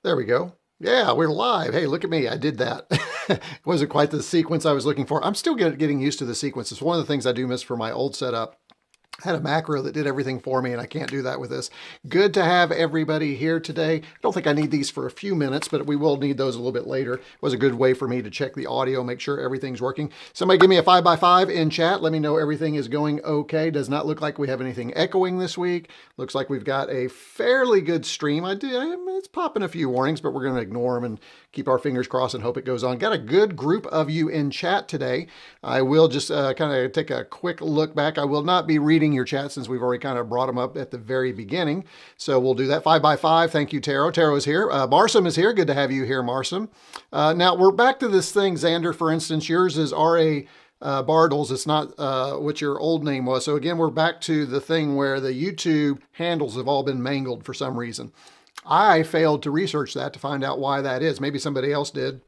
There we go. Yeah, we're live. Hey, look at me. I did that. It wasn't quite the sequence I was looking for. I'm still getting used to the sequence. It's one of the things I do miss for my old setup. I had a macro that did everything for me, and I can't do that with this. Good to have everybody here today. I don't think I need these for a few minutes, but we will need those a little bit later. It was a good way for me to check the audio, make sure everything's working. Somebody give me a 5x5 in chat. Let me know everything is going okay. Does not look like we have anything echoing this week. Looks like we've got a fairly good stream. It's popping a few warnings, but we're going to ignore them and keep our fingers crossed and hope it goes on. Got a good group of you in chat today. I will just kind of take a quick look back. I will not be reading your chat since we've already kind of brought them up at the very beginning. So we'll do that 5x5. Thank you, Taro. Taro is here. Marsum is here. Good to have you here, Marsum. Now we're back to this thing, Xander. For instance, yours is R.A. Bardles. It's not what your old name was. So again, we're back to the thing where the YouTube handles have all been mangled for some reason. I failed to research that to find out why that is. Maybe somebody else did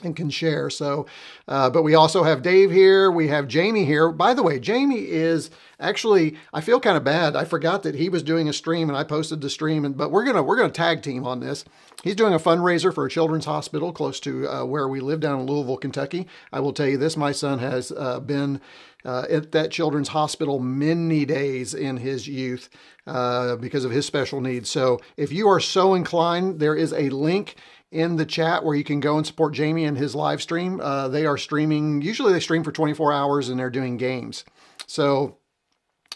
and can share. So, but we also have Dave here. We have Jamie here. By the way, Jamie is actually, I feel kind of bad. I forgot that he was doing a stream and I posted the stream, but we're going to tag team on this. He's doing a fundraiser for a children's hospital close to where we live down in Louisville, Kentucky. I will tell you this, my son has been at that children's hospital many days in his youth because of his special needs. So if you are so inclined, there is a link in the chat where you can go and support Jamie and his live stream. They are streaming, usually they stream for 24 hours and they're doing games. So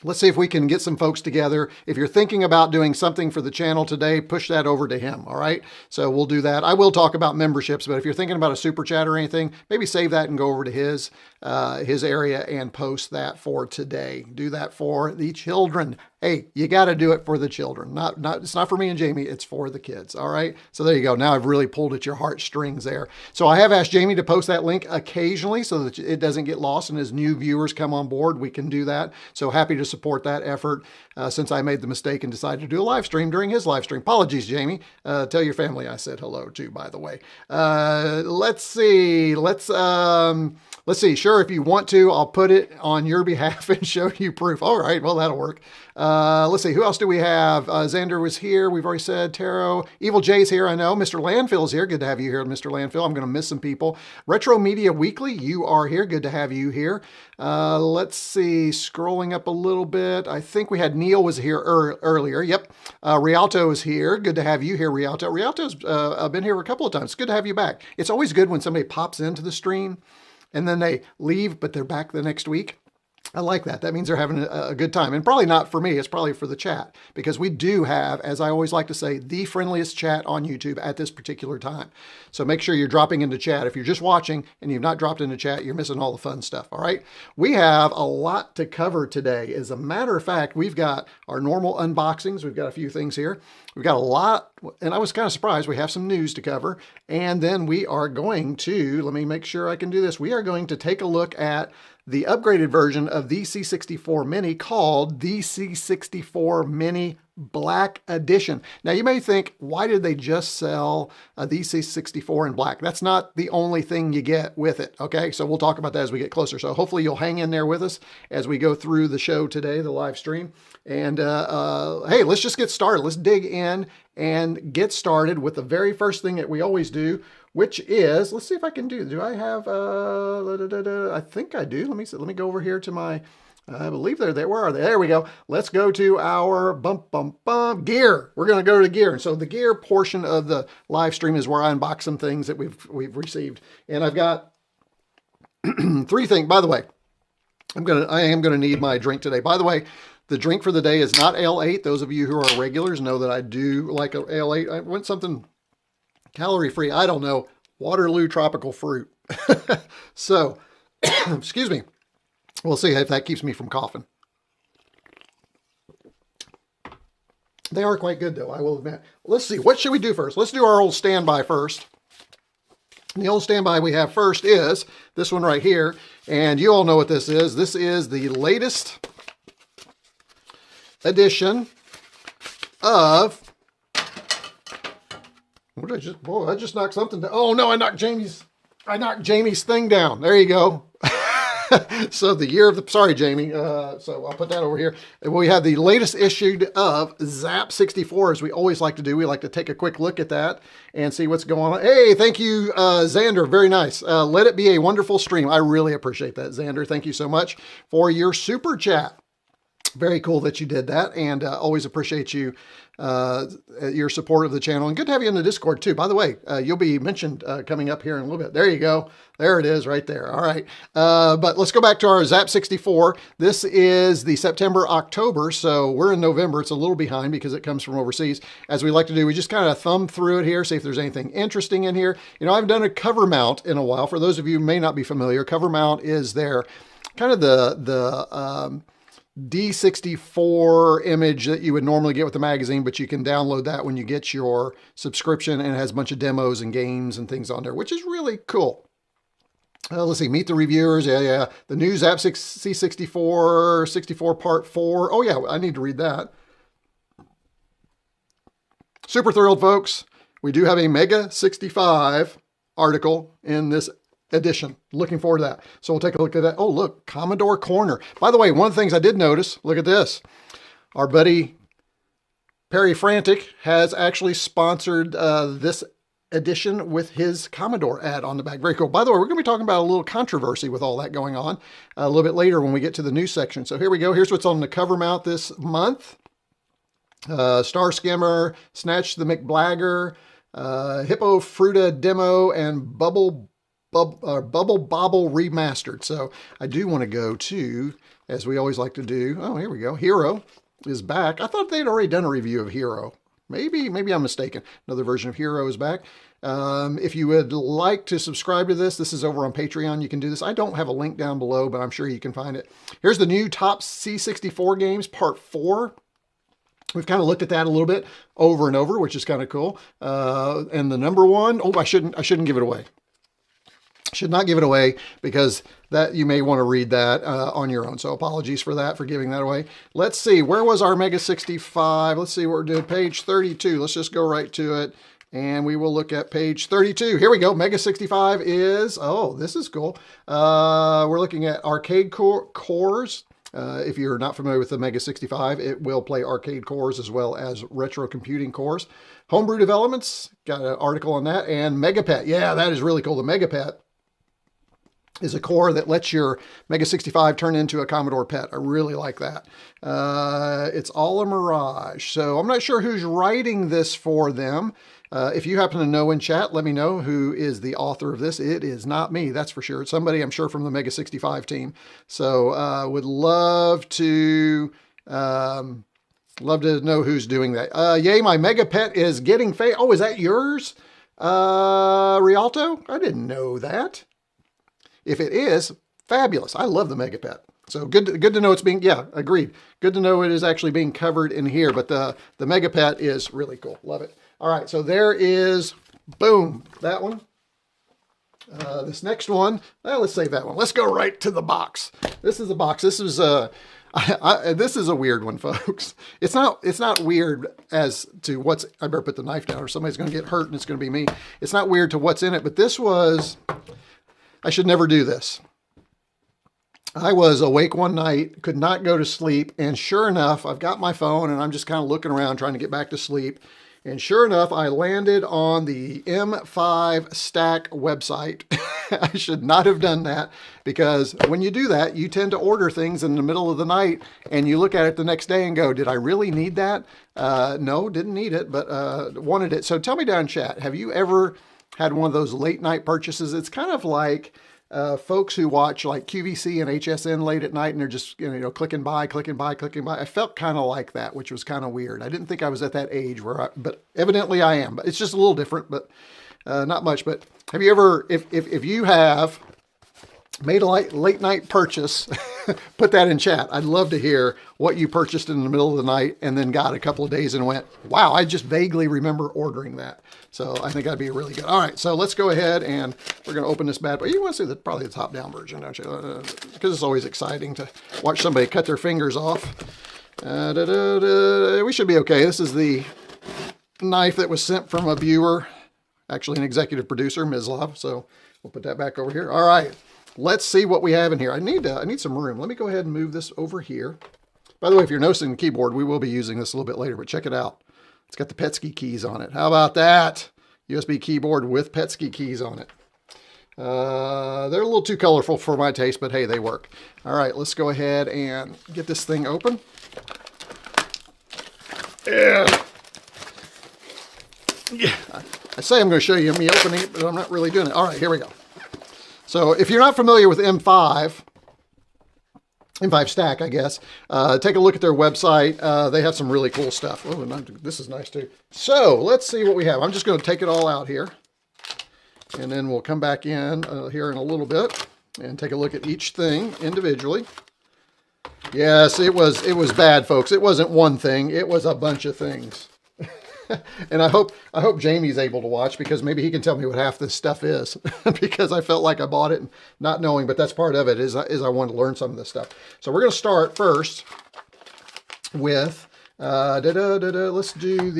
let's see if we can get some folks together. If you're thinking about doing something for the channel today, push that over to him, all right? So we'll do that. I will talk about memberships, but if you're thinking about a super chat or anything, maybe save that and go over to his area and post that for today. Do that for the children. Hey, you got to do it for the children. It's not for me and Jamie, it's for the kids, all right? So there you go. Now I've really pulled at your heartstrings there. So I have asked Jamie to post that link occasionally so that it doesn't get lost and as new viewers come on board, we can do that. So happy to support that effort since I made the mistake and decided to do a live stream during his live stream. Apologies, Jamie. Tell your family I said hello too, by the way. Let's see. Let's see. Sure, if you want to, I'll put it on your behalf and show you proof. All right, well, that'll work. Let's see. Who else do we have? Xander was here. We've already said Taro. Evil Jay's here, I know. Mr. Landfill's here. Good to have you here, Mr. Landfill. I'm going to miss some people. Retro Media Weekly, you are here. Good to have you here. Let's see. Scrolling up a little bit. I think we had Neil was here earlier. Yep. Rialto is here. Good to have you here, Rialto. Rialto's been here a couple of times. Good to have you back. It's always good when somebody pops into the stream and then they leave, but they're back the next week. I like that. That means they're having a good time. And probably not for me. It's probably for the chat. Because we do have, as I always like to say, the friendliest chat on YouTube at this particular time. So make sure you're dropping into chat. If you're just watching and you've not dropped into chat, you're missing all the fun stuff. All right. We have a lot to cover today. As a matter of fact, we've got our normal unboxings. We've got a few things here. We've got a lot. And I was kind of surprised. We have some news to cover. And then we are going to, let me make sure I can do this. We are going to take a look at the upgraded version of the C64 Mini called the C64 Mini Black Edition. Now you may think, why did they just sell the C64 in black? That's not the only thing you get with it, okay? So we'll talk about that as we get closer. So hopefully you'll hang in there with us as we go through the show today, the live stream. And hey, let's just get started. Let's dig in and get started with the very first thing that we always do, which is, let's see if I can do I have, I think I do. Let me go over here to my, I believe they're there. Where are they? There we go. Let's go to our gear. We're going to go to gear. And so the gear portion of the live stream is where I unbox some things that we've received. And I've got three things. By the way, I am going to need my drink today. By the way, the drink for the day is not L8. Those of you who are regulars know that I do like a L8. I want something calorie free. I don't know. Waterloo tropical fruit. So, excuse me. We'll see if that keeps me from coughing. They are quite good though, I will admit. Let's see. What should we do first? Let's do our old standby first. And the old standby we have first is this one right here. And you all know what this is. This is the latest edition of, what did I just, boy, I just knocked something down. Oh no, I knocked Jamie's thing down. There you go. So the year of the, sorry, Jamie. So I'll put that over here. We have the latest issue of Zap 64, as we always like to do. We like to take a quick look at that and see what's going on. Hey, thank you, Xander. Very nice. Let it be a wonderful stream. I really appreciate that, Xander. Thank you so much for your super chat. Very cool that you did that, and always appreciate you, your support of the channel. And good to have you in the Discord too. By the way, you'll be mentioned coming up here in a little bit. There you go. There it is right there. All right. But let's go back to our Zap 64. This is the September-October, so we're in November. It's a little behind because it comes from overseas. As we like to do, we just kind of thumb through it here, see if there's anything interesting in here. You know, I've done a cover mount in a while. For those of you who may not be familiar, cover mount is their kind of the D64 image that you would normally get with the magazine, but you can download that when you get your subscription, and it has a bunch of demos and games and things on there, which is really cool. Let's see, meet the reviewers. Yeah. The new Zap C64 64 Part 4. Oh yeah, I need to read that. Super thrilled, folks. We do have a Mega 65 article in this edition. Looking forward to that. So we'll take a look at that. Oh, look, Commodore Corner. By the way, one of the things I did notice, look at this. Our buddy Perry Frantic has actually sponsored this edition with his Commodore ad on the back. Very cool. By the way, we're going to be talking about a little controversy with all that going on a little bit later when we get to the news section. So here we go. Here's what's on the cover mount this month. Star Skimmer, Snatch the McBlagger, Hippo Fruta Demo, and Bubble Bobble Remastered. So I do want to go to, as we always like to do, oh, here we go. Hero is back. I thought they'd already done a review of Hero. Maybe I'm mistaken. Another version of Hero is back. If you would like to subscribe to this is over on Patreon. You can do this. I don't have a link down below, but I'm sure you can find it. Here's the new top C64 games, Part 4. We've kind of looked at that a little bit over and over, which is kind of cool. And the number one, oh, I shouldn't give it away. Should not give it away, because that you may want to read that on your own. So apologies for that, for giving that away. Let's see, where was our Mega 65? Let's see what we're doing. Page 32. Let's just go right to it, and we will look at page 32. Here we go. Mega 65 is, oh, this is cool. We're looking at arcade cores. If you're not familiar with the Mega 65, it will play arcade cores as well as retro computing cores. Homebrew developments, got an article on that. And Megapet. Yeah, that is really cool. The Megapet is a core that lets your Mega 65 turn into a Commodore PET. I really like that. It's all a mirage. So I'm not sure who's writing this for them. If you happen to know in chat, let me know who is the author of this. It is not me, that's for sure. It's somebody, I'm sure, from the Mega 65 team. So would love to know who's doing that. Yay, my Mega PET is getting oh, is that yours? Rialto? I didn't know that. If it is, fabulous. I love the Mega PET. So good to know it's being, yeah, agreed. Good to know it is actually being covered in here, but the Mega PET is really cool. Love it. All right, so there is, boom, that one. This next one, well, let's save that one. Let's go right to the box. This is the box. This is this is a weird one, folks. It's not weird as to what's, I better put the knife down or somebody's going to get hurt and it's going to be me. It's not weird to what's in it, but this was, I should never do this. I was awake one night, could not go to sleep, and sure enough, I've got my phone and I'm just kind of looking around trying to get back to sleep. And sure enough, I landed on the M5 Stack website. I should not have done that, because when you do that, you tend to order things in the middle of the night and you look at it the next day and go, did I really need that? No, didn't need it, but wanted it. So tell me down in chat, have you ever had one of those late night purchases? It's kind of like folks who watch like QVC and HSN late at night and they're just, clicking by. I felt kind of like that, which was kind of weird. I didn't think I was at that age but evidently I am, but it's just a little different, but not much. But have you ever, if you have made a late night purchase, put that in chat. I'd love to hear what you purchased in the middle of the night and then got a couple of days and went, wow, I just vaguely remember ordering that. So I think that'd be really good. All right, so let's go ahead and we're going to open this bad boy. You want to see probably the top down version, don't you? Because it's always exciting to watch somebody cut their fingers off. We should be okay. This is the knife that was sent from a viewer, actually an executive producer, Mislav. So we'll put that back over here. All right. let's see what we have in here. I need some room. Let me go ahead and move this over here. By the way, if you're noticing the keyboard, we will be using this a little bit later, but check it out. It's got the Petsky keys on it. How about that? USB keyboard with Petsky keys on it. They're a little too colorful for my taste, but hey, they work. All right, let's go ahead and get this thing open. Yeah. I say I'm going to show you me opening it, but I'm not really doing it. All right, here we go. So if you're not familiar with M5 Stack, I guess, take a look at their website. They have some really cool stuff. Oh, this is nice too. So let's see what we have. I'm just going to take it all out here, and then we'll come back in here in a little bit and take a look at each thing individually. Yes, it was bad, folks. It wasn't one thing. It was a bunch of things. And I hope Jamie's able to watch, because maybe he can tell me what half this stuff is, because I felt like I bought it not knowing, but that's part of it, is I want to learn some of this stuff. So we're going to start first with, let's do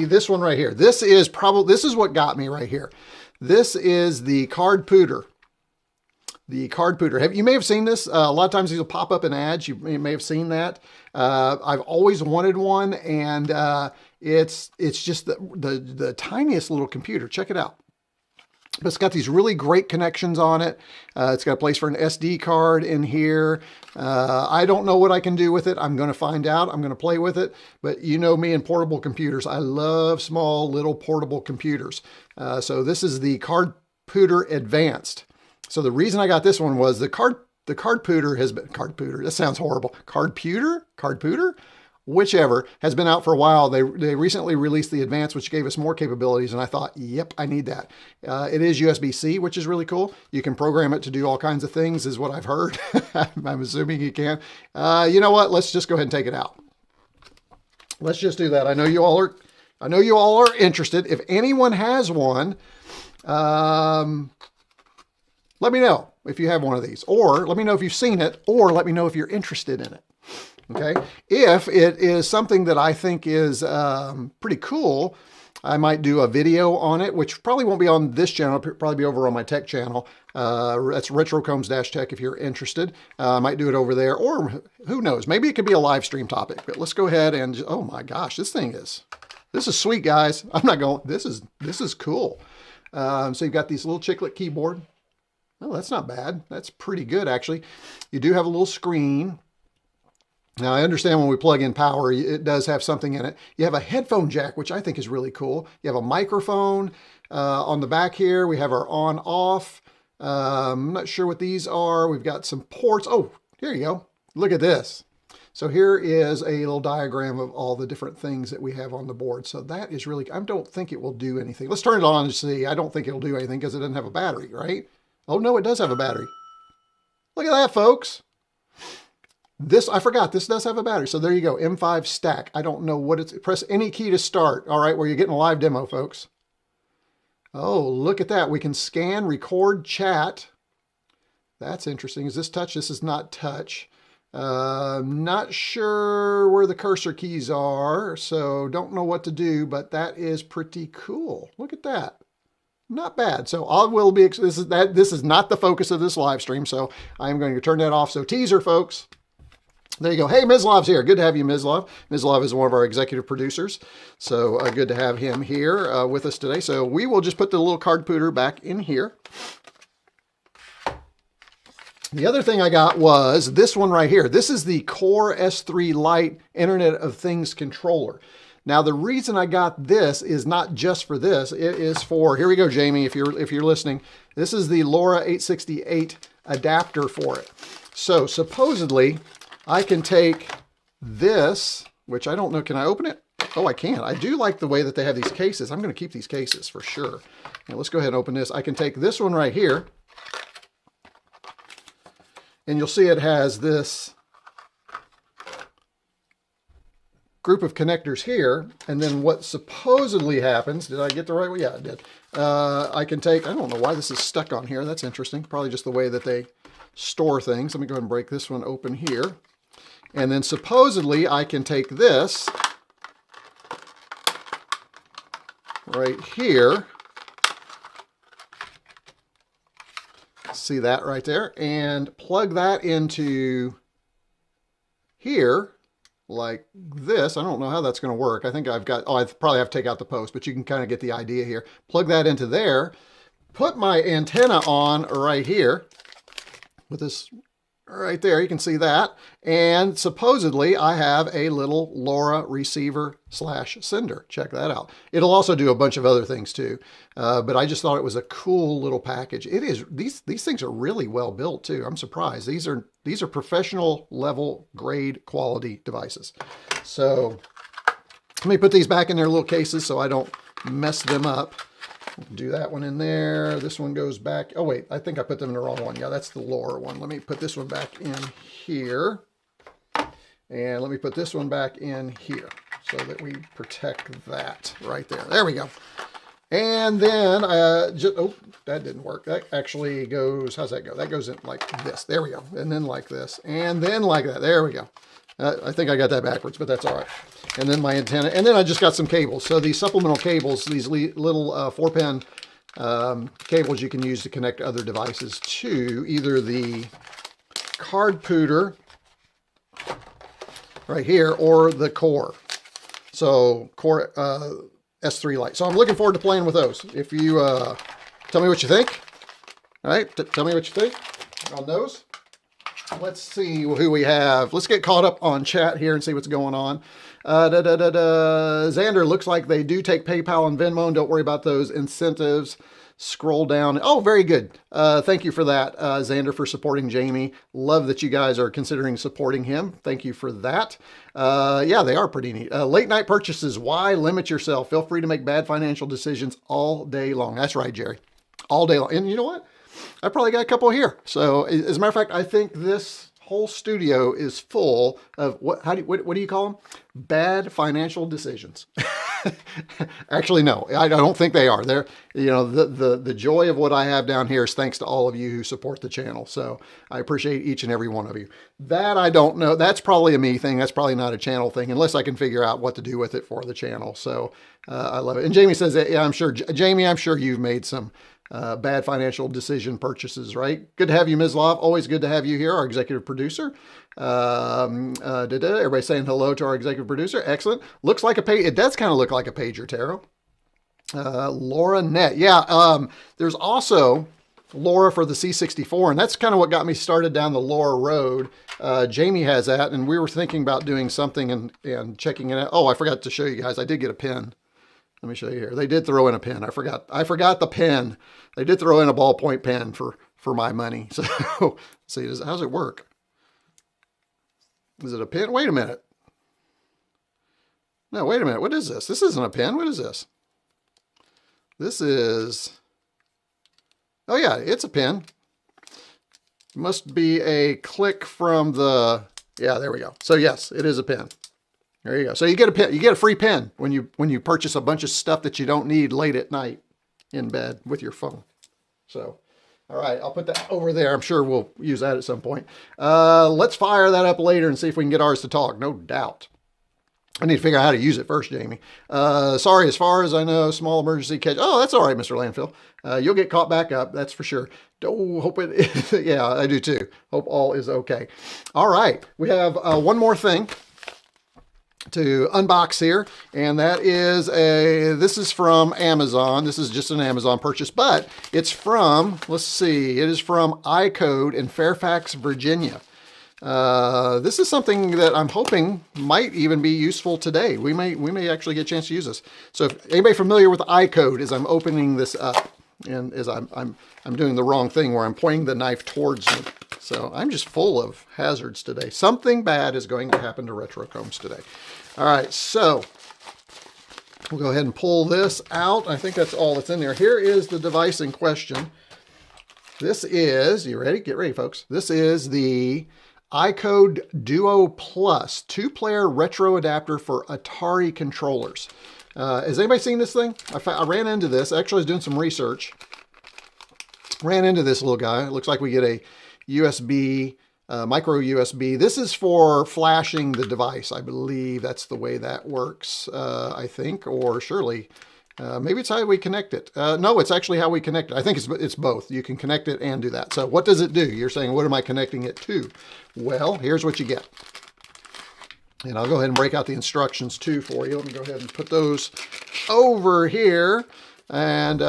this one right here. This is what got me right here. This is the CardPooter. The CardPooter. You may have seen this. A lot of times these will pop up in ads. You may have seen that. I've always wanted one, and it's just the tiniest little computer. Check it out. But it's got these really great connections on it. It's got a place for an SD card in here. I don't know what I can do with it. I'm going to find out. I'm going to play with it. But you know me and portable computers. I love small little portable computers. So this is the CardPooter Advanced. So the reason I got this one was the CardPooter has been, CardPooter, that sounds horrible. CardPooter, whichever, has been out for a while. They recently released the Advanced, which gave us more capabilities, and I thought, yep, I need that. It is USB-C, which is really cool. You can program it to do all kinds of things, is what I've heard. I'm assuming you can. You know what? Let's just go ahead and take it out. Let's just do that. I know you all are interested. If anyone has one, let me know if you have one of these, or let me know if you've seen it, or let me know if you're interested in it. Okay. If it is something that I think is pretty cool, I might do a video on it, which probably won't be on this channel, probably be over on my tech channel. That's RetroCombs-Tech if you're interested. I might do it over there, or who knows, maybe it could be a live stream topic. But let's go ahead and, oh my gosh, this is sweet, guys. I'm not going, this is cool. So you've got these little chiclet keyboard. Oh, that's not bad. That's pretty good, actually. You do have a little screen. Now, I understand when we plug in power, it does have something in it. You have a headphone jack, which I think is really cool. You have a microphone on the back here. We have our on-off. I'm not sure what these are. We've got some ports. Oh, here you go. Look at this. So here is a little diagram of all the different things that we have on the board. So that is really, I don't think it will do anything. Let's turn it on and see. I don't think it'll do anything because it doesn't have a battery, right? Oh, no, it does have a battery. Look at that, folks. This, I forgot, this does have a battery. So there you go, M5 Stack. I don't know what it's, press any key to start. All right, well, you're getting a live demo, folks. Oh, look at that. We can scan, record, chat. That's interesting. Is this touch? This is not touch. Not sure where the cursor keys are, so don't know what to do, but that is pretty cool. Look at that. Not bad. So I will be, this is not the focus of this live stream, so I'm going to turn that off. So teaser, folks. There you go. Hey, Mizlov's here. Good to have you, Mizlov. Mizlov is one of our executive producers, so good to have him here with us today. So we will just put the little CardPooter back in here. The other thing I got was this one right here. This is the Core S3 Lite Internet of Things controller. Now, the reason I got this is not just for this. It is for, here we go, Jamie, if you're listening. This is the LoRa 868 adapter for it. So supposedly, I can take this, which I don't know, can I open it? Oh, I can. I do like the way that they have these cases. I'm going to keep these cases for sure. Now, let's go ahead and open this. I can take this one right here, and you'll see it has this group of connectors here, and then what supposedly happens, did I get the right way? Yeah, I did. I can take, I don't know why this is stuck on here. That's interesting. Probably just the way that they store things. Let me go ahead and break this one open here. And then supposedly I can take this right here. See that right there? And plug that into here like this. I don't know how that's going to work. I think I've got, oh, I probably have to take out the post, but you can kind of get the idea here. Plug that into there. Put my antenna on right here with this right there. You can see that. And supposedly I have a little LoRa receiver / sender. Check that out. It'll also do a bunch of other things too. But I just thought it was a cool little package. It is, these things are really well built too. I'm surprised. These are professional level grade quality devices. So let me put these back in their little cases so I don't mess them up. Do that one in there. This one goes back. Oh, wait, I think I put them in the wrong one. Yeah, that's the LoRa one. Let me put this one back in here. And let me put this one back in here so that we protect that right there. There we go. And then, oh, that didn't work. That actually goes, how's that go? That goes in like this. There we go. And then like this. And then like that. There we go. I think I got that backwards, but that's all right. And then my antenna. And then I just got some cables. So these supplemental cables, these little 4-pin cables you can use to connect other devices to either the CardPooter right here or the Core. So Core S3 Lite. So I'm looking forward to playing with those. If you tell me what you think. All right, tell me what you think on those. Let's see who we have. Let's get caught up on chat here and see what's going on. Xander, looks like they do take PayPal and Venmo. And don't worry about those incentives. Scroll down. Oh, very good. Thank you for that, Xander, for supporting Jamie. Love that you guys are considering supporting him. Thank you for that. Yeah, they are pretty neat. Late night purchases. Why limit yourself? Feel free to make bad financial decisions all day long. That's right, Jerry. All day long. And you know what? I probably got a couple here. So as a matter of fact, I think this whole studio is full of what do you call them? Bad financial decisions. Actually, no, I don't think they are. They're, you know, the joy of what I have down here is thanks to all of you who support the channel. So I appreciate each and every one of you. That I don't know. That's probably a me thing. That's probably not a channel thing, unless I can figure out what to do with it for the channel. So I love it. And Jamie says, yeah, I'm sure, Jamie, I'm sure you've made some bad financial decision purchases, right? Good to have you, Ms. Love. Always good to have you here, our executive producer. Everybody saying hello to our executive producer. Excellent. Looks like a page. It does kind of look like a pager, Taro. Laura Net. Yeah. There's also LoRa for the C64, and that's kind of what got me started down the LoRa road. Jamie has that, and we were thinking about doing something and checking it out. Oh, I forgot to show you guys. I did get a pen. Let me show you here. They did throw in a pen. I forgot the pen. They did throw in a ballpoint pen for my money. So let's see, how's it work? Is it a pen? Wait a minute. No, wait a minute. What is this? This isn't a pen. What is this? This is, oh yeah, it's a pen. It must be a click from the, yeah, there we go. So yes, it is a pen. There you go. So you get a pen, you get a free pen when you purchase a bunch of stuff that you don't need late at night in bed with your phone. So, all right, I'll put that over there. I'm sure we'll use that at some point. Let's fire that up later and see if we can get ours to talk. No doubt. I need to figure out how to use it first, Jamie. Sorry, as far as I know, small emergency catch. Oh, that's all right, Mr. Landfill. You'll get caught back up. That's for sure. Oh, hope it, yeah, I do too. Hope all is okay. All right, we have one more thing to unbox here, and that is this is from Amazon. This is just an Amazon purchase, but it's from, let's see, it is from ICODE in Fairfax, Virginia. This is something that I'm hoping might even be useful today. We may actually get a chance to use this. So if anybody familiar with ICODE, as I'm opening this up, and as I'm doing the wrong thing where I'm pointing the knife towards me. So I'm just full of hazards today. Something bad is going to happen to Retrocombs today. All right, so we'll go ahead and pull this out. I think that's all that's in there. Here is the device in question. This is, you ready? Get ready, folks. This is the ICODE Duo Plus 2-player retro adapter for Atari controllers. Has anybody seen this thing? I ran into this. Actually, I was doing some research. Ran into this little guy. It looks like we get a USB, micro USB. This is for flashing the device. I believe that's the way that works, I think, or surely Maybe it's how we connect it. No, it's actually how we connect it. I think it's both. You can connect it and do that. So what does it do? You're saying, what am I connecting it to? Well, here's what you get. And I'll go ahead and break out the instructions too for you. Let me go ahead and put those over here and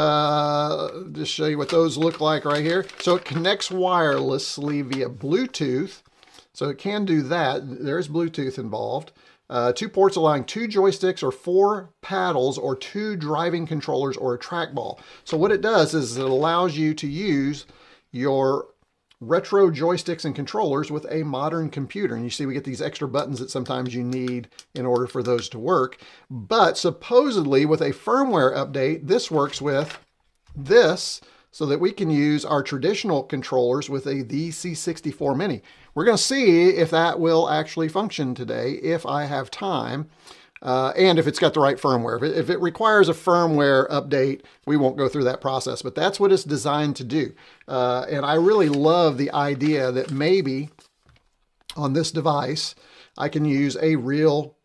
just show you what those look like right here. So it connects wirelessly via Bluetooth. So it can do that. There's Bluetooth involved. 2 ports allowing 2 joysticks or 4 paddles or 2 driving controllers or a trackball. So what it does is it allows you to use your retro joysticks and controllers with a modern computer. And you see we get these extra buttons that sometimes you need in order for those to work. But supposedly with a firmware update, this works with this so that we can use our traditional controllers with the C64 Mini. We're going to see if that will actually function today, if I have time, and if it's got the right firmware. If it requires a firmware update, we won't go through that process, but that's what it's designed to do. And I really love the idea that maybe on this device, I can use a real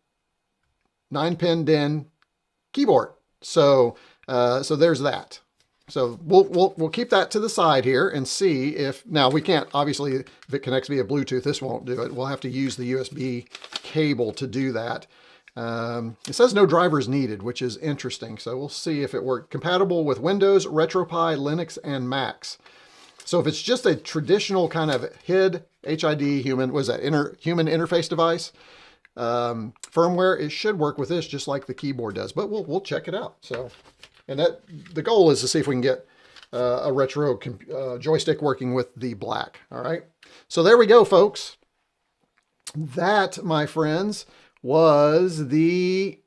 9-pin DIN keyboard. So there's that. So we'll keep that to the side here and see if, now we can't, obviously, if it connects via Bluetooth, this won't do it. We'll have to use the USB cable to do that. It says no drivers needed, which is interesting. So we'll see if it works. Compatible with Windows, RetroPie, Linux, and Macs. So if it's just a traditional kind of HID, human, what is that, human interface device, firmware, it should work with this just like the keyboard does, but we'll check it out. So. And the goal is to see if we can get a retro joystick working with the black. All right. So there we go, folks. That, my friends, was the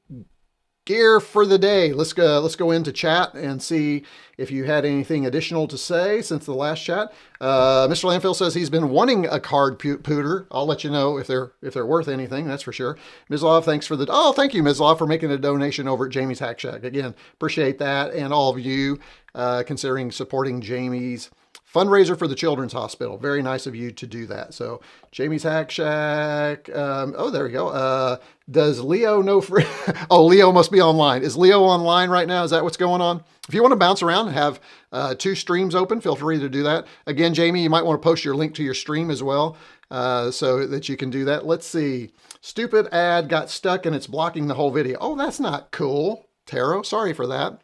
gear for the day. Let's go into chat and see if you had anything additional to say since the last chat. Mr. Landfill says he's been wanting a CardPooter. I'll let you know if they're worth anything, that's for sure. Ms. Law, thanks for thank you, Ms. Law, for making a donation over at Jamie's Hack Shack. Again, appreciate that, and all of you considering supporting Jamie's fundraiser for the Children's Hospital. Very nice of you to do that. So Jamie's Hack Shack. Oh, there we go. Does Leo know free? Oh, Leo must be online. Is Leo online right now? Is that what's going on? If you want to bounce around and have 2 streams open, feel free to do that. Again, Jamie, you might want to post your link to your stream as well so that you can do that. Let's see. Stupid ad got stuck and it's blocking the whole video. Oh, that's not cool. Taro, sorry for that.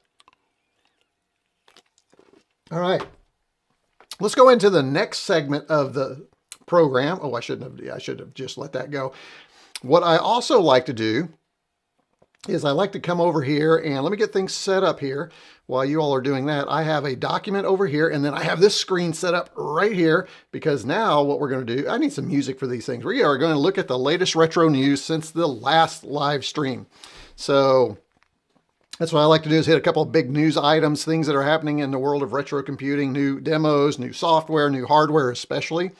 All right. Let's go into the next segment of the program. Oh, I should have just let that go. What I also like to do is I like to come over here and let me get things set up here. While you all are doing that, I have a document over here and then I have this screen set up right here because now what we're going to do, I need some music for these things. We are going to look at the latest retro news since the last live stream. So that's what I like to do is hit a couple of big news items, things that are happening in the world of retro computing, new demos, new software, new hardware especially.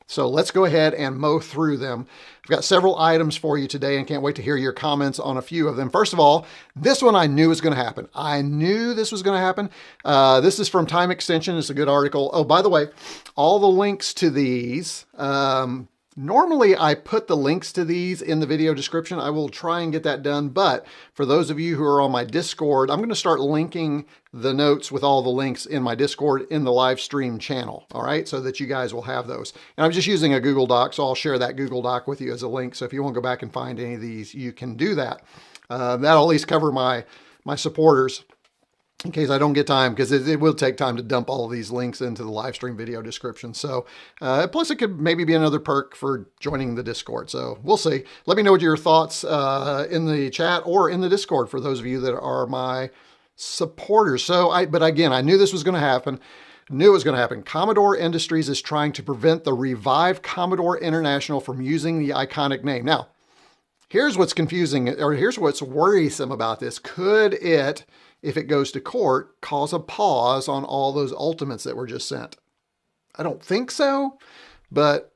So let's go ahead and mow through them. I've got several items for you today and can't wait to hear your comments on a few of them. First of all, this one I knew was going to happen. I knew this was going to happen. This is from Time Extension. It's a good article. Oh, by the way, all the links to these, normally I put the links to these in the video description. I will try and get that done. But for those of you who are on my Discord, I'm going to start linking the notes with all the links in my Discord in the live stream channel. All right. So that you guys will have those. And I'm just using a Google Doc. So I'll share that Google Doc with you as a link. So if you want to go back and find any of these, you can do that. That'll at least cover my supporters in case I don't get time, because it will take time to dump all of these links into the live stream video description. So plus it could maybe be another perk for joining the Discord. So we'll see. Let me know what your thoughts in the chat or in the Discord for those of you that are my supporters. So but again, I knew this was going to happen. Knew it was going to happen. Commodore Industries is trying to prevent the revived Commodore International from using the iconic name. Now, here's what's confusing, or here's what's worrisome about this. Could it, if it goes to court, cause a pause on all those ultimates that were just sent? I don't think so, but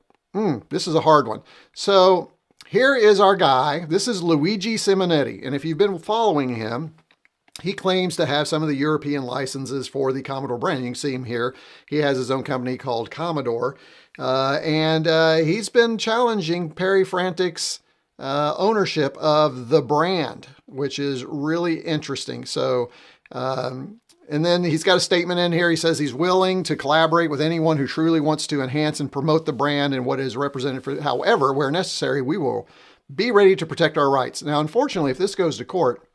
this is a hard one. So here is our guy. This is Luigi Simonetti. And if you've been following him, he claims to have some of the European licenses for the Commodore brand. You can see him here. He has his own company called Commodore. And he's been challenging Perry Frantic's ownership of the brand, which is really interesting. So And then he's got a statement in here. He says he's willing to collaborate with anyone who truly wants to enhance and promote the brand and what is represented for. However, where necessary, we will be ready to protect our rights. Now, unfortunately, if this goes to court,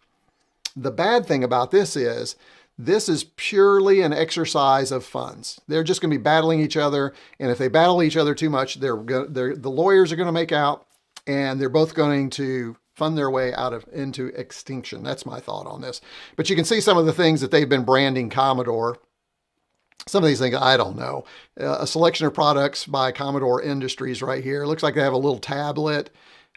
the bad thing about this is purely an exercise of funds. They're just going to be battling each other. And if they battle each other too much, the lawyers are going to make out, and they're both going to fund their way into extinction. That's my thought on this. But you can see some of the things that they've been branding Commodore. Some of these things, I don't know. A selection of products by Commodore Industries right here. It looks like they have a little tablet.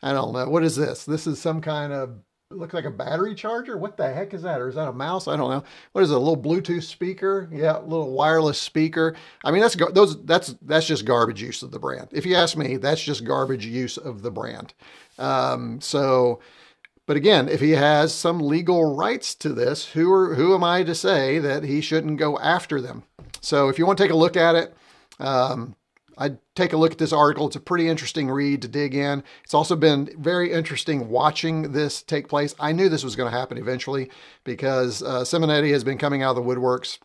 I don't know. What is this? This is some kind of, it looks like a battery charger. What the heck is that? Or is that a mouse? I don't know. What is it? A little Bluetooth speaker? Yeah, a little wireless speaker. I mean, that's just garbage use of the brand. If you ask me, that's just garbage use of the brand. But again, if he has some legal rights to this, who am I to say that he shouldn't go after them? So if you want to take a look at it, I'd take a look at this article. It's a pretty interesting read to dig in. It's also been very interesting watching this take place. I knew this was going to happen eventually because Simonetti has been coming out of the woodworks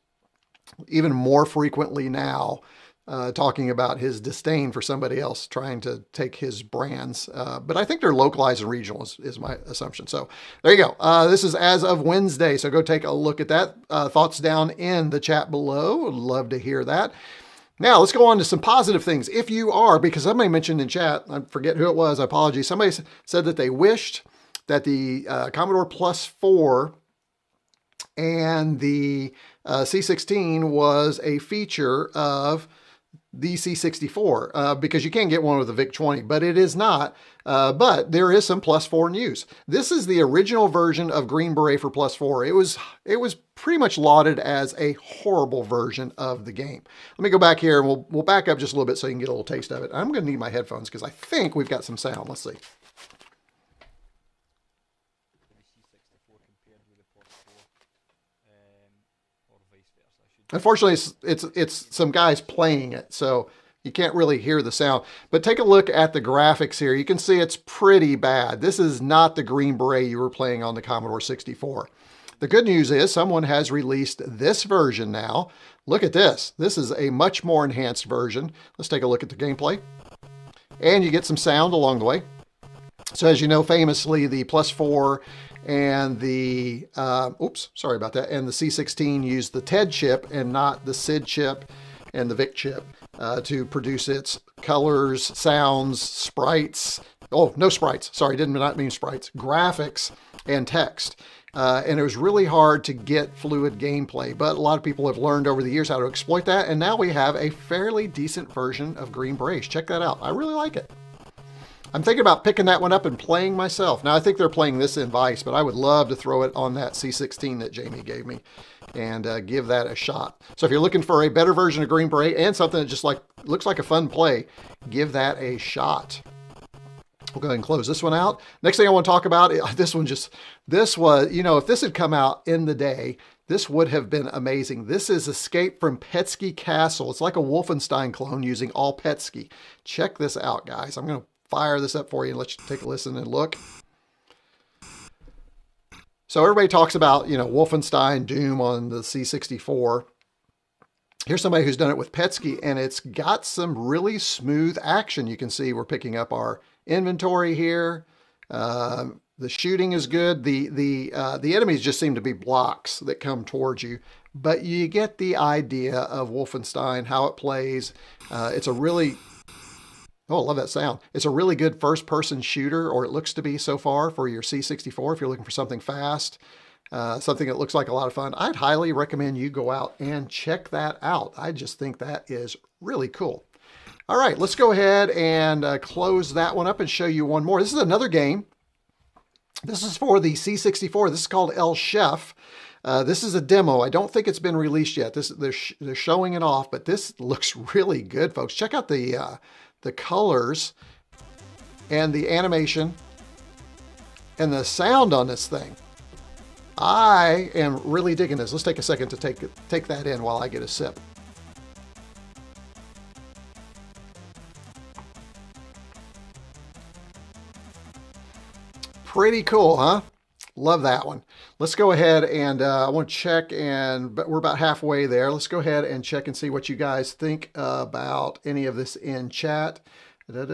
even more frequently now, talking about his disdain for somebody else trying to take his brands. But I think they're localized and regional is my assumption. So there you go. This is as of Wednesday. So go take a look at that. Thoughts down in the chat below. Would love to hear that. Now let's go on to some positive things. If you are, because somebody mentioned in chat, I forget who it was, I apologize. Somebody said that they wished that the Commodore Plus 4 and the C16 was a feature of the C64 because you can get one with the VIC-20, but it is not. But there is some Plus 4 news. This is the original version of Green Beret for Plus 4. It was pretty much lauded as a horrible version of the game. Let me go back here and we'll back up just a little bit so you can get a little taste of it. I'm going to need my headphones because I think we've got some sound. Let's see. Unfortunately, it's some guys playing it, so you can't really hear the sound. But take a look at the graphics here. You can see it's pretty bad. This is not the Green Beret you were playing on the Commodore 64. The good news is someone has released this version now. Look at this. This is a much more enhanced version. Let's take a look at the gameplay. And you get some sound along the way. So as you know, famously, the Plus 4 and the, sorry about that, and the C16 used the TED chip and not the SID chip and the VIC chip to produce its colors, sounds, sprites. Oh, no sprites. Sorry, did not mean sprites. Graphics and text. And it was really hard to get fluid gameplay, but a lot of people have learned over the years how to exploit that, and now we have a fairly decent version of Green Berets. Check that out. I really like it. I'm thinking about picking that one up and playing myself. Now, I think they're playing this in Vice, but I would love to throw it on that C16 that Jamie gave me and give that a shot. So if you're looking for a better version of Green Beret and something that just looks like a fun play, give that a shot. We'll go ahead and close this one out. Next thing I want to talk about, this was, you know, if this had come out in the day, this would have been amazing. This is Escape from Petsky Castle. It's like a Wolfenstein clone using all Petsky. Check this out, guys. I'm going to fire this up for you and let you take a listen and look. So everybody talks about, you know, Wolfenstein, Doom on the C64. Here's somebody who's done it with Petsky, and it's got some really smooth action. You can see we're picking up our inventory here. The shooting is good. The enemies just seem to be blocks that come towards you, but you get the idea of Wolfenstein, how it plays. It's a really, oh, I love that sound. It's a really good first-person shooter, or it looks to be so far for your C64 if you're looking for something fast, something that looks like a lot of fun. I'd highly recommend you go out and check that out. I just think that is really cool. All right, let's go ahead and close that one up and show you one more. This is another game. This is for the C64. This is called El Chef. This is a demo. I don't think it's been released yet. They're showing it off, but this looks really good, folks. Check out the colors and the animation and the sound on this thing. I am really digging this. Let's take a second to take that in while I get a sip. Pretty cool, huh? Love that one. Let's go ahead and I want to check, but we're about halfway there. Let's go ahead and check and see what you guys think about any of this in chat. Let's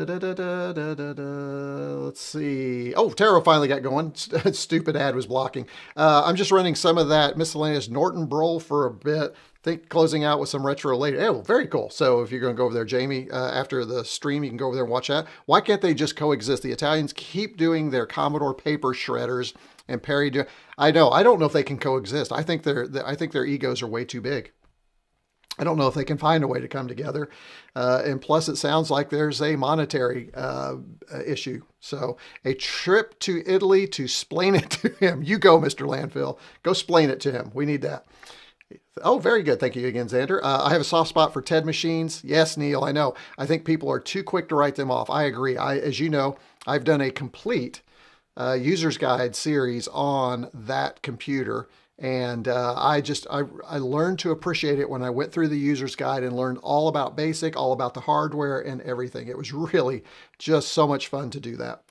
see. Oh, Taro finally got going. Stupid ad was blocking. I'm just running some of that miscellaneous Norton Broll for a bit. Think closing out with some retro later. Oh, very cool. So if you're going to go over there, Jamie, after the stream, you can go over there and watch that. Why can't they just coexist? The Italians keep doing their Commodore paper shredders, and Perry do. I know. I don't know if they can coexist. I think their egos are way too big. I don't know if they can find a way to come together. And plus, it sounds like there's a monetary issue. So a trip to Italy to explain it to him. You go, Mr. Landfill. Go explain it to him. We need that. Oh, very good. Thank you again, Xander. I have a soft spot for TED machines. Yes, Neil, I know. I think people are too quick to write them off. I agree. As you know, I've done a complete user's guide series on that computer. And I learned to appreciate it when I went through the user's guide and learned all about BASIC, all about the hardware and everything. It was really just so much fun to do that.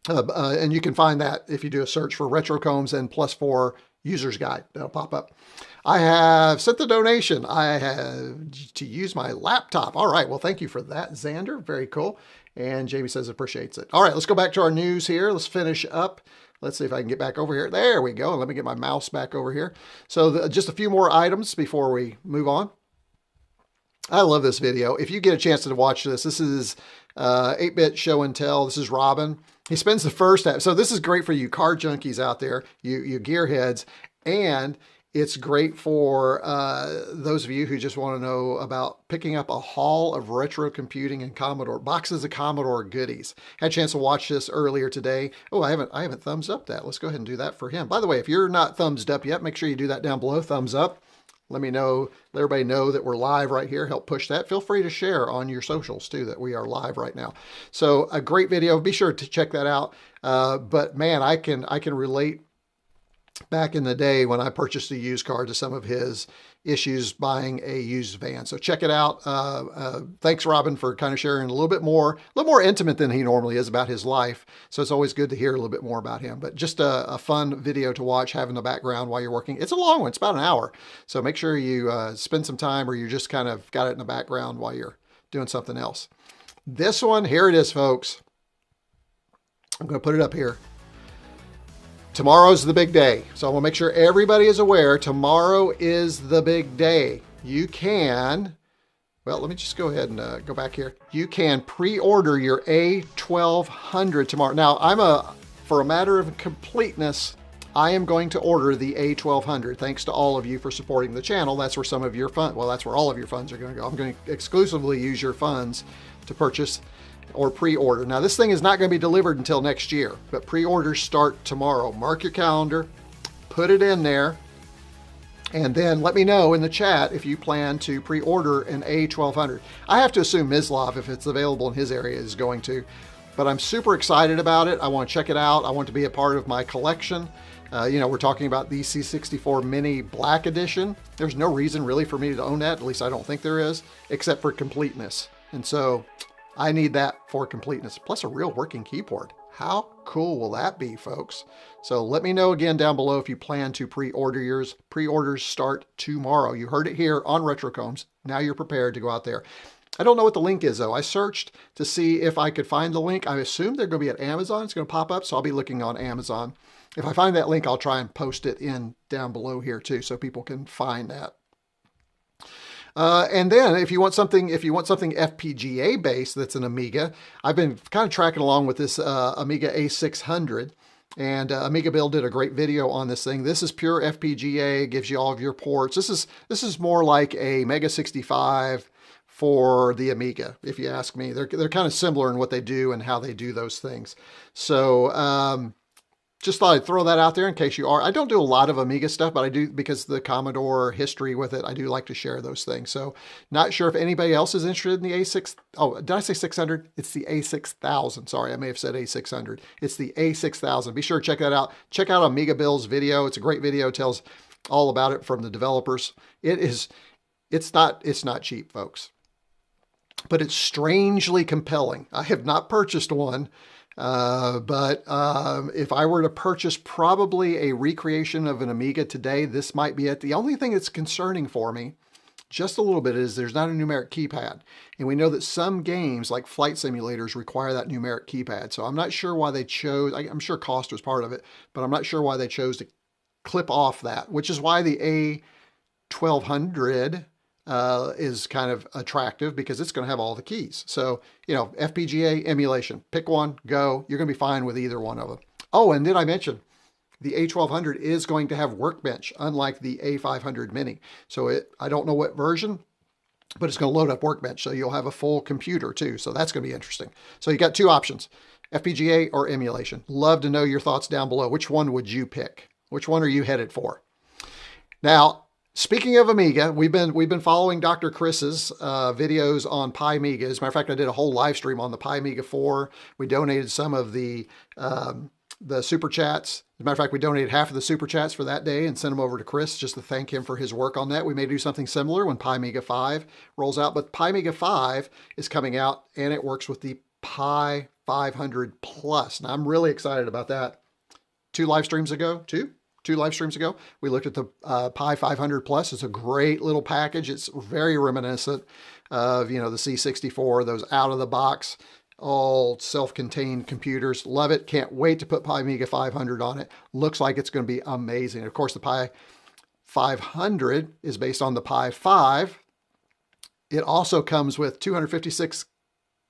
And you can find that if you do a search for Retrocombs and +4 user's guide. That'll pop up. I have sent the donation. I have to use my laptop. All right. Well, thank you for that, Xander. Very cool. And Jamie says appreciates it. All right. Let's go back to our news here. Let's finish up. Let's see if I can get back over here. There we go. Let me get my mouse back over here. So just a few more items before we move on. I love this video. If you get a chance to watch this, this is 8-bit show and tell. This is Robin. He spends the first half. So this is great for you card junkies out there, you gearheads, and it's great for those of you who just want to know about picking up a haul of retro computing and Commodore boxes of Commodore goodies. Had a chance to watch this earlier today. Oh, I haven't thumbs up that. Let's go ahead and do that for him. By the way, if you're not thumbs up yet, make sure you do that down below. Thumbs up. Let me know, let everybody know that we're live right here. Help push that. Feel free to share on your socials too that we are live right now. So a great video. Be sure to check that out. But man, I can relate back in the day when I purchased a used car to some of his issues buying a used van. So check it out. Thanks, Robin, for kind of sharing a little more intimate than he normally is about his life. So it's always good to hear a little bit more about him. But just a fun video to watch, have in the background while you're working. It's a long one. It's about an hour. So make sure you spend some time, or you just kind of got it in the background while you're doing something else. This one, here it is, folks. I'm going to put it up here. Tomorrow's the big day. So I want to make sure everybody is aware tomorrow is the big day. You can, well, let me just go ahead and go back here. You can pre-order your A1200 tomorrow. Now, for a matter of completeness, I am going to order the A1200. Thanks to all of you for supporting the channel. That's where some of your funds, well, that's where all of your funds are going to go. I'm going to exclusively use your funds to purchase or pre-order. Now, this thing is not going to be delivered until next year, but pre-orders start tomorrow. Mark your calendar, put it in there, and then let me know in the chat if you plan to pre-order an A1200. I have to assume Mislav, if it's available in his area, is going to, but I'm super excited about it. I want to check it out. I want it to be a part of my collection. You know, we're talking about the C64 Mini Black Edition. There's no reason really for me to own that, at least I don't think there is, except for completeness. And so I need that for completeness, plus a real working keyboard. How cool will that be, folks? So let me know again down below if you plan to pre-order yours. Pre-orders start tomorrow. You heard it here on Retrocombs. Now you're prepared to go out there. I don't know what the link is, though. I searched to see if I could find the link. I assume they're going to be at Amazon. It's going to pop up, so I'll be looking on Amazon. If I find that link, I'll try and post it in down below here, too, so people can find that. And then if you want something FPGA based that's an Amiga, I've been kind of tracking along with this Amiga A600, and Amiga Bill did a great video on this thing. This is pure FPGA, gives you all of your ports. This is more like a Mega 65 for the Amiga, if you ask me. They're kind of similar in what they do and how they do those things. So just thought I'd throw that out there in case you are. I don't do a lot of Amiga stuff, but I do, because the Commodore history with it, I do like to share those things. So not sure if anybody else is interested in the A6. Oh, did I say 600? It's the A6000. Sorry, I may have said A600. It's the A6000. Be sure to check that out. Check out Amiga Bill's video. It's a great video. It tells all about it from the developers. It's not cheap, folks, but it's strangely compelling. I have not purchased one. If I were to purchase probably a recreation of an Amiga today, this might be it. The only thing that's concerning for me just a little bit is there's not a numeric keypad. And we know that some games like flight simulators require that numeric keypad. So I'm not sure why they chose, I'm sure cost was part of it, but I'm not sure why they chose to clip off that, which is why the A1200 is kind of attractive because it's going to have all the keys. So, you know, FPGA emulation, pick one, go. You're going to be fine with either one of them. Oh, and did I mention the A1200 is going to have Workbench, unlike the A500 Mini. So I don't know what version, but it's going to load up Workbench. So you'll have a full computer too. So that's going to be interesting. So you got two options, FPGA or emulation. Love to know your thoughts down below. Which one would you pick? Which one are you headed for? Now, speaking of Amiga, we've been following Dr. Chris's videos on Pi Amiga. As a matter of fact, I did a whole live stream on the Pi Amiga 4. We donated some of the super chats. As a matter of fact, we donated half of the super chats for that day and sent them over to Chris just to thank him for his work on that. We may do something similar when Pi Amiga 5 rolls out, but Pi Amiga 5 is coming out and it works with the Pi 500 Plus. Now, I'm really excited about that. Two live streams ago, we looked at the Pi 500 Plus. It's a great little package. It's very reminiscent of, you know, the C64, those out of the box, all self-contained computers. Love it. Can't wait to put Pi Amiga 500 on it. Looks like it's going to be amazing. Of course, the Pi 500 is based on the Pi 5. It also comes with 256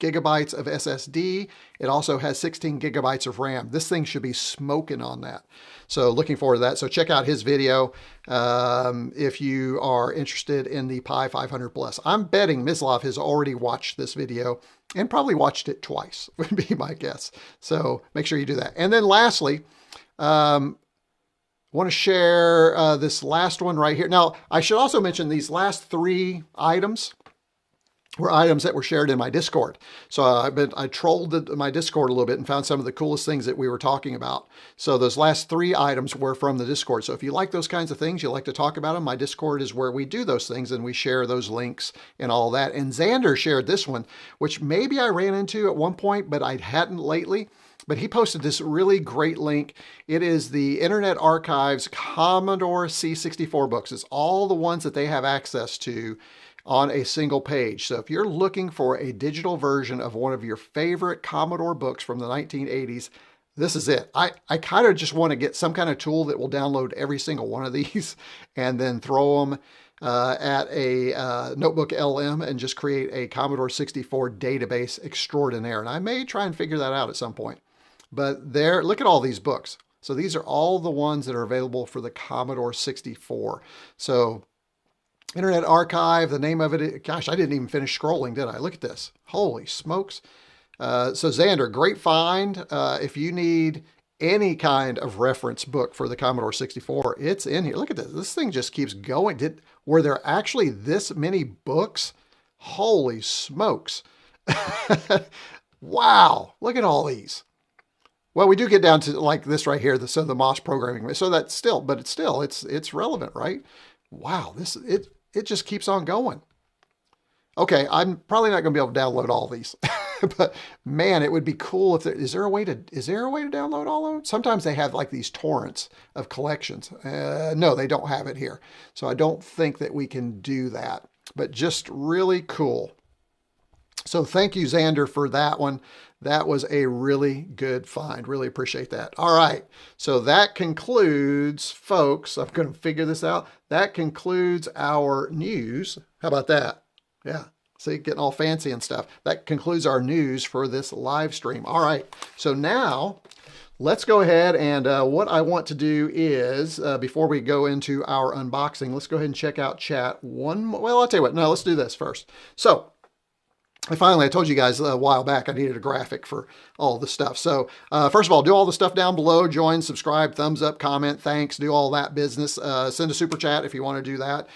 gigabytes of SSD. It also has 16 gigabytes of RAM. This thing should be smoking on that. So looking forward to that. So check out his video if you are interested in the Pi 500 Plus. I'm betting Mislav has already watched this video and probably watched it twice, would be my guess. So make sure you do that. And then lastly, want to share this last one right here. Now, I should also mention these last three items were items that were shared in my Discord. So I trolled my Discord a little bit and found some of the coolest things that we were talking about. So those last three items were from the Discord. So if you like those kinds of things, you like to talk about them, my Discord is where we do those things and we share those links and all that. And Xander shared this one, which maybe I ran into at one point, but I hadn't lately. But he posted this really great link. It is the Internet Archive's Commodore C64 books. It's all the ones that they have access to on a single page. So if you're looking for a digital version of one of your favorite Commodore books from the 1980s, this is it. I kind of just want to get some kind of tool that will download every single one of these and then throw them at a Notebook LM and just create a Commodore 64 database extraordinaire. And I may try and figure that out at some point. But there, look at all these books. So these are all the ones that are available for the Commodore 64. So Internet Archive, the name of it, gosh, I didn't even finish scrolling, did I? Look at this. Holy smokes. So Xander, great find. If you need any kind of reference book for the Commodore 64, it's in here. Look at this. This thing just keeps going. Were there actually this many books? Holy smokes. Wow. Look at all these. Well, we do get down to like this right here, the MOS programming. So that's still, but it's relevant, right? Wow, it just keeps on going. Okay, I'm probably not going to be able to download all these, but man, it would be cool if is there a way to download all of them? Sometimes they have like these torrents of collections. No, they don't have it here. So I don't think that we can do that, but just really cool. So thank you, Xander, for that one. That was a really good find. Really appreciate that. All right. So that concludes, folks. I'm going to figure this out. That concludes our news. How about that? Yeah. See, getting all fancy and stuff. That concludes our news for this live stream. All right. So now let's go ahead and what I want to do is, before we go into our unboxing, let's go ahead and check out chat well, I'll tell you what. No, let's do this first. So I told you guys a while back I needed a graphic for all the stuff. So first of all, do all the stuff down below. Join, subscribe, thumbs up, comment, thanks, do all that business. Send a super chat if you want to do that.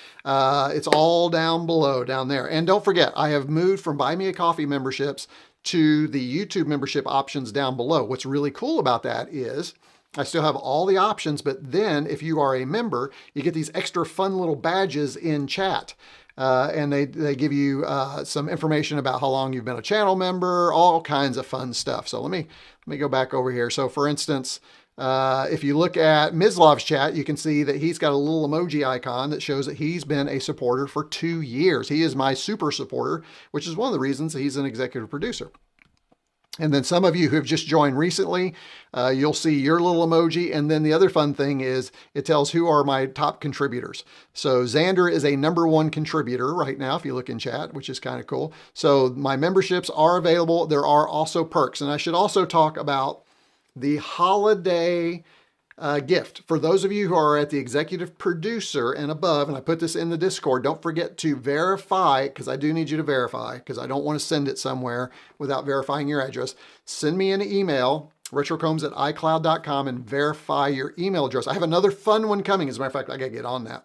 It's all down below, down there. And don't forget, I have moved from Buy Me a Coffee memberships to the YouTube membership options down below. What's really cool about that is I still have all the options, but then if you are a member, you get these extra fun little badges in chat. and they give you some information about how long you've been a channel member, all kinds of fun stuff. So let me go back over here. So for instance, if you look at Mizlov's chat, you can see that he's got a little emoji icon that shows that he's been a supporter for 2 years. He is my super supporter, which is one of the reasons he's an executive producer. And then some of you who have just joined recently, you'll see your little emoji. And then the other fun thing is it tells who are my top contributors. So Xander is a #1 contributor right now, if you look in chat, which is kind of cool. So my memberships are available. There are also perks. And I should also talk about the holiday gift. For those of you who are at the executive producer and above, and I put this in the Discord, don't forget to verify, because I do need you to verify, because I don't want to send it somewhere without verifying your address. Send me an email, retrocombs@icloud.com, and verify your email address. I have another fun one coming. As a matter of fact, I got to get on that.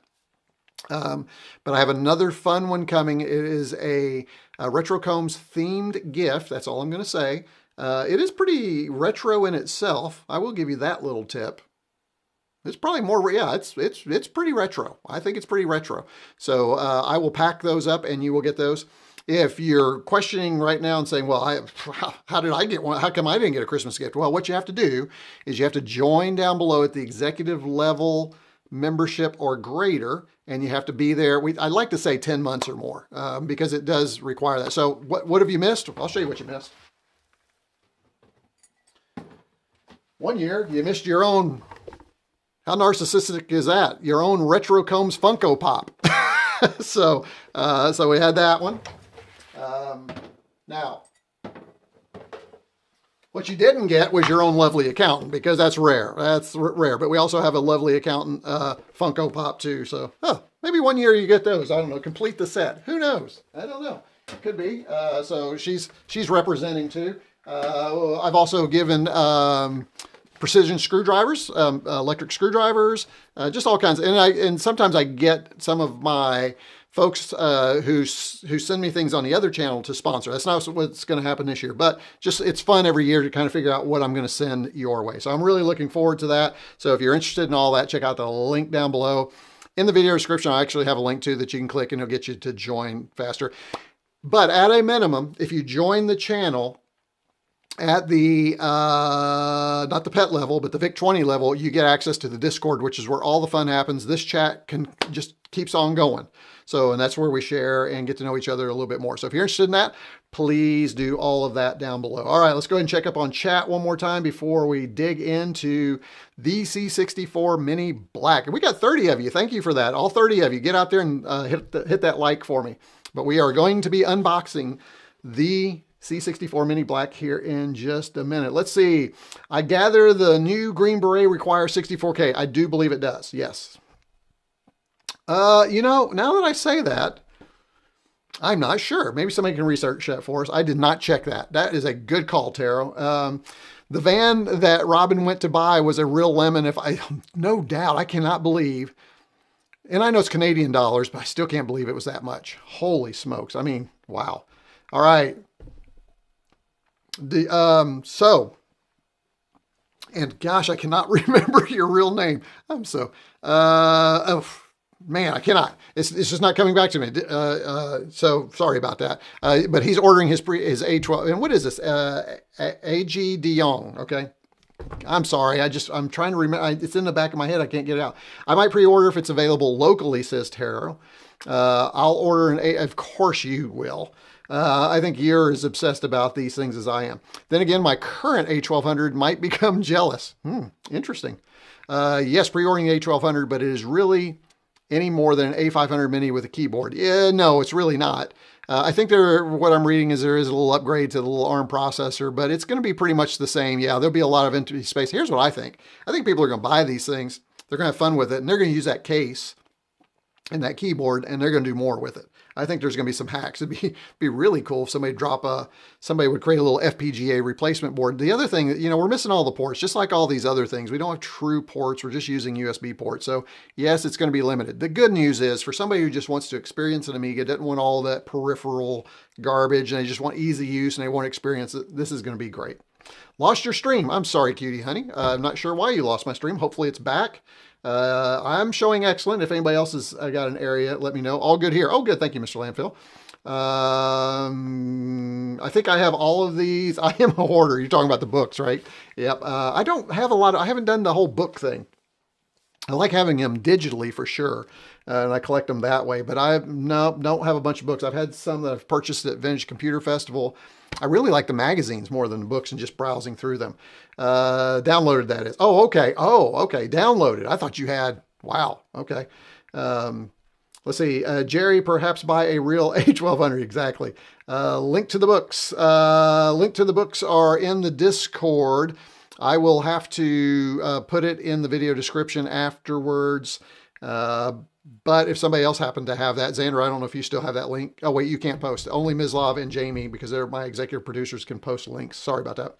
But I have another fun one coming. It is a Retrocombs themed gift. That's all I'm going to say. It is pretty retro in itself. I will give you that little tip. It's probably more, yeah, it's pretty retro. I think it's pretty retro. So I will pack those up and you will get those. If you're questioning right now and saying, well, how did I get one? How come I didn't get a Christmas gift? Well, what you have to do is you have to join down below at the executive level membership or greater, and you have to be there. I like to say 10 months or more because it does require that. So what have you missed? I'll show you what you missed. One year, you missed your own. How narcissistic is that? Your own Retrocombs Funko Pop. so we had that one. Now, what you didn't get was your own lovely accountant, because that's rare. That's rare. But we also have a lovely accountant Funko Pop too. So maybe one year you get those. I don't know. Complete the set. Who knows? I don't know. Could be. So she's representing too. I've also given precision screwdrivers, electric screwdrivers, just all kinds. And sometimes I get some of my folks who send me things on the other channel to sponsor. That's not what's going to happen this year, but just it's fun every year to kind of figure out what I'm going to send your way. So I'm really looking forward to that. So if you're interested in all that, check out the link down below. In the video description, I actually have a link to that you can click and it'll get you to join faster. But at a minimum, if you join the channel at the, not the pet level, but the VIC-20 level, you get access to the Discord, which is where all the fun happens. This chat just keeps on going. So, and that's where we share and get to know each other a little bit more. So if you're interested in that, please do all of that down below. All right, let's go ahead and check up on chat one more time before we dig into the C64 Mini Black. And we got 30 of you. Thank you for that. All 30 of you. Get out there and hit that like for me. But we are going to be unboxing the C64 Mini Black here in just a minute. Let's see. I gather the new Green Beret requires 64K. I do believe it does. Yes. You know, now that I say that, I'm not sure. Maybe somebody can research that for us. I did not check that. That is a good call, Taro. The van that Robin went to buy was a real lemon. No doubt, I cannot believe. And I know it's Canadian dollars, but I still can't believe it was that much. Holy smokes. I mean, wow. All right. And gosh, I cannot remember your real name. I'm so, oh man, I cannot. It's just not coming back to me. So sorry about that. But he's ordering his A12. And what is this? AG de Jong. Okay. I'm sorry. I'm trying to remember. It's in the back of my head. I can't get it out. I might pre-order if it's available locally, says Taro. I'll order of course you will. I think you're as obsessed about these things as I am. Then again, my current A1200 might become jealous. Interesting. Yes, pre-ordering the A1200, but it is really any more than an A500 Mini with a keyboard. Yeah, no, it's really not. I think what I'm reading is there is a little upgrade to the little ARM processor, but it's going to be pretty much the same. Yeah, there'll be a lot of empty space. Here's what I think. I think people are going to buy these things. They're going to have fun with it, and they're going to use that case and that keyboard, and they're going to do more with it. I think there's going to be some hacks. It'd be really cool if somebody would create a little FPGA replacement board. The other thing, you know, we're missing all the ports, just like all these other things. We don't have true ports. We're just using USB ports. So yes, it's going to be limited. The good news is for somebody who just wants to experience an Amiga, doesn't want all that peripheral garbage, and they just want easy use and they want to experience it, this is going to be great. Lost your stream. I'm sorry, cutie honey. I'm not sure why you lost my stream. Hopefully it's back. I'm showing excellent. If anybody else has got an area, let me know. All good here. Oh, good. Thank you, Mr. Landfill. I think I have all of these. I am a hoarder. You're talking about the books, right? Yep. I don't have a lot of, I haven't done the whole book thing. I like having them digitally for sure. And I collect them that way, but I don't have a bunch of books. I've had some that I've purchased at Vintage Computer Festival. I really like the magazines more than the books and just browsing through them. Downloaded, that is. Oh, okay. Oh, okay. Downloaded. I thought you had, wow. Okay. Let's see. Jerry, perhaps buy a real A1200. Exactly. Link to the books. Link to the books are in the Discord. I will have to put it in the video description afterwards. But if somebody else happened to have that, Xander, I don't know if you still have that link. Oh, wait, you can't post. Only Mislav and Jamie, because they're my executive producers, can post links. Sorry about that.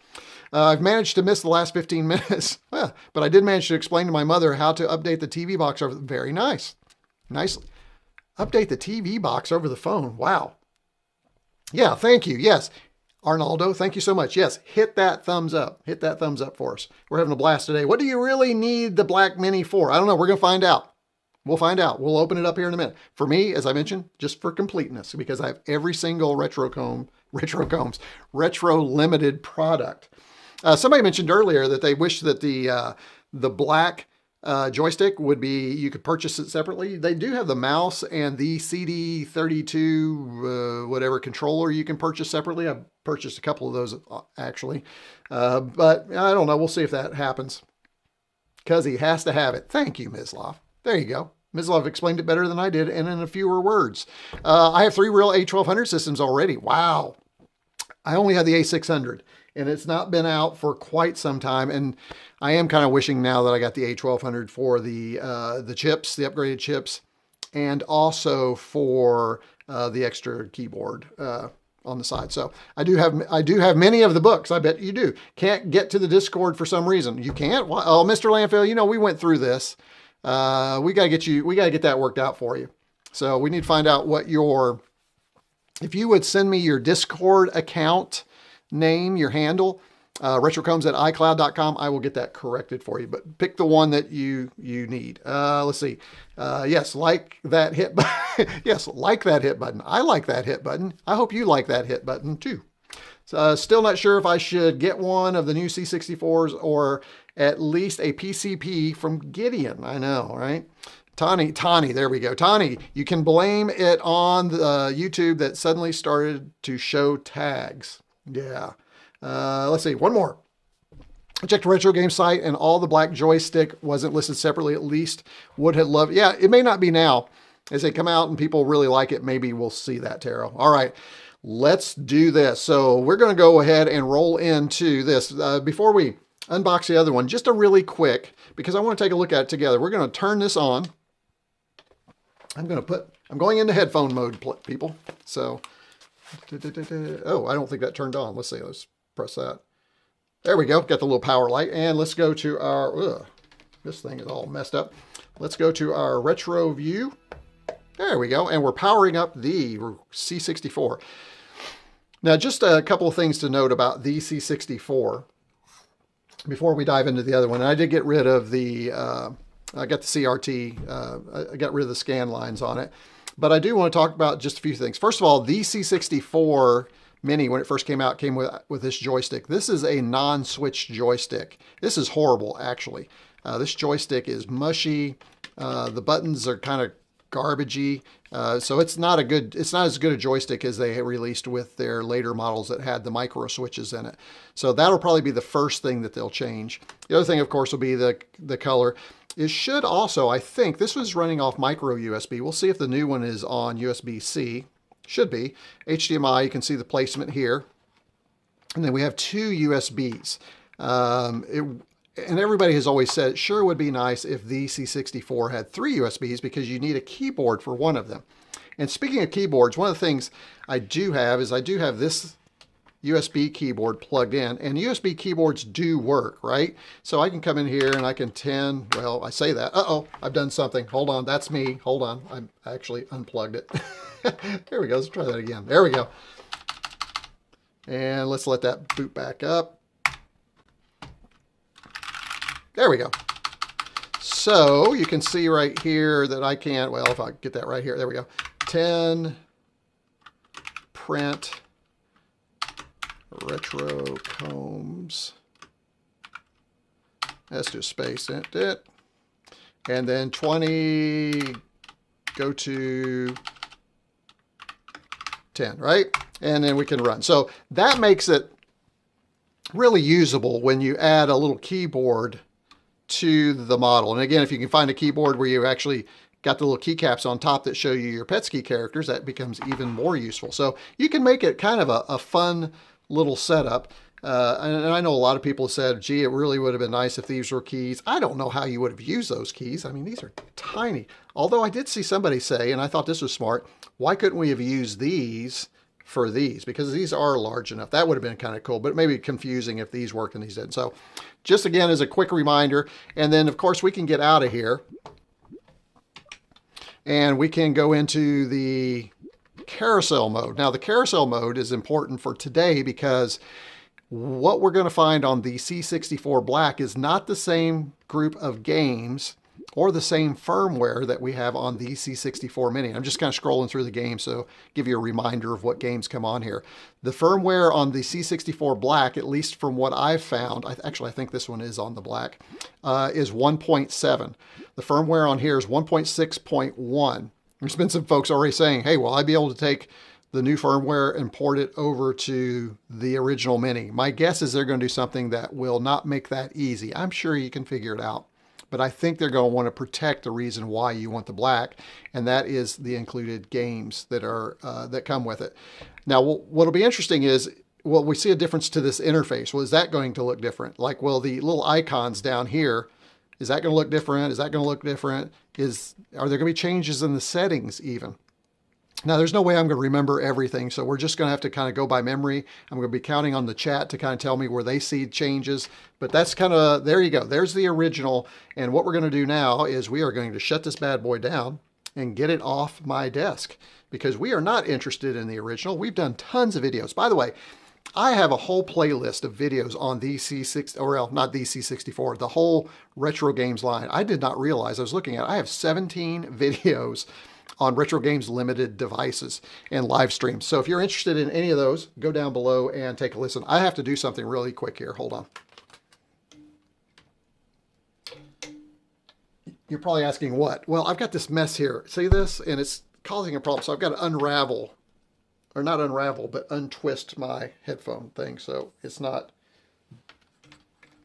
I've managed to miss the last 15 minutes. Well, but I did manage to explain to my mother how to update the TV box over. Very nice. Nice. Update the TV box over the phone. Wow. Yeah, thank you. Yes. Arnaldo, thank you so much. Yes, hit that thumbs up. Hit that thumbs up for us. We're having a blast today. What do you really need the Black Mini for? I don't know. We're going to find out. We'll find out. We'll open it up here in a minute. For me, as I mentioned, just for completeness, because I have every single retro limited product. Somebody mentioned earlier that they wish that the black joystick would be, you could purchase it separately. They do have the mouse and the CD32 whatever controller you can purchase separately. I've purchased a couple of those actually, but I don't know. We'll see if that happens, because he has to have it. Thank you, Mislav. There you go. Mislav explained it better than I did and in a fewer words. I have 3 real A1200 systems already. Wow. I only have the A600, and it's not been out for quite some time. And I am kind of wishing now that I got the A1200 for the chips, the upgraded chips, and also for the extra keyboard on the side. So I do have many of the books. I bet you do. Can't get to the Discord for some reason. You can't? Oh, Mr. Landfill, you know, we went through this. We got to get that worked out for you. So we need to find out what if you would send me your Discord account name, your handle, retrocombs@icloud.com, I will get that corrected for you, but pick the one that you need. Let's see. Yes, like that hit button. Yes, like that hit button. I like that hit button. I hope you like that hit button too. Still not sure if I should get one of the new C64s or at least a PCP from Gideon. I know, right? Tani, there we go. Tani, you can blame it on the YouTube that suddenly started to show tags. Yeah. Let's see, one more. I checked the retro game site and all the black joystick wasn't listed separately. At least would have loved. Yeah, it may not be now. As they come out and people really like it, maybe we'll see that, Taro. All right. Let's do this. So we're going to go ahead and roll into this. Before we unbox the other one, just a really quick, because I want to take a look at it together. We're going to turn this on. I'm going into headphone mode, people. So, oh, I don't think that turned on. Let's see. Let's press that. There we go. Got the little power light. And let's go to our, this thing is all messed up. Let's go to our retro view. There we go. And we're powering up the C64. Now, just a couple of things to note about the C64 before we dive into the other one. And I did get rid of the, I got the CRT, I got rid of the scan lines on it. But I do want to talk about just a few things. First of all, the C64 Mini, when it first came out, came with this joystick. This is a non-switch joystick. This is horrible, actually. This joystick is mushy. The buttons are kind of garbagey. So it's not as good a joystick as they released with their later models that had the micro switches in it. So that'll probably be the first thing that they'll change. The other thing, of course, will be the color. It should also, I think, this was running off micro USB. We'll see if the new one is on USB-C. Should be. HDMI, you can see the placement here. And then we have 2 USBs. And everybody has always said it sure would be nice if the C64 had 3 USBs, because you need a keyboard for one of them. And speaking of keyboards, one of the things I do have this USB keyboard plugged in, and USB keyboards do work, right? So I can come in here and I can well, I say that. Uh-oh, I've done something. Hold on, that's me. Hold on, I actually unplugged it. There we go, let's try that again. There we go. And let's let that boot back up. There we go. So you can see right here that I can't, well, if I get that right here, there we go. 10, print, retro combs. Let's do space in it. And then 20, go to 10, right? And then we can run. So that makes it really usable when you add a little keyboard to the model. And again, if you can find a keyboard where you actually got the little keycaps on top that show you your Petsky characters, that becomes even more useful. So you can make it kind of a fun little setup. And I know a lot of people said, gee, it really would have been nice if these were keys. I don't know how you would have used those keys. I mean, these are tiny. Although I did see somebody say, and I thought this was smart, why couldn't we have used these for these? Because these are large enough. That would have been kind of cool, but maybe confusing if these worked and these didn't. So just again, as a quick reminder, and then of course we can get out of here and we can go into the carousel mode. Now the carousel mode is important for today because what we're going to find on the C64 Black is not the same group of games or the same firmware that we have on the C64 Mini. I'm just kind of scrolling through the game, so give you a reminder of what games come on here. The firmware on the C64 Black, at least from what I've found, actually I think this one is on the Black, is 1.7. The firmware on here is 1.6.1. There's been some folks already saying, hey, will I be able to take the new firmware and port it over to the original Mini? My guess is they're going to do something that will not make that easy. I'm sure you can figure it out, but I think they're going to want to protect the reason why you want the Black, and that is the included games that are that come with it. Now, what'll be interesting is, well, we see a difference to this interface. Well, is that going to look different? Like, well, the little icons down here, is that going to look different? Is that going to look different? Are there going to be changes in the settings even? Now, there's no way I'm going to remember everything, so we're just going to have to kind of go by memory. I'm going to be counting on the chat to kind of tell me where they see changes, but that's kind of, there you go. There's the original, and what we're going to do now is we are going to shut this bad boy down and get it off my desk because we are not interested in the original. We've done tons of videos. By the way, I have a whole playlist of videos on the C6, or well, not the C64, the whole retro games line. I did not realize, I was looking at it, I have 17 videos on Retro Games Limited devices and live streams. So if you're interested in any of those, go down below and take a listen. I have to do something really quick here. Hold on. You're probably asking what? Well, I've got this mess here. See this? And it's causing a problem. So I've got to unravel, or not unravel, but untwist my headphone thing so it's not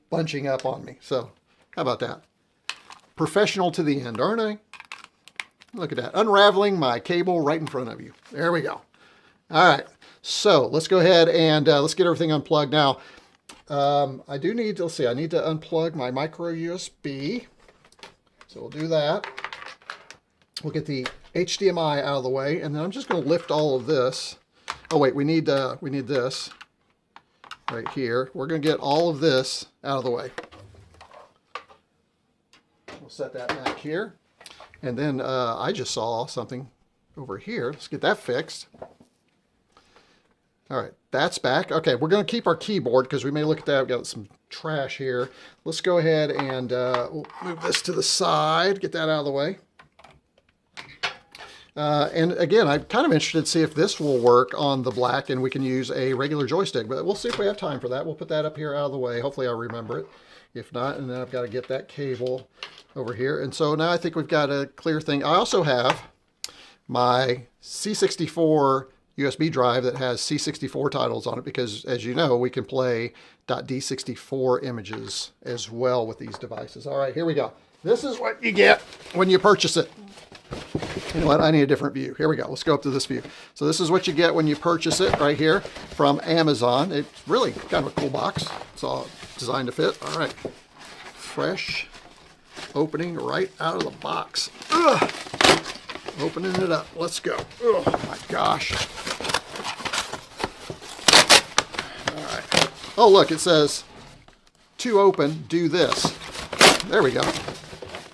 bunching up on me. So how about that? Professional to the end, aren't I? Look at that, unraveling my cable right in front of you. There we go. All right, so let's go ahead and let's get everything unplugged. Now, I do need to, let's see, I need to unplug my micro USB. So we'll do that. We'll get the HDMI out of the way, and then I'm just going to lift all of this. Oh wait, we need this right here. We're going to get all of this out of the way. We'll set that back here. And then I just saw something over here. Let's get that fixed. All right, that's back. Okay, we're going to keep our keyboard because we may look at that. We've got some trash here. Let's go ahead and we'll move this to the side, get that out of the way. And again, I'm kind of interested to see if this will work on the Black and we can use a regular joystick, but we'll see if we have time for that. We'll put that up here out of the way. Hopefully I'll remember it. If not, and then I've got to get that cable over here. And so now I think we've got a clear thing. I also have my C64 USB drive that has C64 titles on it because, as you know, we can play .d64 images as well with these devices. All right, here we go. This is what you get when you purchase it. You know what? I need a different view. Here we go. Let's go up to this view. So this is what you get when you purchase it right here from Amazon. It's really kind of a cool box. It's all designed to fit. All right. Fresh opening right out of the box. Ugh. Opening it up. Let's go. Oh my gosh. All right. Oh, look, it says to open, do this. There we go.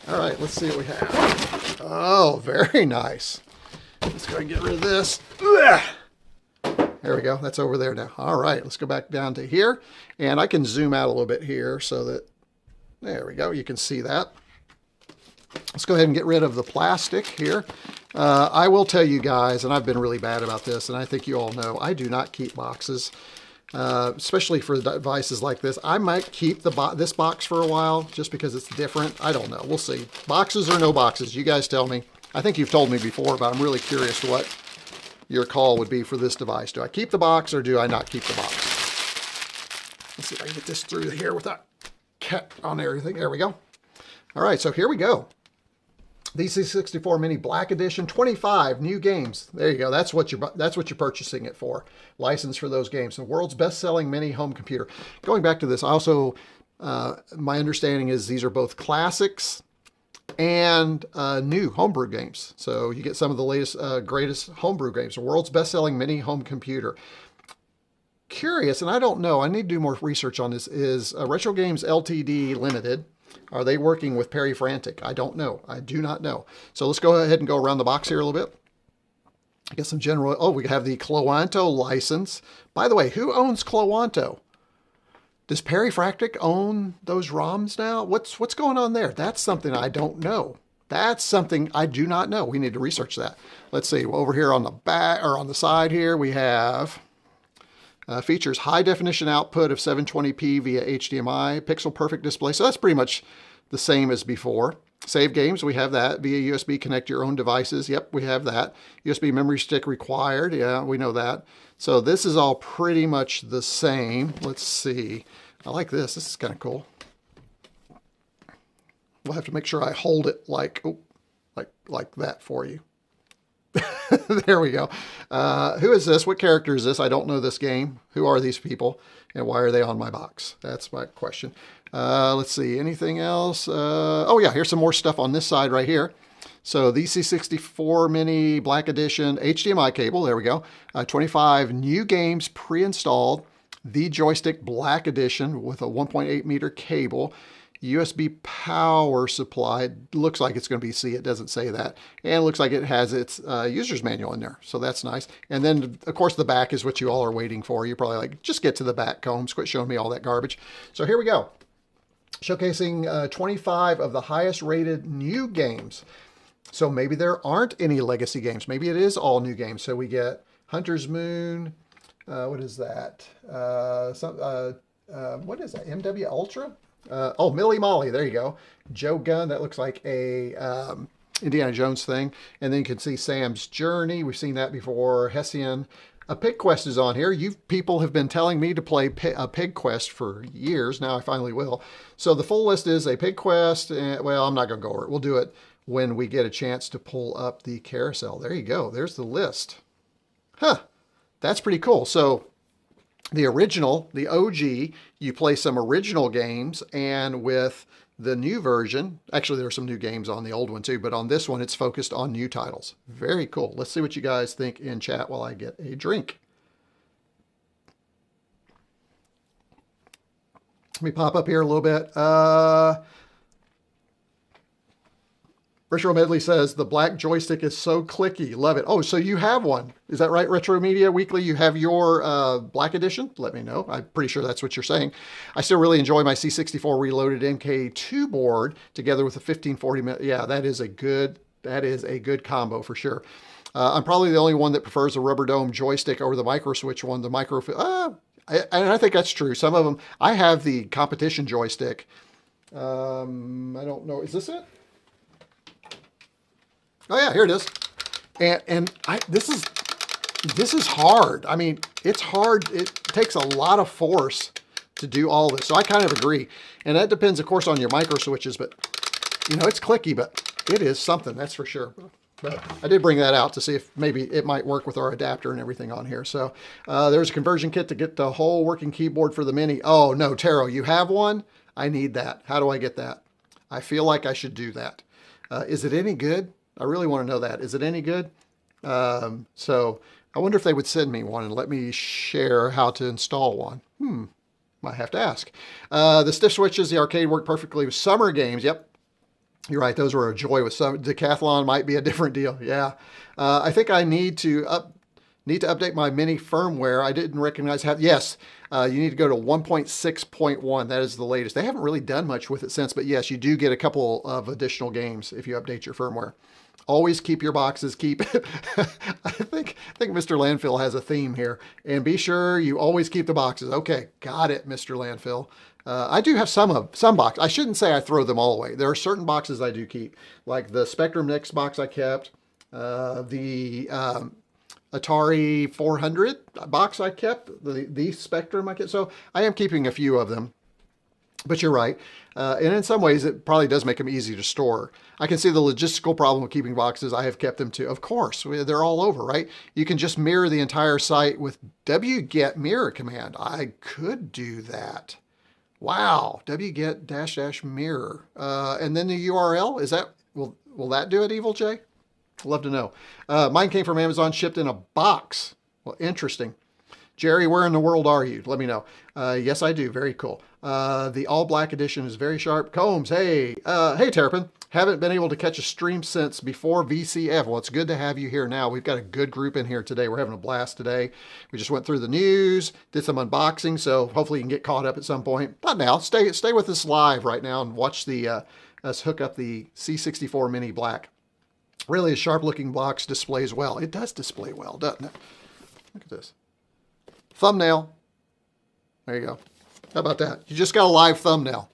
All right, let's see what we have. Oh, very nice. Let's go and get rid of this. Ugh. There we go. That's over there now. All right, let's go back down to here. And I can zoom out a little bit here so that There we go. You can see that. Let's go ahead and get rid of the plastic here. I will tell you guys, and I've been really bad about this, and I think you all know, I do not keep boxes, especially for devices like this. I might keep this box for a while just because it's different. I don't know. We'll see. Boxes or no boxes, you guys tell me. I think you've told me before, but I'm really curious what your call would be for this device. Do I keep the box or do I not keep the box? Let's see if I can get this through here without cat on everything. There we go. All right, so here we go. The C64 Mini Black Edition, 25 new games. There you go. That's what you're purchasing it for. License for those games. The world's best-selling mini home computer. Going back to this, also my understanding is these are both classics and new homebrew games. So you get some of the latest, greatest homebrew games. The world's best-selling mini home computer. Curious, and I don't know. I need to do more research on this. Is Retro Games Ltd. Limited? Are they working with Perry Frantic? I don't know. I do not know. So let's go ahead and go around the box here a little bit. Get some general... Oh, we have the Cloanto license. By the way, who owns Cloanto? Does Perry Frantic own those ROMs now? What's going on there? That's something I don't know. That's something I do not know. We need to research that. Let's see. Over here on the back, or on the side here, we have... features high definition output of 720p via HDMI, pixel perfect display. So that's pretty much the same as before. Save games, we have that. Via USB, connect your own devices. Yep, we have that. USB memory stick required. Yeah, we know that. So this is all pretty much the same. Let's see. I like this. This is kind of cool. We'll have to make sure I hold it like that for you. There we go. Who is this? What character is this? I don't know this game. Who are these people? And why are they on my box? That's my question. Let's see. Anything else? Oh, yeah. Here's some more stuff on this side right here. So the C64 Mini Black Edition HDMI cable. There we go. 25 new games pre-installed. The Joystick Black Edition with a 1.8 meter cable. USB power supply. Looks like it's going to be C. It doesn't say that. And it looks like it has its user's manual in there. So that's nice. And then, of course, the back is what you all are waiting for. You're probably like, just get to the back, Combs. Quit showing me all that garbage. So here we go. Showcasing 25 of the highest rated new games. So maybe there aren't any legacy games. Maybe it is all new games. So we get Hunter's Moon. What is that? What is that? MW Ultra? Oh, Millie Molly, there you go. Joe Gunn, that looks like a Indiana Jones thing. And then you can see Sam's Journey. We've seen that before. Hessian. A Pig Quest is on here. You people have been telling me to play a Pig Quest for years. Now I finally will. So the full list is a Pig Quest. Well, I'm not going to go over it. We'll do it when we get a chance to pull up the carousel. There you go. There's the list. Huh. That's pretty cool. So the original, the OG, you play some original games, and with the new version, actually there are some new games on the old one too, but on this one it's focused on new titles. Very cool. Let's see what you guys think in chat while I get a drink. Let me pop up here a little bit. Retro Medley says, the black joystick is so clicky. Love it. Oh, so you have one. Is that right, Retro Media Weekly? You have your Black Edition? Let me know. I'm pretty sure that's what you're saying. I still really enjoy my C64 Reloaded MK2 board together with a 1540. Yeah, that is a good combo for sure. I'm probably the only one that prefers the rubber dome joystick over the micro switch one. The micro, and I think that's true. Some of them, I have the competition joystick. I don't know. Is this it? Oh yeah, here it is. This is hard. I mean, it's hard. It takes a lot of force to do all this. So I kind of agree. And that depends, of course, on your micro switches, but you know, it's clicky, but it is something, that's for sure. But I did bring that out to see if maybe it might work with our adapter and everything on here. So there's a conversion kit to get the whole working keyboard for the Mini. Oh no, Taro, you have one? I need that. How do I get that? I feel like I should do that. Is it any good? I really want to know that. Is it any good? So I wonder if they would send me one and let me share how to install one. Might have to ask. The stiff switches, the arcade work perfectly with summer games. Yep. You're right. Those were a joy with some. Decathlon might be a different deal. Yeah. I think I need to Need to update my Mini firmware. I didn't recognize how. Yes, you need to go to 1.6.1. That is the latest. They haven't really done much with it since, but yes, you do get a couple of additional games if you update your firmware. Always keep your boxes. Keep. I think Mr. Landfill has a theme here, and be sure you always keep the boxes. Okay, got it, Mr. Landfill. I do have some boxes. I shouldn't say I throw them all away. There are certain boxes I do keep, like the Spectrum Next box I kept, the Atari 400 box I kept, the Spectrum I kept. So I am keeping a few of them. But you're right. And in some ways, it probably does make them easy to store. I can see the logistical problem with keeping boxes. I have kept them too. Of course, they're all over, right? You can just mirror the entire site with wget mirror command. I could do that. Wow, wget -- mirror. And then the URL, is that, will that do it, Evil J? Love to know. Mine came from Amazon, shipped in a box. Well, interesting. Jerry, where in the world are you? Let me know. Yes, I do. Very cool. The all black edition is very sharp. Combs, hey. Hey, Terrapin. Haven't been able to catch a stream since before VCF. Well, it's good to have you here now. We've got a good group in here today. We're having a blast today. We just went through the news, did some unboxing, so hopefully you can get caught up at some point. Not now. Stay with us live right now and watch us hook up the C64 Mini Black. Really a sharp-looking box, displays well. It does display well, doesn't it? Look at this. Thumbnail. There you go. How about that? You just got a live thumbnail.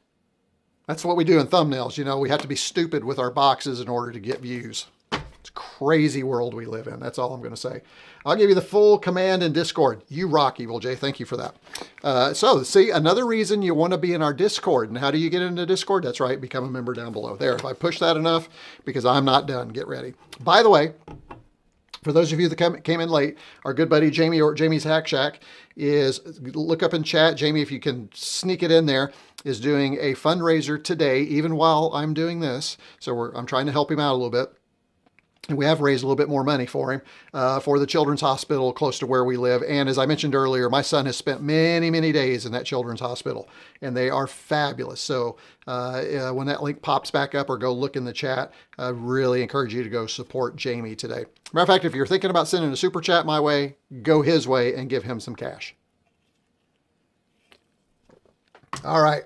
That's what we do in thumbnails. You know, we have to be stupid with our boxes in order to get views. It's a crazy world we live in. That's all I'm going to say. I'll give you the full command in Discord. You rock, Evil J. Thank you for that. So, see, another reason you want to be in our Discord. And how do you get into Discord? That's right. Become a member down below. There, if I push that enough, because I'm not done. Get ready. By the way, for those of you that came in late, our good buddy Jamie, or Jamie's Hack Shack, is, look up in chat, Jamie, if you can sneak it in there, is doing a fundraiser today, even while I'm doing this. So I'm trying to help him out a little bit. And we have raised a little bit more money for him, for the Children's Hospital close to where we live. And as I mentioned earlier, my son has spent many, many days in that Children's Hospital, and they are fabulous. So when that link pops back up, or go look in the chat, I really encourage you to go support Jamie today. Matter of fact, if you're thinking about sending a super chat my way, go his way and give him some cash. All right.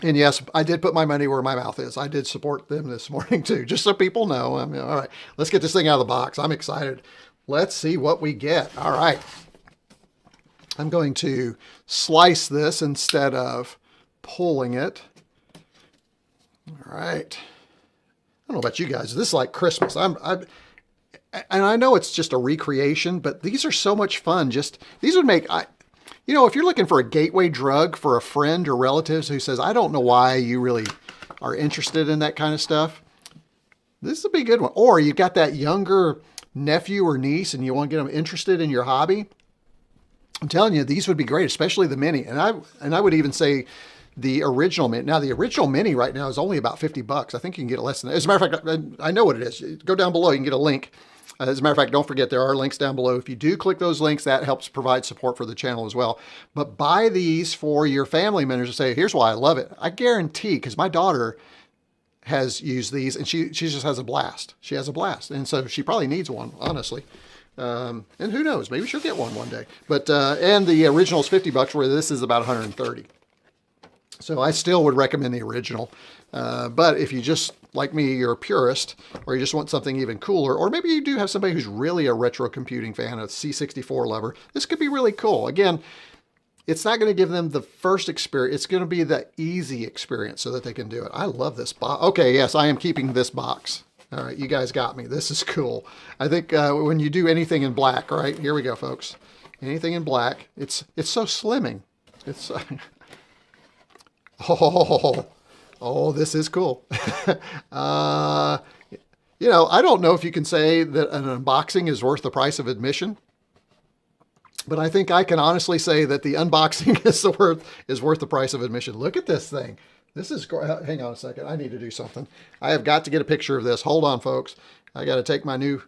And yes, I did put my money where my mouth is. I did support them this morning too, just so people know. I mean, all right, let's get this thing out of the box. I'm excited. Let's see what we get. All right. I'm going to slice this instead of pulling it. All right. I don't know about you guys. This is like Christmas. And I know it's just a recreation, but these are so much fun. These would make... You know, if you're looking for a gateway drug for a friend or relatives who says, I don't know why you really are interested in that kind of stuff, this would be a good one. Or you've got that younger nephew or niece and you want to get them interested in your hobby. I'm telling you, these would be great, especially the Mini. And I would even say the original Mini. Now, the original Mini right now is only about 50 bucks. I think you can get it less than that. As a matter of fact, I know what it is. Go down below, you can get a link. As a matter of fact, don't forget, there are links down below. If you do click those links, that helps provide support for the channel as well. But buy these for your family members and say, here's why I love it. I guarantee, because my daughter has used these and she just has a blast. She has a blast. And so she probably needs one, honestly. And who knows, maybe she'll get one day. But, and the original is 50 bucks, where this is about 130. So I still would recommend the original. But if you just, like me, you're a purist, or you just want something even cooler, or maybe you do have somebody who's really a retro computing fan, a C64 lover, this could be really cool. Again, it's not going to give them the first experience. It's going to be the easy experience so that they can do it. I love this box. Okay, yes, I am keeping this box. All right, you guys got me. This is cool. I think when you do anything in black, right? Here we go, folks. Anything in black, it's so slimming. It's... Oh, this is cool. You know, I don't know if you can say that an unboxing is worth the price of admission, but I think I can honestly say that the unboxing is worth the price of admission. Look at this thing. This is great. Hang on a second. I need to do something. I have got to get a picture of this. Hold on, folks. I got to take my new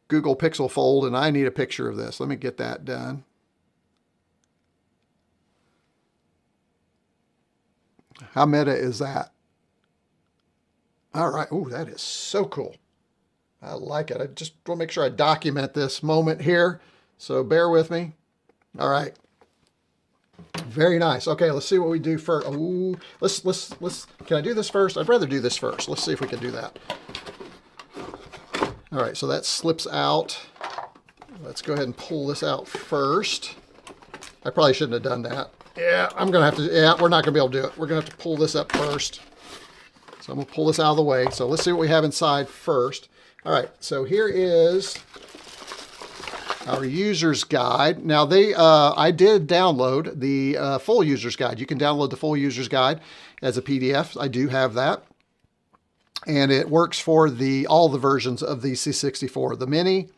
Google Pixel Fold, and I need a picture of this. Let me get that done. How meta is that? All right. Oh, that is so cool. I like it. I just want to make sure I document this moment here. So bear with me. All right. Very nice. Okay, let's see what we do first. Ooh, let's, can I do this first? I'd rather do this first. Let's see if we can do that. All right, so that slips out. Let's go ahead and pull this out first. I probably shouldn't have done that. Yeah, I'm going to have to, yeah, we're not going to be able to do it. We're going to have to pull this up first. So I'm going to pull this out of the way. So let's see what we have inside first. All right, so here is our user's guide. Now I did download the full user's guide. You can download the full user's guide as a PDF. I do have that. And it works for all the versions of the C64. The Mini,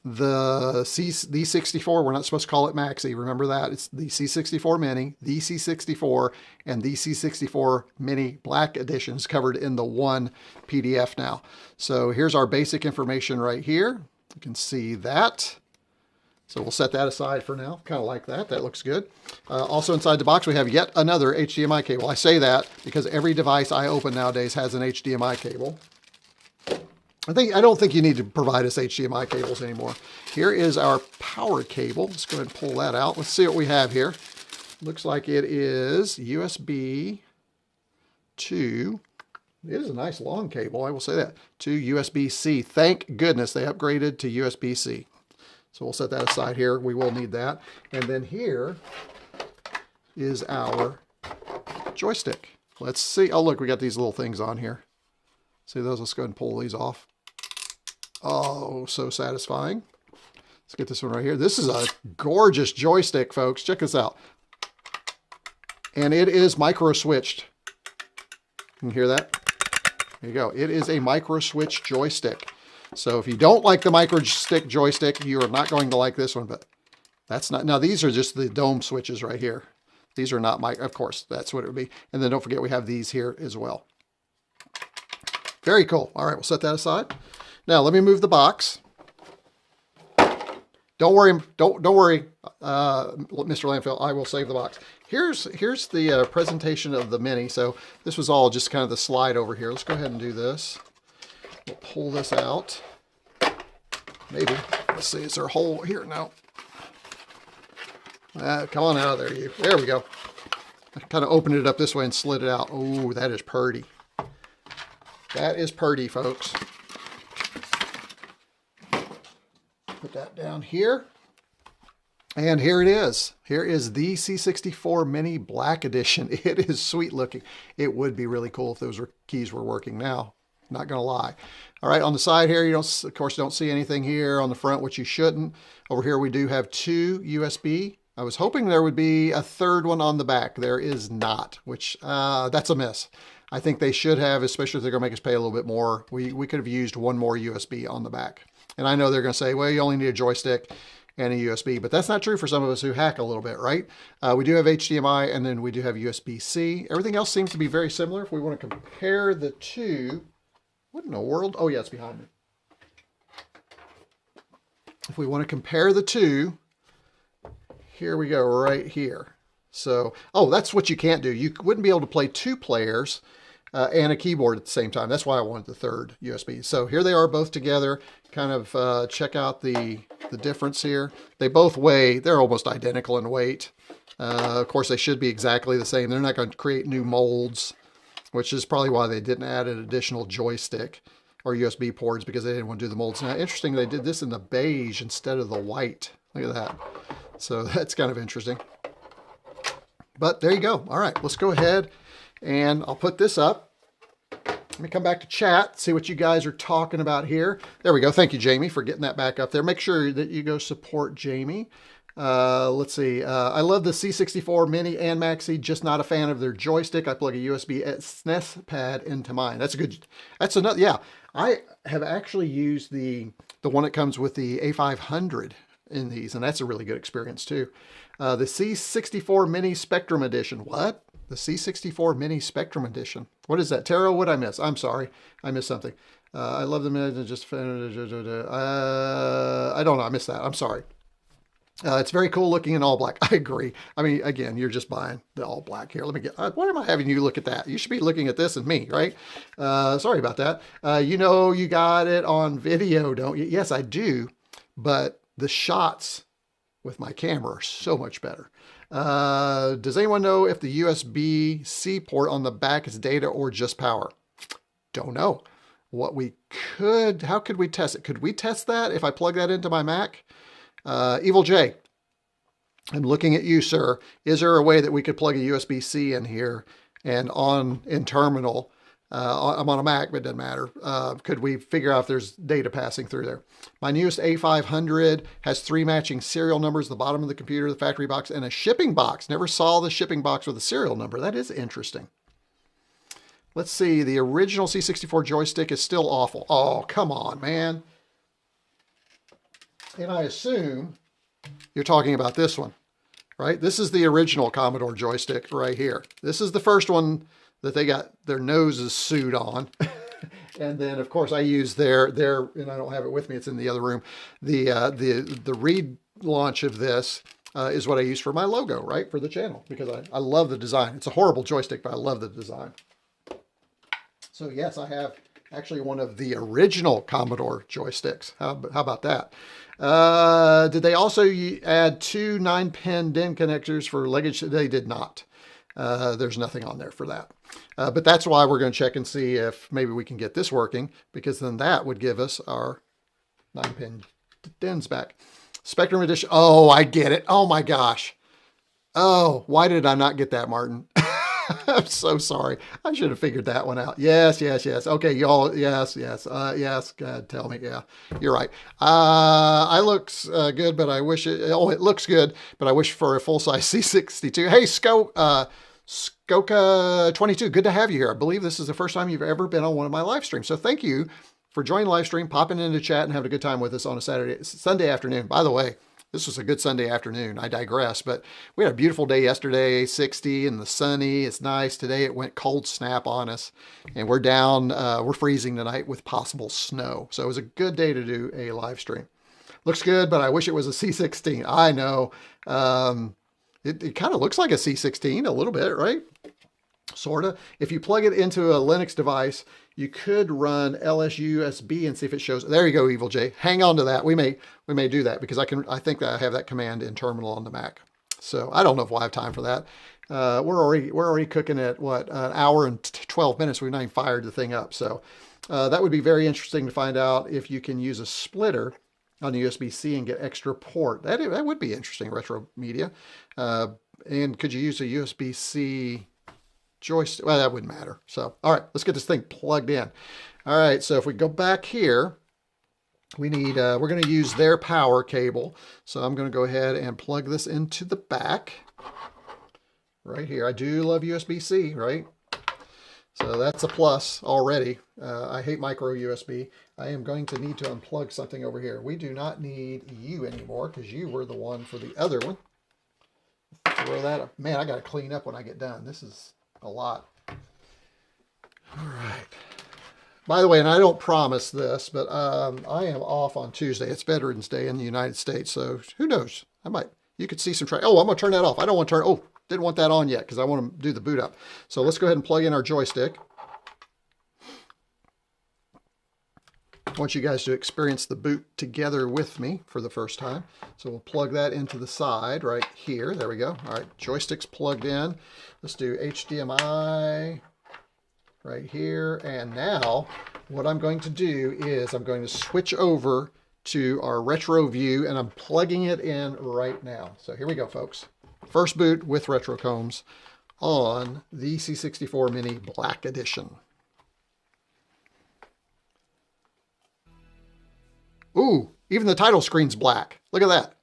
the C64, we're not supposed to call it Maxi. Remember that. It's the C64 Mini, the C64, and the C64 Mini Black Editions covered in the one PDF now. So here's our basic information right here. You can see that. So we'll set that aside for now. Kind of like that. That looks good. Also inside the box, we have yet another HDMI cable. I say that because every device I open nowadays has an HDMI cable. I don't think you need to provide us HDMI cables anymore. Here is our power cable. Let's go ahead and pull that out. Let's see what we have here. Looks like it is USB to, it is a nice long cable, I will say that, to USB-C. Thank goodness they upgraded to USB-C. So we'll set that aside here. We will need that. And then here is our joystick. Let's see. Oh, look, we got these little things on here. See those? Let's go ahead and pull these off. Oh, so satisfying. Let's get this one right here. This is a gorgeous joystick, folks. Check this out. And it is micro switched. You can hear that? There you go. It is a micro switch joystick. So if you don't like the micro stick joystick, you are not going to like this one, but that's not, now these are just the dome switches right here. These are not of course, that's what it would be. And then don't forget we have these here as well. Very cool. All right, we'll set that aside. Now let me move the box. Don't worry, Mr. Landfill, I will save the box. Here's the presentation of the Mini. So this was all just kind of the slide over here. Let's go ahead and do this. We'll pull this out. Maybe. Let's see, is there a hole here? No. Come on out of there, you. There we go. I kind of opened it up this way and slid it out. Oh, that is purty. That is purty, folks. Put that down here. And here it is. Here is the C64 Mini Black Edition. It is sweet looking. It would be really cool if those keys were working now. Not going to lie. All right, on the side here, you don't, of course, don't see anything here on the front, which you shouldn't. Over here, we do have two USB. I was hoping there would be a third one on the back. There is not, which that's a miss. I think they should have, especially if they're going to make us pay a little bit more. We could have used one more USB on the back. And I know they're going to say, well, you only need a joystick and a USB, but that's not true for some of us who hack a little bit, right? We do have HDMI, and then we do have USB-C. Everything else seems to be very similar. If we want to compare the two, what in the world? Oh, yeah, it's behind me. If we want to compare the two, here we go, right here. So, oh, that's what you can't do. You wouldn't be able to play two players and a keyboard at the same time. That's why I wanted the third USB. So here they are both together. Kind of check out the difference here. They both weigh, they're almost identical in weight. Of course, they should be exactly the same. They're not going to create new molds, which is probably why they didn't add an additional joystick or USB ports, because they didn't want to do the molds. Now, interesting, they did this in the beige instead of the white. Look at that. So that's kind of interesting. But there you go. All right, let's go ahead and I'll put this up. Let me come back to chat, see what you guys are talking about here. There we go. Thank you, Jamie, for getting that back up there. Make sure that you go support Jamie. Let's see. I love the C64 Mini and Maxi, just not a fan of their joystick. I plug a USB SNES pad into mine. That's a good, that's another, yeah. I have actually used the one that comes with the A500 in these, and that's a really good experience too. The C64 Mini Spectrum Edition. What? The C64 Mini Spectrum Edition. What is that? Taro, what did I miss? I'm sorry. I missed something. I love the minute just, I don't know. I missed that. I'm sorry. It's very cool looking in all black. I agree. I mean, again, you're just buying the all black here. Let me get, why am I having you look at that? You should be looking at this and me, right? Sorry about that. You know, you got it on video, don't you? Yes, I do. But the shots with my camera are so much better. Does anyone know if the USB-C port on the back is data or just power? Don't know. How could we test it? Could we test that if I plug that into my Mac? Evil J, I'm looking at you, sir. Is there a way that we could plug a USB-C in here and in terminal? I'm on a Mac, but it doesn't matter. Could we figure out if there's data passing through there? My newest A500 has 3 matching serial numbers, the bottom of the computer, the factory box, and a shipping box. Never saw the shipping box with a serial number. That is interesting. Let's see. The original C64 joystick is still awful. Oh, come on, man. And I assume you're talking about this one, right? This is the original Commodore joystick right here. This is the first one that they got their noses sued on. And then, of course, I use their, and I don't have it with me, it's in the other room. The relaunch of this is what I use for my logo, right? For the channel, because I love the design. It's a horrible joystick, but I love the design. So yes, I have actually one of the original Commodore joysticks. How about that? Did they also add 2 9-pin DIN connectors for luggage? They did not. There's nothing on there for that. But that's why we're going to check and see if maybe we can get this working, because then that would give us our 9-pin DINs back. Spectrum Edition. Oh, I get it. Oh my gosh. Oh, why did I not get that, Martin? I'm so sorry. I should have figured that one out. Yes, yes, yes. Okay, y'all. Yes, yes. Yes. God, tell me. Yeah, you're right. I looks good, but I wish it. Oh, it looks good, but I wish for a full size C62. Hey, Skoka22. Good to have you here. I believe this is the first time you've ever been on one of my live streams. So thank you for joining the live stream, popping into chat, and having a good time with us on a Sunday afternoon. By the way, this was a good Sunday afternoon. I digress, but we had a beautiful day yesterday, 60 and the sunny. It's nice. Today it went cold snap on us, and we're down. We're freezing tonight with possible snow. So it was a good day to do a live stream. Looks good, but I wish it was a C16. I know. It kind of looks like a C16 a little bit, right? Sort of. If you plug it into a Linux device, you could run LSUSB and see if it shows. There you go, Evil J. Hang on to that. We may do that because I think that I have that command in terminal on the Mac. So I don't know if we'll have time for that. We're already cooking at what, an hour and 12 minutes. We've not even fired the thing up. So that would be very interesting to find out if you can use a splitter on the USB-C and get extra port. That would be interesting, Retro Media. And could you use a USB-C joystick? Well, that wouldn't matter. So, all right, let's get this thing plugged in. All right, so if we go back here, we need, we're going to use their power cable. So I'm going to go ahead and plug this into the back right here. I do love USB-C, right? So that's a plus already. I hate micro USB. I am going to need to unplug something over here. We do not need you anymore because you were the one for the other one. Throw that up. Man, I got to clean up when I get done. This is a lot. All right. By the way, and I don't promise this, but I am off on Tuesday. It's Veterans Day in the United States, so who knows? You could see some Oh, I'm going to turn that off. I don't want to turn. Oh, didn't want that on yet because I want to do the boot up. So let's go ahead and plug in our joystick. I want you guys to experience the boot together with me for the first time. So we'll plug that into the side right here. There we go. All right, joystick's plugged in. Let's do HDMI right here. And now what I'm going to do is I'm going to switch over to our retro view, and I'm plugging it in right now. So here we go, folks. First boot with retro combs on the C64 Mini Black Edition. Ooh, even the title screen's black. Look at that.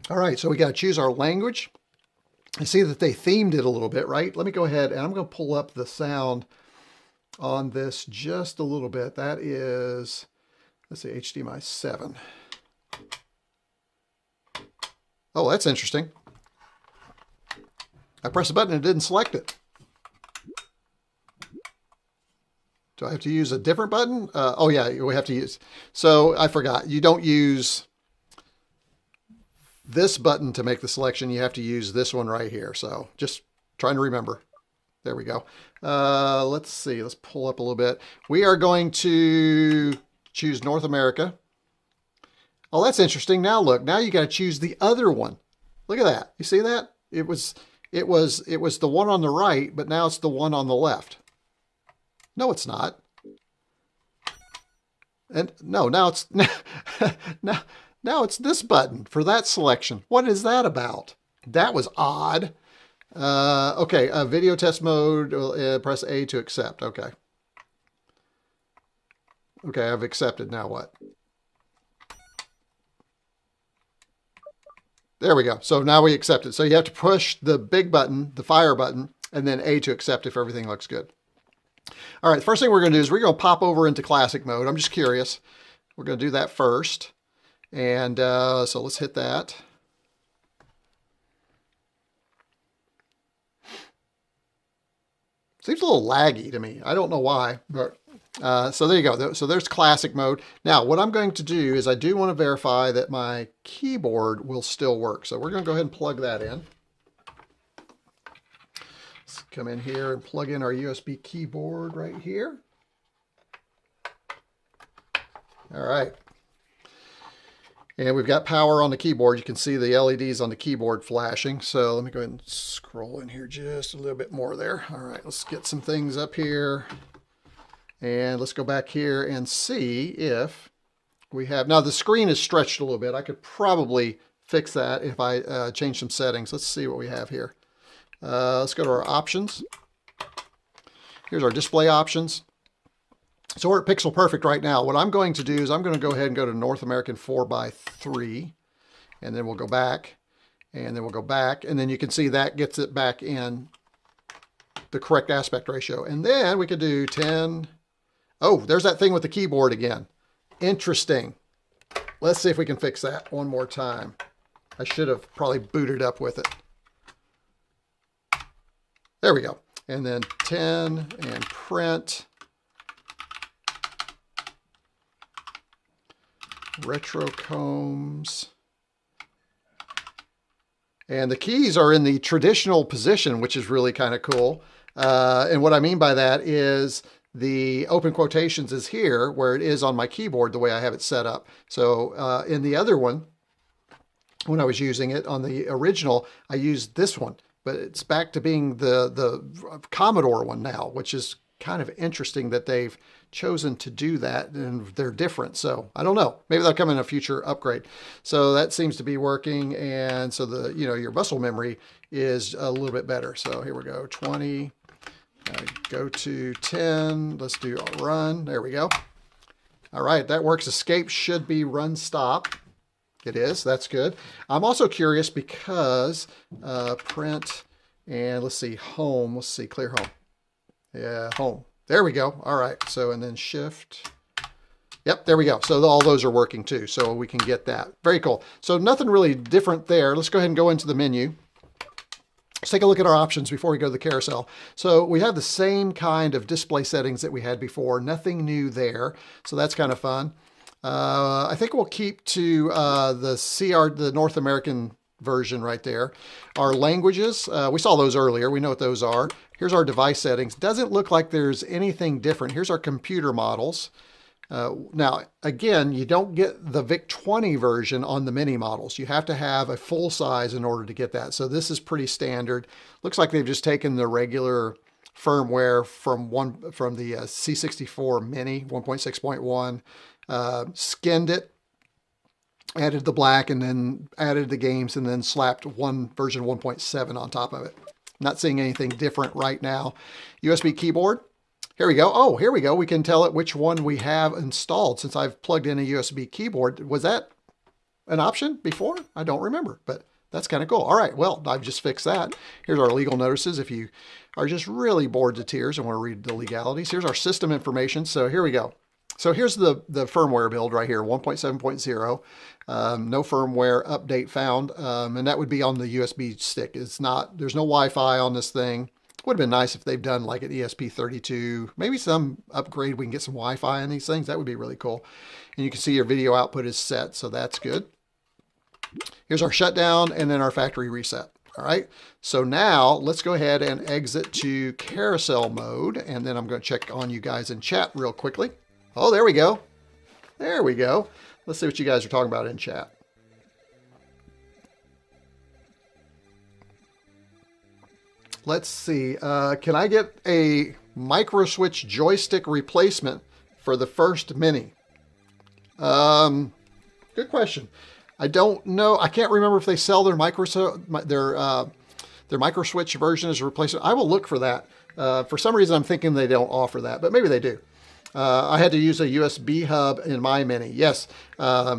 All right, so we got to choose our language. I see that they themed it a little bit, right? Let me go ahead and I'm going to pull up the sound on this just a little bit. That is, let's see, HDMI 7. Oh, that's interesting. I pressed a button and it didn't select it. Do I have to use a different button? Oh yeah, we have to use. So I forgot. You don't use this button to make the selection. You have to use this one right here. So just trying to remember. There we go. Let's see. Let's pull up a little bit. We are going to choose North America. Oh, that's interesting. Now look, now you got to choose the other one. Look at that. You see that? It was the one on the right, but now it's the one on the left. No, it's not. And no, now it's now it's this button for that selection. What is that about? That was odd. Okay, video test mode, press A to accept. Okay. Okay, I've accepted. Now what? There we go. So now we accept it. So you have to push the big button, the fire button, and then A to accept if everything looks good. All right, the first thing we're going to do is we're going to pop over into classic mode. I'm just curious. We're going to do that first. And so let's hit that. Seems a little laggy to me. I don't know why, but so there you go. So there's classic mode. Now, what I'm going to do is I do want to verify that my keyboard will still work. So we're going to go ahead and plug that in. Let's come in here and plug in our USB keyboard right here. All right. And we've got power on the keyboard. You can see the LEDs on the keyboard flashing. So let me go ahead and scroll in here just a little bit more there. All right, let's get some things up here. And let's go back here and see if we have... Now the screen is stretched a little bit. I could probably fix that if I change some settings. Let's see what we have here. Let's go to our options. Here's our display options. So we're at pixel perfect right now. What I'm going to do is I'm going to go ahead and go to North American 4:3, and then we'll go back, and then we'll go back, and then you can see that gets it back in the correct aspect ratio. And then we could do 10. Oh, there's that thing with the keyboard again. Interesting. Let's see if we can fix that one more time. I should have probably booted up with it. There we go. And then 10 and print. Retro combs. And the keys are in the traditional position, which is really kind of cool. And what I mean by that is the open quotations is here where it is on my keyboard the way I have it set up. So in the other one, when I was using it on the original, I used this one, but it's back to being the Commodore one now, which is kind of interesting that they've chosen to do that, and they're different. So I don't know, maybe they'll come in a future upgrade. So that seems to be working. And so the, your muscle memory is a little bit better. So here we go, 20, go to 10. Let's do a run. There we go. All right, that works. Escape should be run stop. It is, that's good. I'm also curious because print, and let's see, home, let's see, clear home. Yeah, home. There we go. All right. So, and then shift. Yep, there we go. So all those are working too. So we can get that. Very cool. So nothing really different there. Let's go ahead and go into the menu. Let's take a look at our options before we go to the carousel. So we have the same kind of display settings that we had before. Nothing new there. So that's kind of fun. I think we'll keep to the North American version right there. Our languages, we saw those earlier. We know what those are. Here's our device settings. Doesn't look like there's anything different. Here's our computer models. Now, again, you don't get the VIC-20 version on the mini models. You have to have a full size in order to get that. So this is pretty standard. Looks like they've just taken the regular firmware from the C64 Mini 1.6.1, skinned it, added the black, and then added the games, and then slapped version 1.7 on top of it. Not seeing anything different right now. USB keyboard. Here we go. Oh, here we go. We can tell it which one we have installed since I've plugged in a USB keyboard. Was that an option before? I don't remember, but that's kind of cool. All right, well, I've just fixed that. Here's our legal notices if you are just really bored to tears and want to read the legalities. Here's our system information. So here we go. So here's the firmware build right here, 1.7.0. No firmware update found, and that would be on the USB stick. It's not, there's no Wi-Fi on this thing. Would have been nice if they've done like an ESP32, maybe some upgrade. We can get some Wi-Fi in these things. That would be really cool. And you can see your video output is set, so that's good. Here's our shutdown and then our factory reset. All right, so now let's go ahead and exit to carousel mode, and then I'm going to check on you guys in chat real quickly. Oh, there we go. There we go. Let's see what you guys are talking about in chat. Let's see. Can I get a micro switch joystick replacement for the first Mini? Good question. I don't know. I can't remember if they sell their micro switch version as a replacement. I will look for that. For some reason, I'm thinking they don't offer that, but maybe they do. I had to use a USB hub in my Mini. Yes. A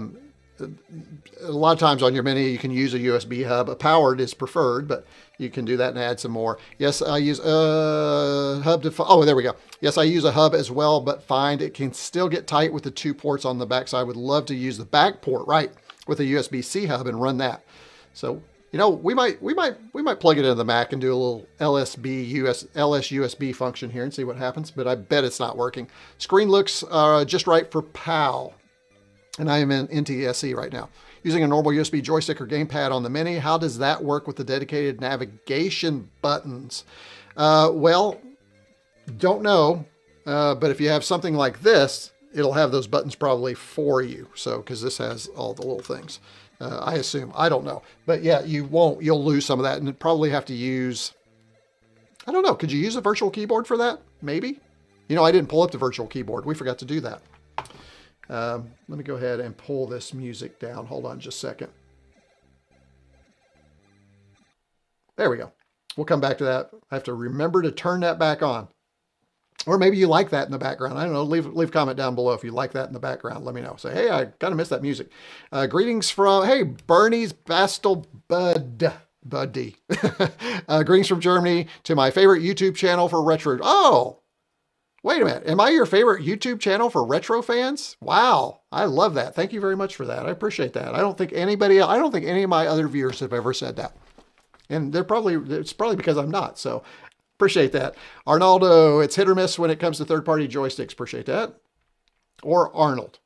lot of times on your Mini, you can use a USB hub. A powered is preferred, but you can do that and add some more. Yes, I use a hub to... Oh, there we go. Yes, I use a hub as well, but find it can still get tight with the 2 ports on the back. So I would love to use the back port, right, with a USB-C hub and run that. So, you know, we might plug it into the Mac and do a little LS USB function here and see what happens, but I bet it's not working. Screen looks just right for PAL. And I am in NTSC right now. Using a normal USB joystick or gamepad on the Mini, how does that work with the dedicated navigation buttons? Well, don't know, but if you have something like this, it'll have those buttons probably for you. So, because this has all the little things, I assume. I don't know. But yeah, you'll lose some of that and probably have to use, I don't know, could you use a virtual keyboard for that? Maybe? You know, I didn't pull up the virtual keyboard. We forgot to do that. Let me go ahead and pull this music down. Hold on just a second. There we go. We'll come back to that. I have to remember to turn that back on. Or maybe you like that in the background. I don't know. Leave a comment down below if you like that in the background. Let me know. Say, hey, I kind of missed that music. Greetings from, hey, Bernie's Bastel Buddy. Greetings from Germany to my favorite YouTube channel for retro. Oh! Wait a minute. Am I your favorite YouTube channel for retro fans? Wow. I love that. Thank you very much for that. I appreciate that. I don't think any of my other viewers have ever said that. And it's probably because I'm not. So appreciate that. Arnaldo, it's hit or miss when it comes to third-party joysticks. Appreciate that. Or Arnold.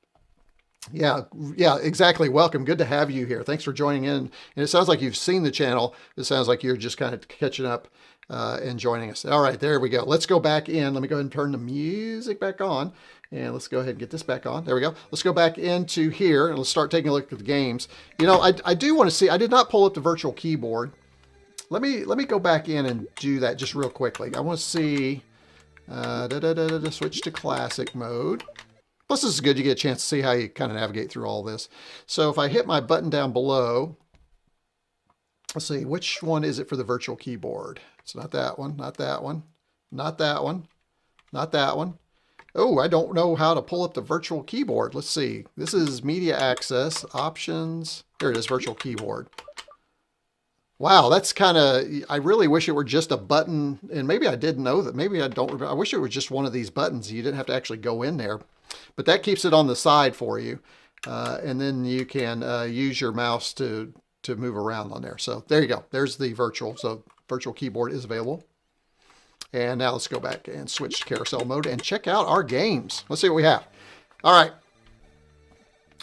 Yeah, exactly. Welcome. Good to have you here. Thanks for joining in. And it sounds like you've seen the channel. It sounds like you're just kind of catching up and joining us. All right, there we go. Let's go back in. Let me go ahead and turn the music back on. And let's go ahead and get this back on. There we go. Let's go back into here and let's start taking a look at the games. You know, I do want to see, I did not pull up the virtual keyboard. Let me go back in and do that just real quickly. I want to see, switch to classic mode. Plus, this is good. You get a chance to see how you kind of navigate through all this. So if I hit my button down below, let's see, which one is it for the virtual keyboard? It's not that one, not that one, not that one, not that one. Oh, I don't know how to pull up the virtual keyboard. Let's see. This is media access, options. Here it is, virtual keyboard. Wow, that's kind of, I really wish it were just a button, and maybe I didn't know that. Maybe I don't remember. I wish it was just one of these buttons. You didn't have to actually go in there. But that keeps it on the side for you. And then you can use your mouse to move around on there. So there you go. There's the virtual. So virtual keyboard is available. And now let's go back and switch to carousel mode and check out our games. Let's see what we have. All right.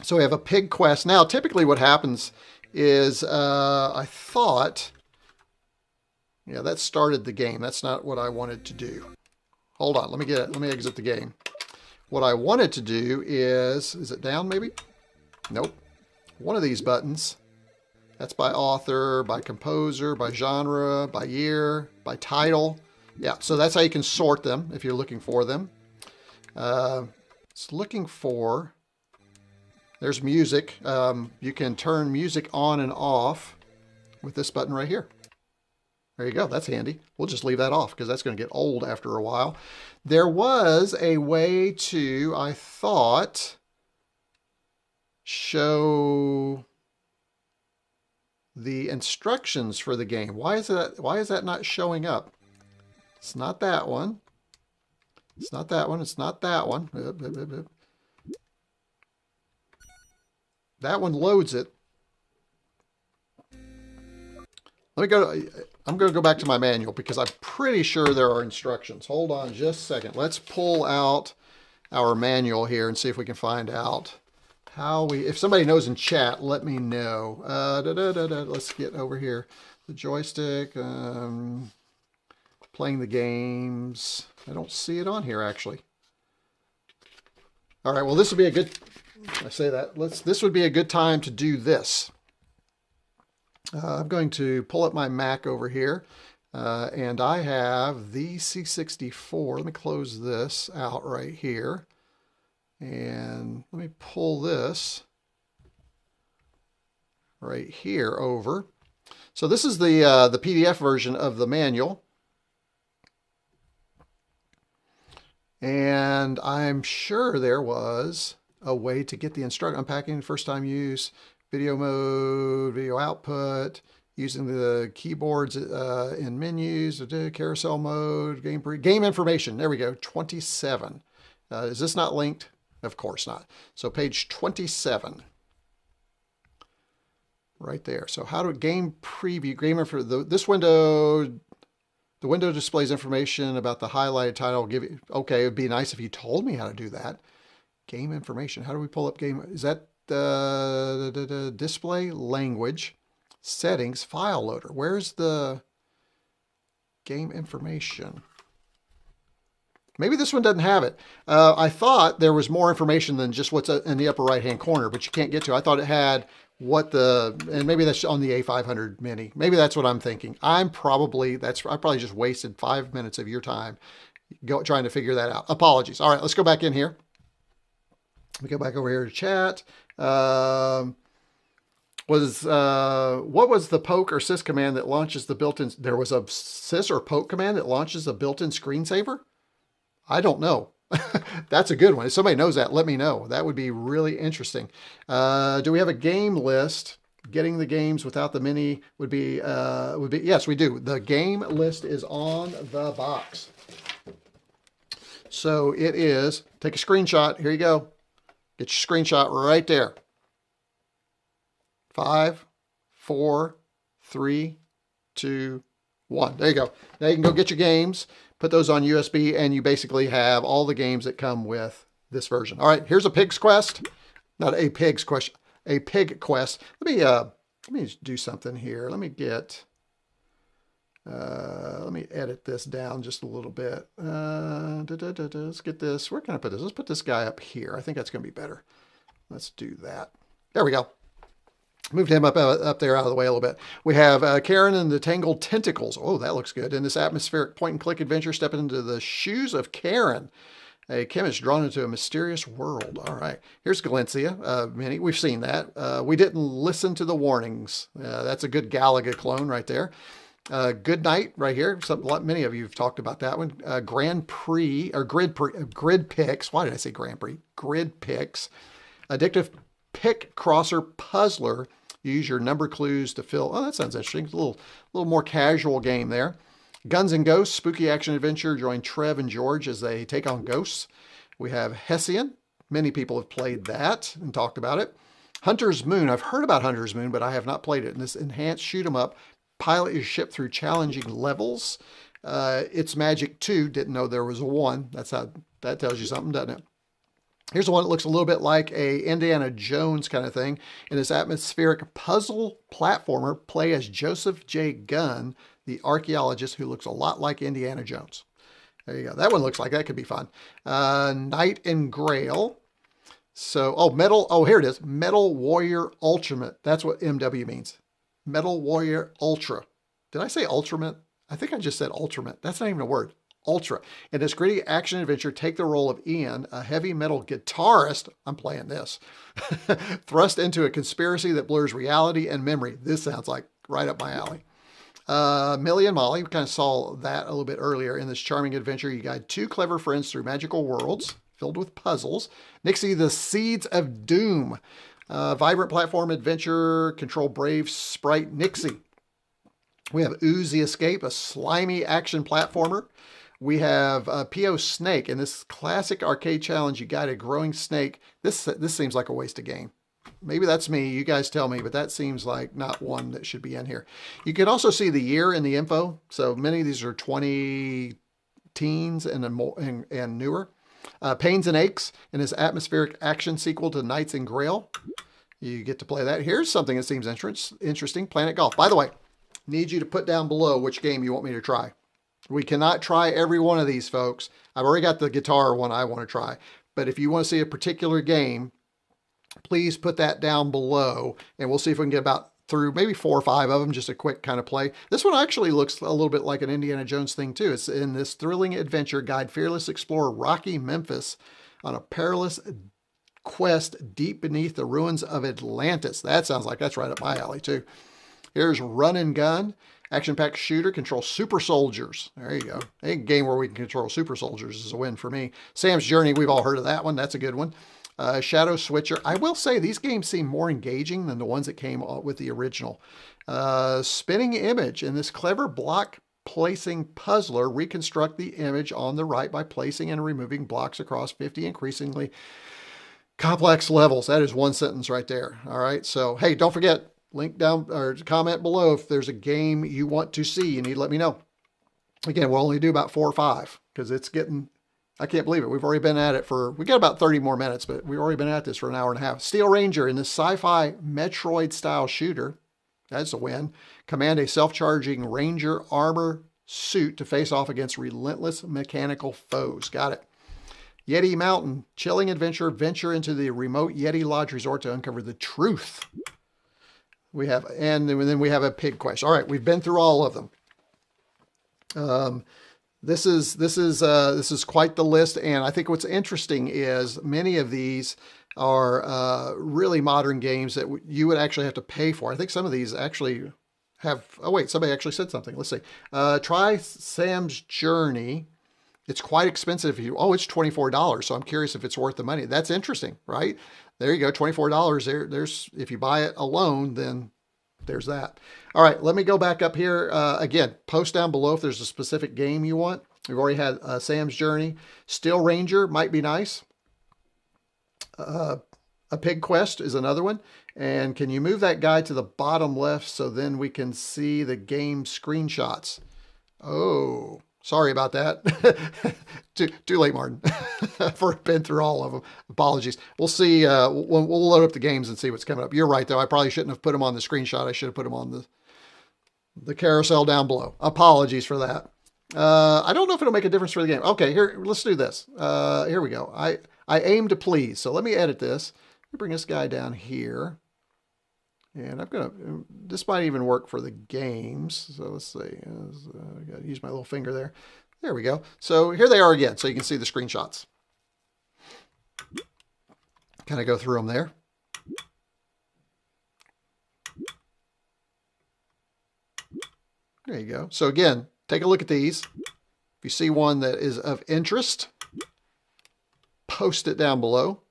So we have a Pig Quest. Now, typically what happens is I thought, yeah, that started the game. That's not what I wanted to do. Hold on. Let me exit the game. What I wanted to do is it down maybe? Nope. One of these buttons. That's by author, by composer, by genre, by year, by title. Yeah, so that's how you can sort them if you're looking for them. It's looking for, there's music. You can turn music on and off with this button right here. There you go. That's handy. We'll just leave that off because that's going to get old after a while. There was a way to, I thought, show the instructions for the game. Why is that not showing up? It's not that one. It's not that one. It's not that one. That one loads it. Let me go. I'm going to go back to my manual because I'm pretty sure there are instructions. Hold on just a second. Let's pull out our manual here and see if we can find out how we, if somebody knows in chat, let me know. Let's get over here. The joystick, playing the games. I don't see it on here actually. All right, well, this would be a good, I say that, this would be a good time to do this. I'm going to pull up my Mac over here, and I have the C64. Let me close this out right here, and let me pull this right here over. So this is the PDF version of the manual, and I'm sure there was a way to get the instruction. Unpacking, first time use. Video mode, video output, using the keyboards in menus, carousel mode, game information. There we go, 27. Is this not linked? Of course not. So page 27, right there. So how do game preview, game info, this window, the window displays information about the highlighted title. Okay, it would be nice if you told me how to do that. Game information, how do we pull up game? Is that display, language, settings, file loader? Where's the game information? Maybe this one doesn't have it. I thought there was more information than just what's in the upper right hand corner, but you can't get to. I thought it had what and maybe that's on the A500 Mini. Maybe that's what I'm thinking. I probably just wasted 5 minutes of your time trying to figure that out. Apologies. All right, let's go back in here. We go back over here to chat. What was the poke or sys command that launches the built-in? There was a sys or poke command that launches a built-in screensaver? I don't know. That's a good one. If somebody knows that, let me know. That would be really interesting. Do we have a game list? Getting the games without the mini would be yes, we do. The game list is on the box. So it is, take a screenshot. Here you go. Get your screenshot right there. 5, 4, 3, 2, 1. There you go. Now you can go get your games, put those on USB, and you basically have all the games that come with this version. All right, here's a pig's quest. Not a pig's quest, a pig quest. Let me do something here. Let me edit this down just a little bit. Let's get this. Where can I put this? Let's put this guy up here. I think that's going to be better. Let's do that. There we go. Moved him up there out of the way a little bit. We have Karen and the Tangled Tentacles. Oh, that looks good. In this atmospheric point-and-click adventure, stepping into the shoes of Karen, a chemist drawn into a mysterious world. All right. Here's Galencia Mini. We've seen that. We didn't listen to the warnings. That's a good Galaga clone right there. Good Night right here. Many of you have talked about that one. Grand Prix, or Grid Picks. Why did I say Grand Prix? Grid Picks. Addictive Pick Crosser Puzzler. You use your number clues to fill. Oh, that sounds interesting. It's a little more casual game there. Guns and Ghosts, spooky action adventure. Join Trev and George as they take on ghosts. We have Hessian. Many people have played that and talked about it. Hunter's Moon. I've heard about Hunter's Moon, but I have not played it. And this enhanced shoot 'em up. Pilot your ship through challenging levels. It's Magic 2. Didn't know there was a 1. That tells you something, doesn't it? Here's the one that looks a little bit like a Indiana Jones kind of thing. In this atmospheric puzzle platformer, play as Joseph J. Gunn, the archaeologist who looks a lot like Indiana Jones. There you go. That one looks like that could be fun. Knight and Grail. So, here it is. Metal Warrior Ultimate. That's what MW means. Metal Warrior Ultra. Did I say Ultimate? I think I just said Ultimate. That's not even a word. Ultra. In this gritty action adventure, take the role of Ian, a heavy metal guitarist. I'm playing this. Thrust into a conspiracy that blurs reality and memory. This sounds like right up my alley. Millie and Molly, we kind of saw that a little bit earlier. In this charming adventure, you guide 2 clever friends through magical worlds filled with puzzles. Nixie, the Seeds of Doom. Vibrant platform adventure, control brave sprite Nixie. We have Ooze the Escape, a slimy action platformer. We have P.O. Snake. In this classic arcade challenge, you guide a growing snake. This seems like a waste of game. Maybe that's me. You guys tell me, but that seems like not one that should be in here. You can also see the year in the info. So many of these are 20 teens and newer. Pains and Aches in his atmospheric action sequel to Knights and Grail. You get to play that. Here's something that seems interesting. Planet Golf. By the way, need you to put down below which game you want me to try. We cannot try every one of these, folks. I've already got the guitar one I want to try. But if you want to see a particular game, please put that down below, and we'll see if we can get about through maybe 4 or 5 of them, just a quick kind of play. This one actually looks a little bit like an Indiana Jones thing too. It's in this thrilling adventure guide fearless explorer Rocky Memphis on a perilous quest deep beneath the ruins of Atlantis. That sounds like that's right up my alley too. Here's Run and Gun, action-packed shooter, control super soldiers. There you go. A game where we can control super soldiers is a win for me. Sam's Journey, we've all heard of that one. That's a good one. Shadow Switcher. I will say these games seem more engaging than the ones that came with the original. Spinning Image. In this clever block placing puzzler, reconstruct the image on the right by placing and removing blocks across 50 increasingly complex levels. That is one sentence right there. All right. So, hey, don't forget, link down or comment below if there's a game you want to see. You need to let me know. Again, we'll only do about 4 or 5 because it's getting... I can't believe it. We've already been at it we got about 30 more minutes, but we've already been at this for an hour and a half. Steel Ranger in this sci-fi Metroid style shooter. That's a win. Command a self-charging Ranger armor suit to face off against relentless mechanical foes. Got it. Yeti Mountain, chilling adventure. Venture into the remote Yeti Lodge Resort to uncover the truth. We have, and then we have a pig quest. All right, we've been through all of them. This is quite the list, and I think what's interesting is many of these are really modern games that you would actually have to pay for. I think some of these actually have. Oh wait, somebody actually said something. Let's see. Try Sam's Journey. It's quite expensive. It's $24. So I'm curious if it's worth the money. That's interesting, right? There you go, $24. There's if you buy it alone, then there's that. All right, let me go back up here. Again, post down below if there's a specific game you want. We've already had Sam's Journey. Steel Ranger might be nice. A Pig Quest is another one. And can you move that guy to the bottom left so then we can see the game screenshots? Oh, sorry about that. too late, Martin. I've been through all of them. Apologies. We'll see. We'll load up the games and see what's coming up. You're right, though. I probably shouldn't have put them on the screenshot. I should have put them on the carousel down below. Apologies for that. I don't know if it'll make a difference for the game. Okay, here, let's do this. Here we go. I aim to please. So let me edit this. Let me bring this guy down here. And I'm going to, this might even work for the games. So let's see. I got to use my little finger there. There we go. So here they are again. So you can see the screenshots. Kind of go through them there. There you go. So again, take a look at these. If you see one that is of interest, post it down below.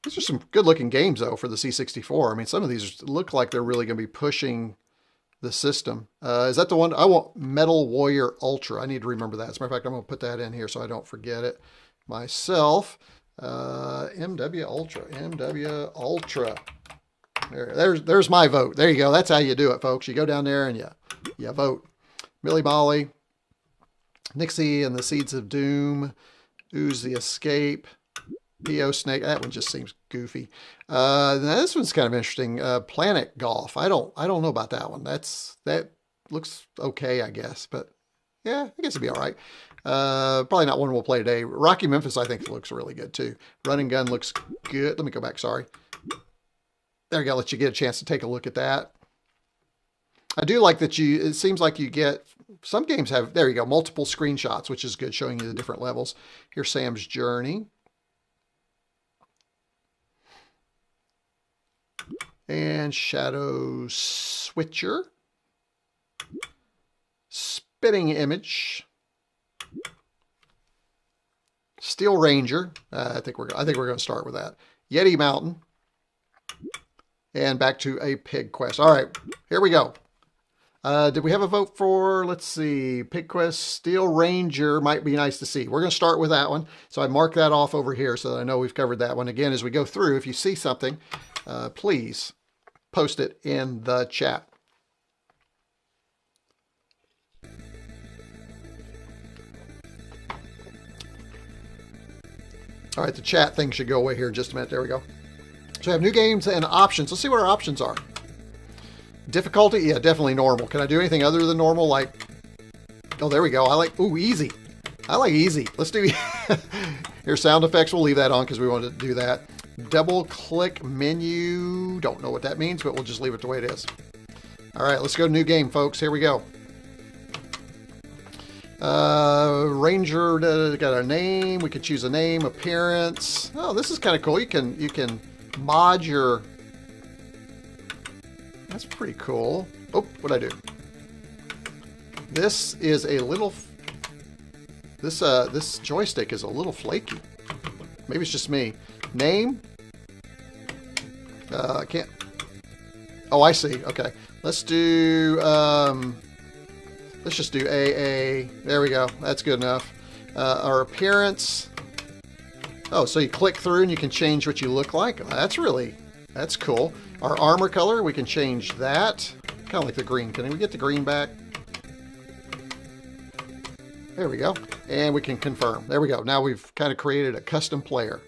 These are some good looking games though for the C64. I mean, some of these look like they're really going to be pushing the system. Is that the one? I want Metal Warrior Ultra. I need to remember that. As a matter of fact, I'm going to put that in here so I don't forget it myself. MW Ultra. There's my vote. There you go. That's how you do it, folks. You go down there and you vote. Millie Molly, Nixie and the Seeds of Doom, Ooze the Escape, P.O. Snake. That one just seems goofy. Now this one's kind of interesting. Planet Golf. I don't know about that one. That looks okay, I guess. But yeah, I guess it'd be all right. Probably not one we'll play today. Rocky Memphis, I think, looks really good too. Run and Gun looks good. Let me go back. Sorry. There you go. Let you get a chance to take a look at that. I do like that it seems like you get, some games have, there you go, multiple screenshots, which is good, showing you the different levels. Here's Sam's Journey. And Shadow Switcher. Spinning Image. Steel Ranger. I think we're going to start with that. Yeti Mountain. And back to a Pig Quest. All right, here we go. Did we have a vote for, let's see, PigQuest Steel Ranger might be nice to see. We're going to start with that one. So I mark that off over here so that I know we've covered that one. Again, as we go through, if you see something, please post it in the chat. All right, the chat thing should go away here in just a minute. There we go. So I have new games and options. Let's see what our options are. Difficulty? Yeah, definitely normal. Can I do anything other than normal? Like, oh, there we go. I like, ooh, easy. I like easy. Let's do, here, sound effects. We'll leave that on because we wanted to do that. Double click menu. Don't know what that means, but we'll just leave it the way it is. All right, let's go to new game, folks. Here we go. Ranger got our name. We could choose a name, appearance. Oh, this is kind of cool. You can mod your. That's pretty cool. Oh, what'd I do? This is a little. This joystick is a little flaky. Maybe it's just me. Name. I can't. Oh, I see. Okay, let's do. Let's just do AA. There we go. That's good enough. Our appearance. Oh, so you click through and you can change what you look like. That's cool. Our armor color, we can change that. Kind of like the green. Can we get the green back? There we go. And we can confirm. There we go. Now we've kind of created a custom player.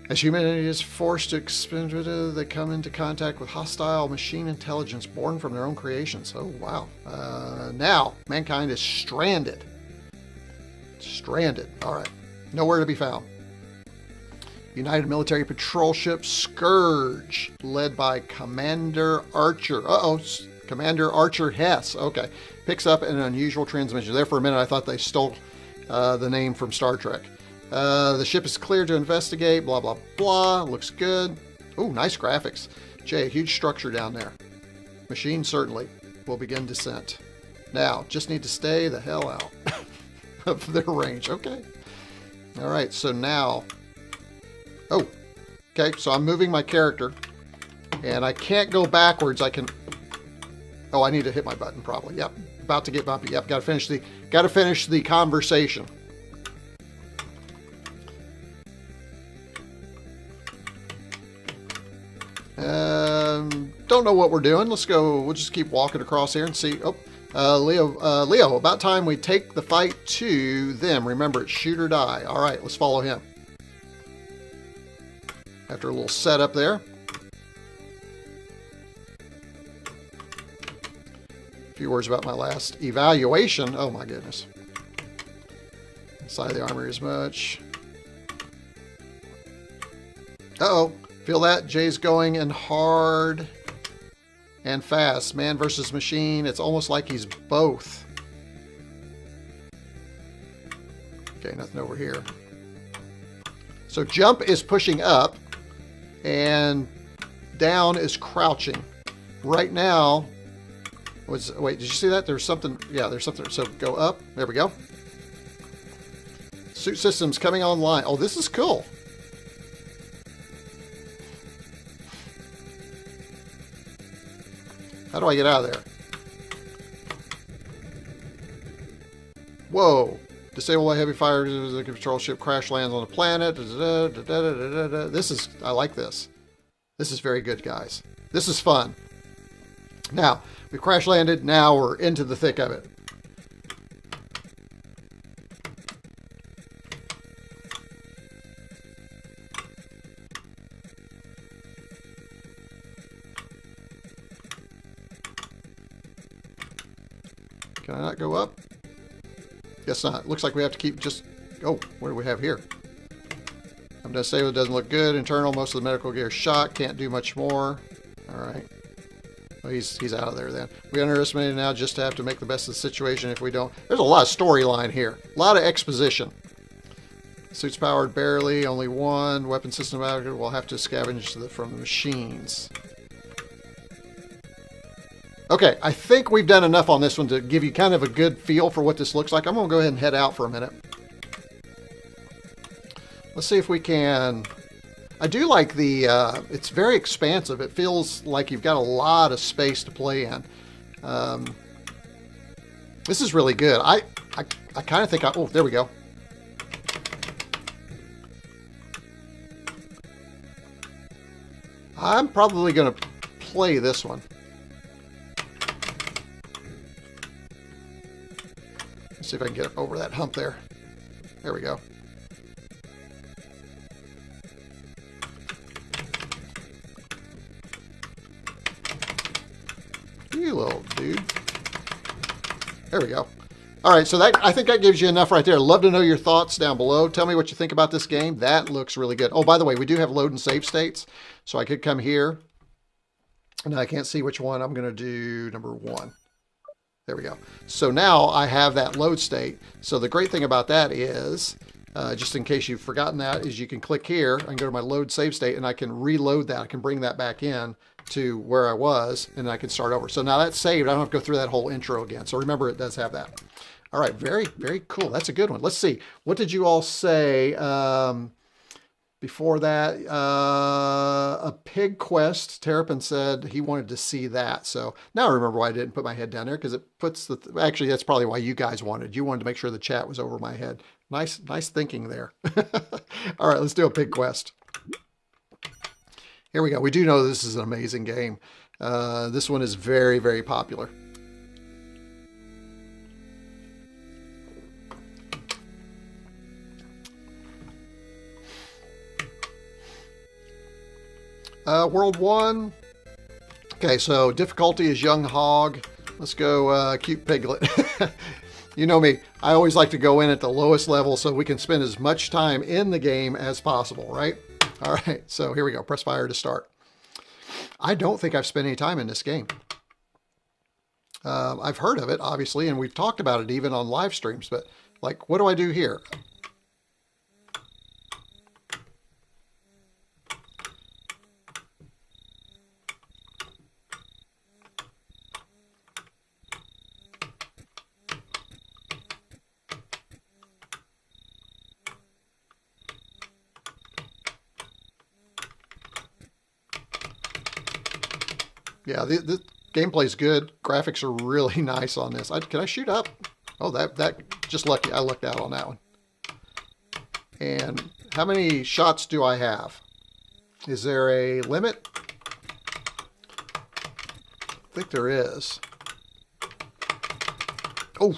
As humanity is forced to expend, they come into contact with hostile machine intelligence born from their own creations. Oh, wow. Now, mankind is stranded. Stranded. All right. Nowhere to be found. United Military Patrol Ship Scourge, led by Commander Archer. Uh-oh. Commander Archer Hess. Okay. Picks up an unusual transmission. There for a minute, I thought they stole the name from Star Trek. The ship is clear to investigate, blah, blah, blah. Looks good. Ooh, nice graphics. Jay, huge structure down there. Machine certainly will begin descent. Now, just need to stay the hell out of their range. Okay. All right, so now... Oh, okay, so I'm moving my character, and I can't go backwards. I can... Oh, I need to hit my button probably. Yep, about to get bumpy. Yep, got to finish the conversation. Don't know what we're doing. Let's go. We'll just keep walking across here and see. Oh, Leo, about time we take the fight to them. Remember, it's shoot or die. All right, let's follow him. After a little setup there. A few words about my last evaluation. Oh my goodness. Inside the armory as much. Uh-oh. Feel that? Jay's going in hard and fast. Man versus machine. It's almost like he's both. Okay, nothing over here. So jump is pushing up and down is crouching. Right now, wait, did you see that? There's something, yeah, there's something. So go up. There we go. Suit systems coming online. Oh, this is cool. How do I get out of there? Whoa. Disable a heavy fire the control ship crash lands on the planet. This is, I like this. This is very good, guys. This is fun. Now, we crash landed. Now we're into the thick of it. Can I not go up? Guess not. Looks like we have to keep just... Oh, what do we have here? I'm going to say it doesn't look good. Internal, most of the medical gear shot. Can't do much more. All right. Well, he's out of there then. We underestimated now just to have to make the best of the situation if we don't. There's a lot of storyline here. A lot of exposition. Suits powered barely. Only one. Weapon system out. We'll have to scavenge from the machines. Okay, I think we've done enough on this one to give you kind of a good feel for what this looks like. I'm going to go ahead and head out for a minute. Let's see if we can I do like the, it's very expansive. It feels like you've got a lot of space to play in. This is really good. I kind of think, oh, there we go. I'm probably going to play this one. Let's see if I can get over that hump there. There we go. You little dude. There we go. All right, so I think that gives you enough right there. Love to know your thoughts down below. Tell me what you think about this game. That looks really good. Oh, by the way, we do have load and save states. So I could come here. And I can't see which one. I'm going to do number 1. There we go. So now I have that load state. So the great thing about that is, just in case you've forgotten that, is you can click here. I can go to my load save state and I can reload that. I can bring that back in to where I was and I can start over. So now that's saved. I don't have to go through that whole intro again. So remember, it does have that. All right, very, very cool. That's a good one. Let's see. What did you all say before that? A pig quest. Terrapin said he wanted to see that. So now I remember why I didn't put my head down there, because it puts the... Actually, that's probably why you guys wanted. You wanted to make sure the chat was over my head. Nice thinking there. All right, let's do a pig quest. Here we go. We do know this is an amazing game. This one is very, very popular. World 1. Okay, so difficulty is Young Hog. Let's go Cute Piglet. You know me. I always like to go in at the lowest level so we can spend as much time in the game as possible, right? All right, so here we go. Press fire to start. I don't think I've spent any time in this game. I've heard of it, obviously, and we've talked about it even on live streams, but like, what do I do here? Yeah, the gameplay is good. Graphics are really nice on this. Can I shoot up? Oh, that just lucky. I lucked out on that one. And how many shots do I have? Is there a limit? I think there is. Oh.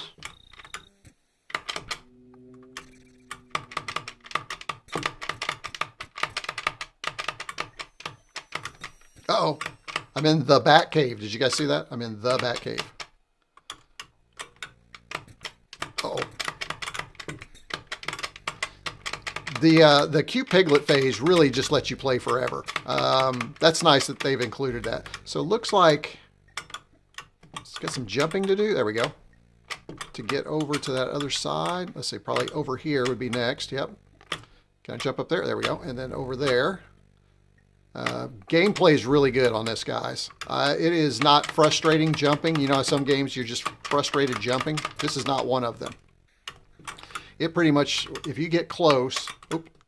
Uh-oh. I'm in the Bat Cave. Did you guys see that? I'm in the Bat Cave. Uh-oh. The Cute Piglet phase really just lets you play forever. That's nice that they've included that. So it looks like it's got some jumping to do. There we go. To get over to that other side. Let's see, probably over here would be next. Yep. Can I jump up there? There we go. And then over there. Gameplay is really good on this, guys. It is not frustrating jumping. You know, some games you're just frustrated jumping. This is not one of them. It pretty much, if you get close,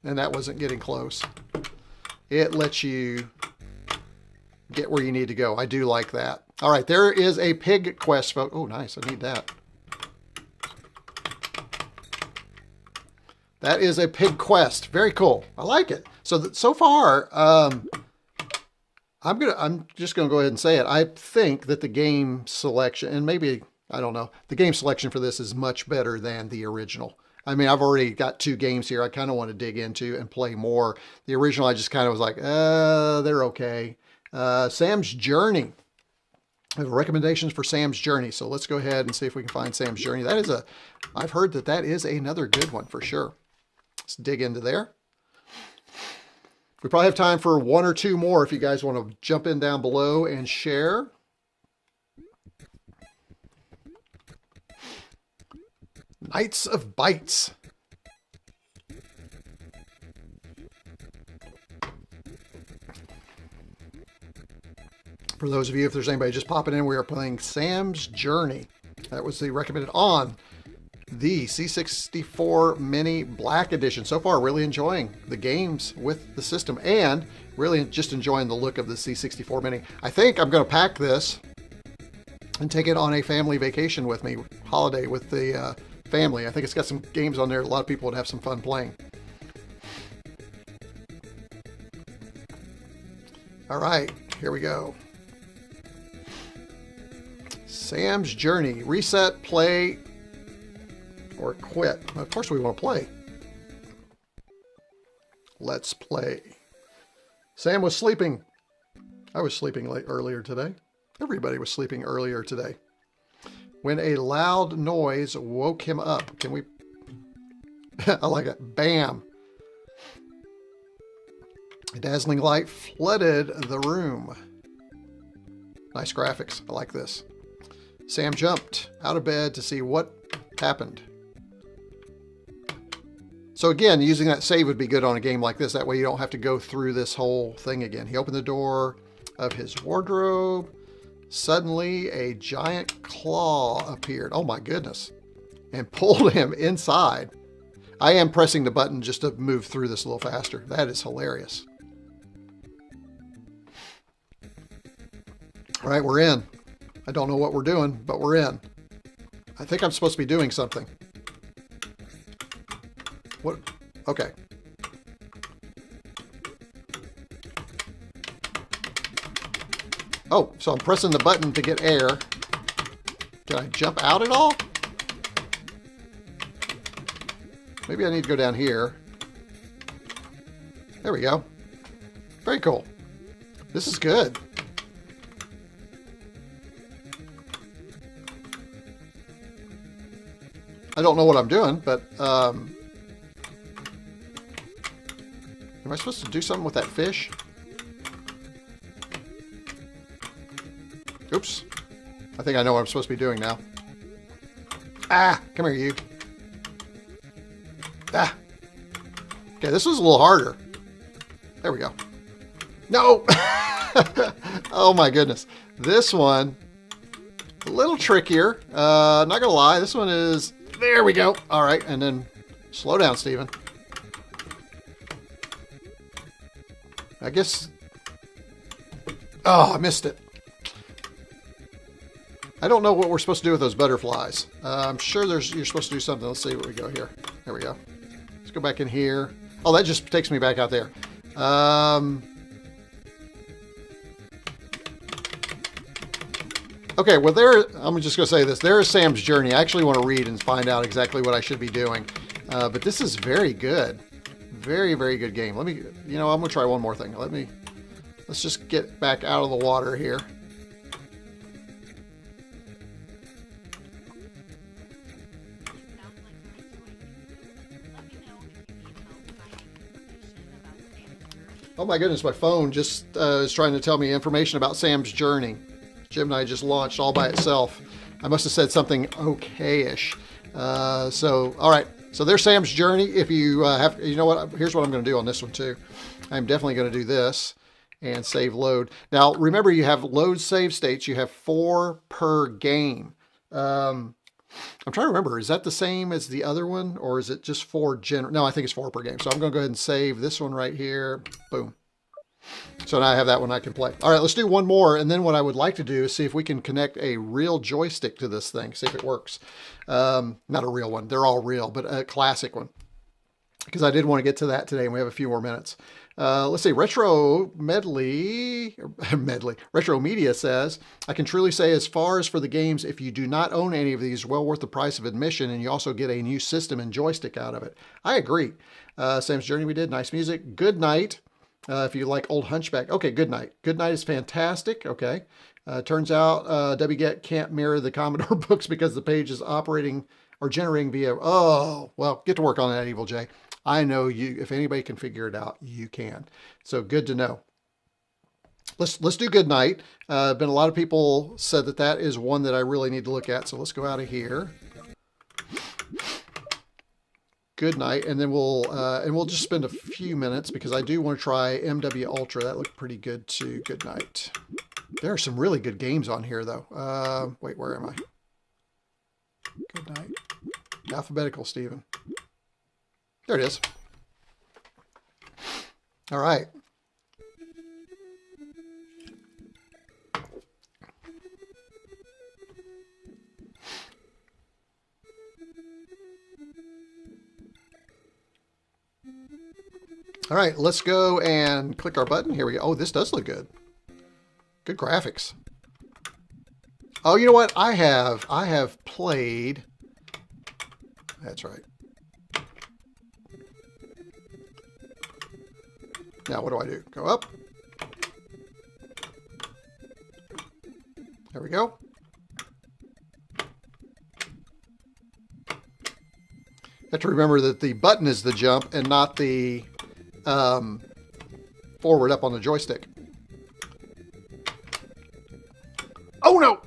and that wasn't getting close, it lets you get where you need to go. I do like that. All right, there is a pig quest. Oh, nice. I need that. That is a pig quest. Very cool. I like it. So far, I'm just gonna go ahead and say it. I think that the game selection, and maybe I don't know, the game selection for this is much better than the original. I mean, I've already got 2 games here I kind of want to dig into and play more. The original, I just kind of was like, they're okay. Sam's Journey. I have recommendations for Sam's Journey. So let's go ahead and see if we can find Sam's Journey. That is I've heard that is another good one for sure. Let's dig into there. We probably have time for 1 or 2 more if you guys want to jump in down below and share. Knights of Bites. For those of you, if there's anybody just popping in, we are playing Sam's Journey. That was the recommended on the C64 Mini Black Edition. So far, really enjoying the games with the system and really just enjoying the look of the C64 Mini. I think I'm going to pack this and take it on a family vacation with me, holiday with the family. I think it's got some games on there a lot of people would have some fun playing. All right, here we go. Sam's Journey. Reset, play, or quit. Of course we want to play. Let's play. Sam was sleeping. I was sleeping late earlier today. Everybody was sleeping earlier today. When a loud noise woke him up. Can we... I like it. Bam. A dazzling light flooded the room. Nice graphics. I like this. Sam jumped out of bed to see what happened. So again, using that save would be good on a game like this. That way you don't have to go through this whole thing again. He opened the door of his wardrobe. Suddenly, a giant claw appeared. Oh my goodness. And pulled him inside. I am pressing the button just to move through this a little faster. That is hilarious. All right, we're in. I don't know what we're doing, but we're in. I think I'm supposed to be doing something. What? Okay. Oh, so I'm pressing the button to get air. Can I jump out at all? Maybe I need to go down here. There we go. Very cool. This is good. I don't know what I'm doing, but am I supposed to do something with that fish? Oops. I think I know what I'm supposed to be doing now. Ah, come here, you. Ah. Okay, this was a little harder. There we go. No! Oh my goodness. This one, a little trickier. Not gonna lie, this one is... There we go. All right, and then slow down, Steven. I guess... Oh, I missed it. I don't know what we're supposed to do with those butterflies. I'm sure you're supposed to do something. Let's see what we go here. There we go. Let's go back in here. Oh, that just takes me back out there. Okay, well, I'm just going to say this. There is Sam's Journey. I actually want to read and find out exactly what I should be doing. But this is very good. Very, very good game. Let me, I'm going to try one more thing. Let's just get back out of the water here. Oh my goodness, my phone just is trying to tell me information about Sam's Journey. Gemini just launched all by itself. I must have said something okay-ish. So, all right. So there's Sam's Journey. If you have, here's what I'm going to do on this one too. I'm definitely going to do this and save load. Now, remember you have load save states. You have 4 per game. I'm trying to remember, is that the same as the other one or is it just 4 general? No, I think it's 4 per game. So I'm going to go ahead and save this one right here. Boom. So now I have that one I can play. All right, let's do one more. And then what I would like to do is see if we can connect a real joystick to this thing, see if it works. Not a real one. They're all real, but a classic one. Because I did want to get to that today, and we have a few more minutes. Let's see. Retro Media says, I can truly say as far as for the games, if you do not own any of these, well worth the price of admission, and you also get a new system and joystick out of it. I agree. Sam's Journey we did. Nice music. Good night. If you like old Hunchback. Okay, Good Night. Good Night is fantastic. Okay. Turns out wget can't mirror the Commodore books because the page is operating or generating via... Oh, well, get to work on that, Evil J. I know you. If anybody can figure it out, you can. So good to know. Let's do Good Night. Been a lot of people said that is one that I really need to look at. So let's go out of here. Good Night, and then we'll just spend a few minutes because I do want to try MW Ultra. That looked pretty good too. Good Night. There are some really good games on here though. Wait, where am I? Good Night. Alphabetical, Stephen. There it is. All right. All right, let's go and click our button. Here we go. Oh, this does look good. Good graphics. Oh, you know what? I have played. That's right. Now, what do? Go up. There we go. Have to remember that the button is the jump and not the forward up on the joystick. Oh no!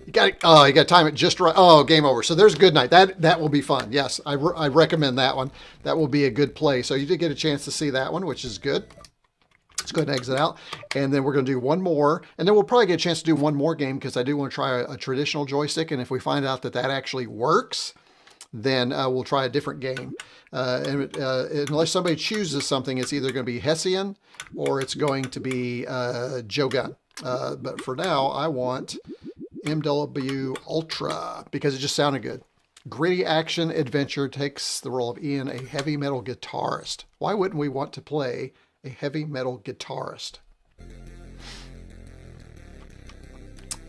You got to time it just right. Oh, game over. So there's Good Night. That will be fun. Yes, I recommend that one. That will be a good play. So you did get a chance to see that one, which is good. Let's go ahead and exit out. And then we're going to do one more. And then we'll probably get a chance to do one more game because I do want to try a traditional joystick. And if we find out that that actually works, then we'll try a different game. Unless somebody chooses something, it's either going to be Hessian or it's going to be Joe Gunn. But for now, I want MW Ultra because it just sounded good. Gritty action adventure takes the role of Ian, a heavy metal guitarist. Why wouldn't we want to play a heavy metal guitarist?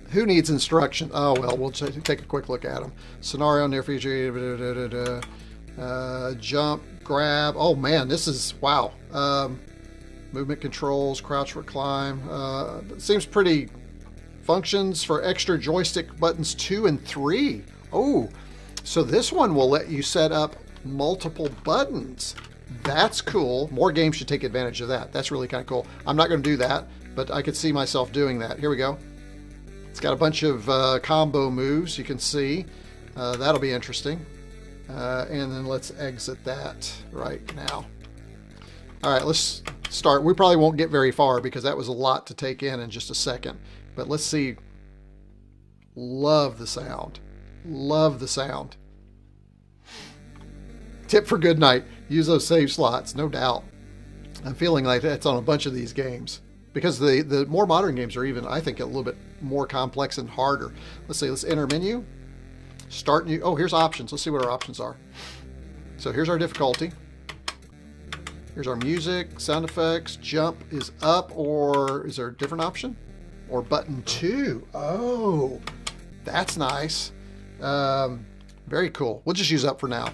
Who needs instruction? Oh, well, we'll take a quick look at them. Scenario, near future, jump, grab. Oh, man, this is, wow. Movement controls, crouch for climb. Seems pretty. Functions for extra joystick buttons 2 and 3. Oh, so this one will let you set up multiple buttons. That's cool. More games should take advantage of that. That's really kind of cool. I'm not going to do that, but I could see myself doing that. Here we go. It's got a bunch of combo moves you can see. That'll be interesting. And then let's exit that right now. All right, let's start. We probably won't get very far because that was a lot to take in just a second. But let's see. Love the sound. Love the sound. Tip for Good Night. Use those save slots, no doubt. I'm feeling like that's on a bunch of these games. Because the more modern games are even, I think, a little bit more complex and harder. Let's see. Let's enter menu. Start new. Oh, here's options. Let's see what our options are. So here's our difficulty. Here's our music, sound effects. Jump is up, or is there a different option? Or button 2. Oh, that's nice. Very cool. We'll just use up for now.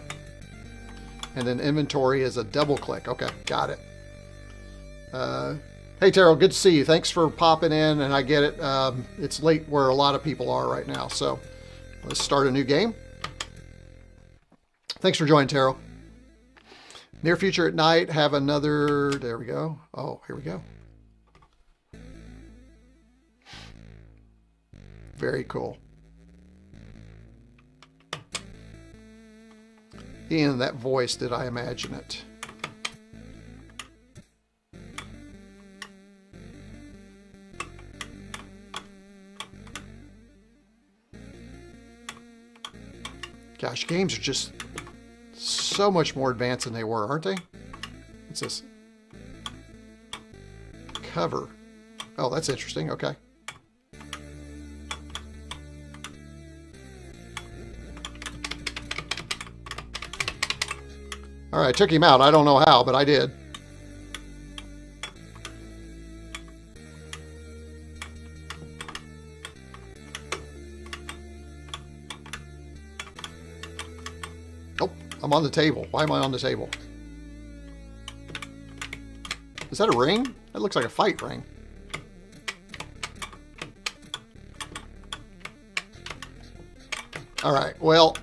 And then inventory is a double click. Okay, got it. Hey, Terrell, good to see you. Thanks for popping in, and I get it. It's late where a lot of people are right now. So let's start a new game. Thanks for joining, Terrell. Near future at night, have another, there we go. Oh, here we go. Very cool. Ian, that voice, did I imagine it? Gosh, games are just so much more advanced than they were, aren't they? What's this? Cover. Oh, that's interesting. Okay. All right, I took him out. I don't know how, but I did. Oh, I'm on the table. Why am I on the table? Is that a ring? That looks like a fight ring. All right, well,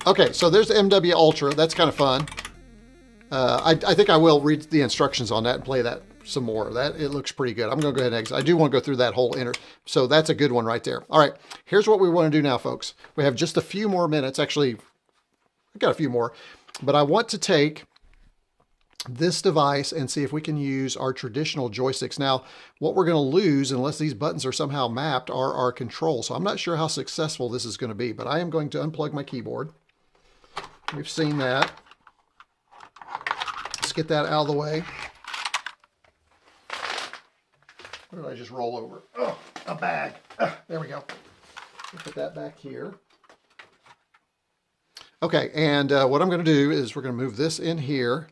okay, so there's the MW Ultra. That's kind of fun. I think I will read the instructions on that and play that some more. It looks pretty good. I'm going to go ahead and exit. I do want to go through that whole so that's a good one right there. All right, here's what we want to do now, folks. We have just a few more minutes. Actually, I've got a few more, but I want to take this device and see if we can use our traditional joysticks. Now, what we're going to lose, unless these buttons are somehow mapped, are our controls. So I'm not sure how successful this is going to be, but I am going to unplug my keyboard. We've seen that. Let's get that out of the way. What did I just roll over? Oh, a bag. There we go. Put that back here. Okay, and what I'm going to do is we're going to move this in here.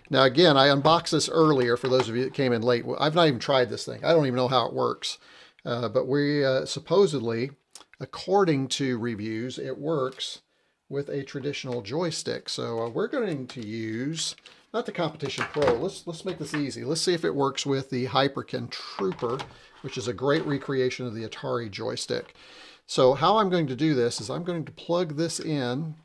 Now, again, I unboxed this earlier for those of you that came in late. I've not even tried this thing. I don't even know how it works. But we supposedly, according to reviews, it works with a traditional joystick. So we're going to use, not the Competition Pro. Let's make this easy. Let's see if it works with the Hyperkin Trooper, which is a great recreation of the Atari joystick. So how I'm going to do this is I'm going to plug this in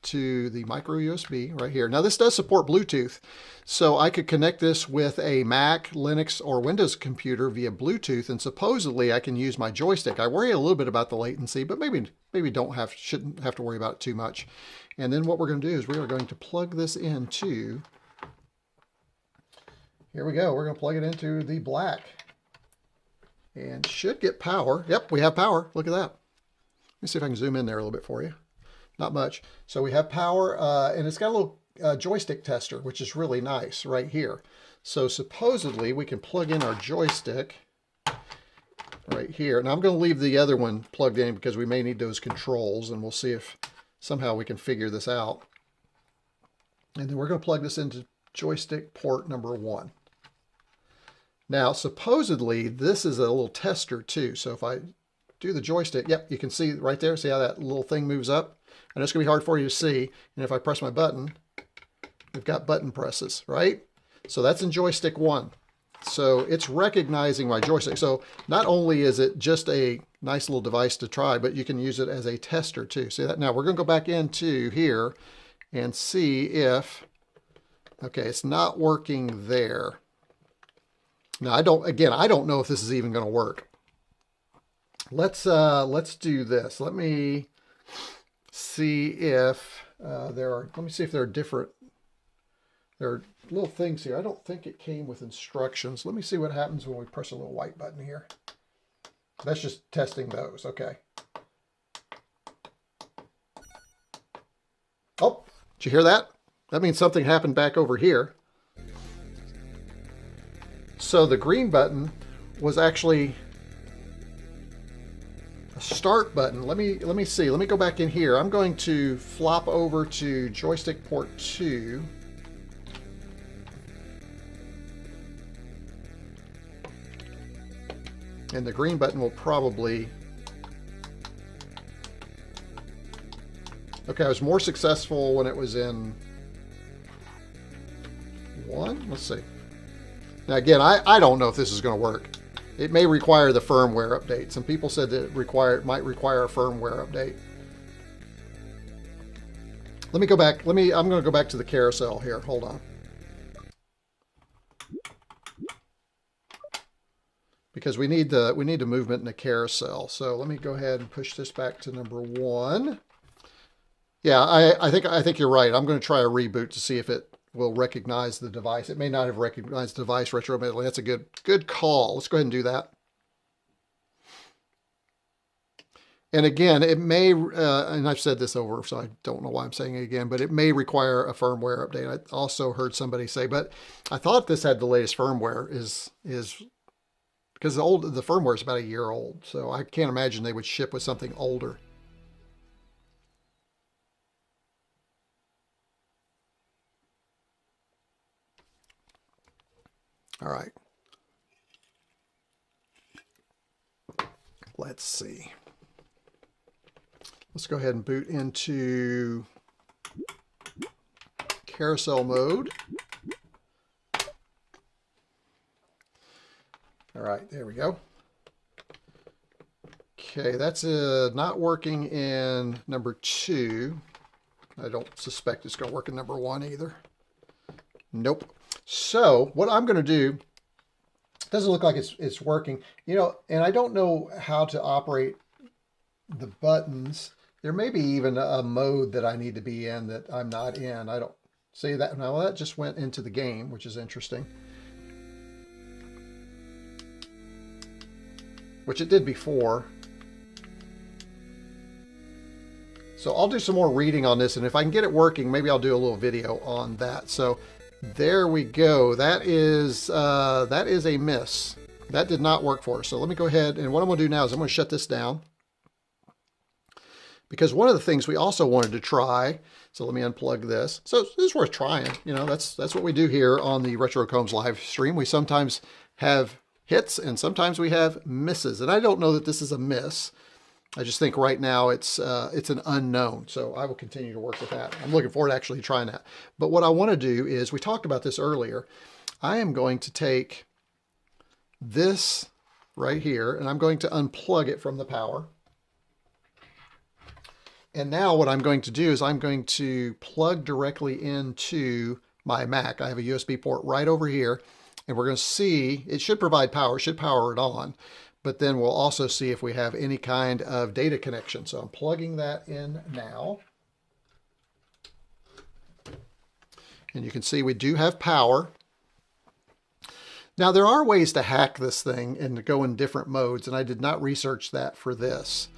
to the micro USB right here. Now this does support Bluetooth, so I could connect this with a Mac, Linux, or Windows computer via Bluetooth, and supposedly I can use my joystick. I worry a little bit about the latency, but maybe shouldn't have to worry about it too much. And then what we're going to do is we are going to plug this into, here we go, we're going to plug it into the black and should get power. Yep, we have power. Look at that. Let me see if I can zoom in there a little bit for you. Not much. So we have power, and it's got a little joystick tester, which is really nice right here. So supposedly we can plug in our joystick right here. Now I'm going to leave the other one plugged in because we may need those controls, and we'll see if somehow we can figure this out. And then we're going to plug this into joystick port number 1. Now supposedly this is a little tester too. So if I do the joystick, yep, you can see right there, see how that little thing moves up? And it's going to be hard for you to see. And if I press my button, we've got button presses, right? So that's in joystick 1. So it's recognizing my joystick. So not only is it just a nice little device to try, but you can use it as a tester too. See that? Now we're going to go back into here and see if, okay, it's not working there. Now I don't know if this is even going to work. Let's do this. Let me see if let me see if there are little things here. I don't think it came with instructions. Let me see what happens when we press a little white button here. That's just testing those. Okay. Oh, did you hear that? That means something happened back over here. So the green button was actually a start button. Let me see. Let me go back in here. I'm going to flop over to joystick port 2. And the green button will probably... Okay, I was more successful when it was in 1. Let's see. Now again, I don't know if this is going to work. It may require the firmware update. Some people said that it might require a firmware update. Let me go back. I'm going to go back to the carousel here. Hold on. Because we need the movement in the carousel. So let me go ahead and push this back to number 1. Yeah, I think you're right. I'm going to try a reboot to see if it will recognize the device. It may not have recognized the device retroactively. That's a good call. Let's go ahead and do that. And again, it may, and I've said this over, so I don't know why I'm saying it again, but it may require a firmware update. I also heard somebody say, but I thought this had the latest firmware is because the firmware is about a year old. So I can't imagine they would ship with something older. All right. Let's see. Let's go ahead and boot into carousel mode. All right, there we go. Okay, that's not working in number 2. I don't suspect it's going to work in number 1 either. Nope. So what I'm going to do, doesn't look like it's working, you know, and I don't know how to operate the buttons. There may be even a mode that I need to be in that I'm not in. I don't, See that? Now that just went into the game, which is interesting. Which it did before. So I'll do some more reading on this, and if I can get it working, maybe I'll do a little video on that. So there we go. That is a miss. That did not work for us. So let me go ahead, and what I'm going to do now is I'm going to shut this down. Because one of the things we also wanted to try, so let me unplug this. So this is worth trying. You know, that's what we do here on the Retro Combs live stream. We sometimes have hits and sometimes we have misses. And I don't know that this is a miss. I just think right now it's an unknown. So I will continue to work with that. I'm looking forward to actually trying that. But what I want to do is, we talked about this earlier. I am going to take this right here and I'm going to unplug it from the power. And now what I'm going to do is I'm going to plug directly into my Mac. I have a USB port right over here, and we're going to see, it should provide power, it should power it on, but then we'll also see if we have any kind of data connection. So I'm plugging that in now. And you can see we do have power. Now there are ways to hack this thing and to go in different modes, and I did not research that for this.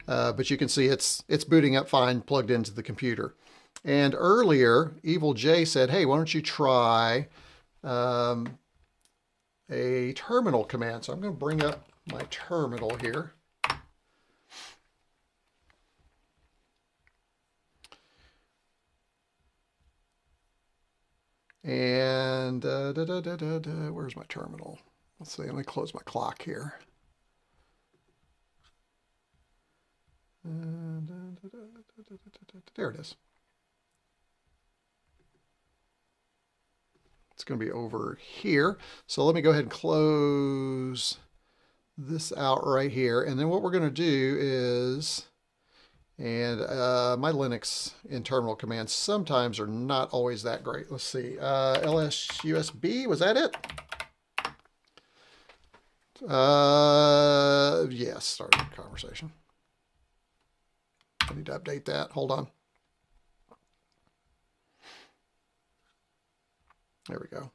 But you can see it's booting up fine, plugged into the computer. And earlier, Evil J said, hey, why don't you try a terminal command? So I'm going to bring up my terminal here. And where's my terminal? Let's see, let me close my clock here. There it is. It's going to be over here. So let me go ahead and close this out right here. And then what we're going to do is, and my Linux in terminal commands sometimes are not always that great. Let's see. LSUSB, was that it? Yes, start the conversation. I need to update that. Hold on. There we go.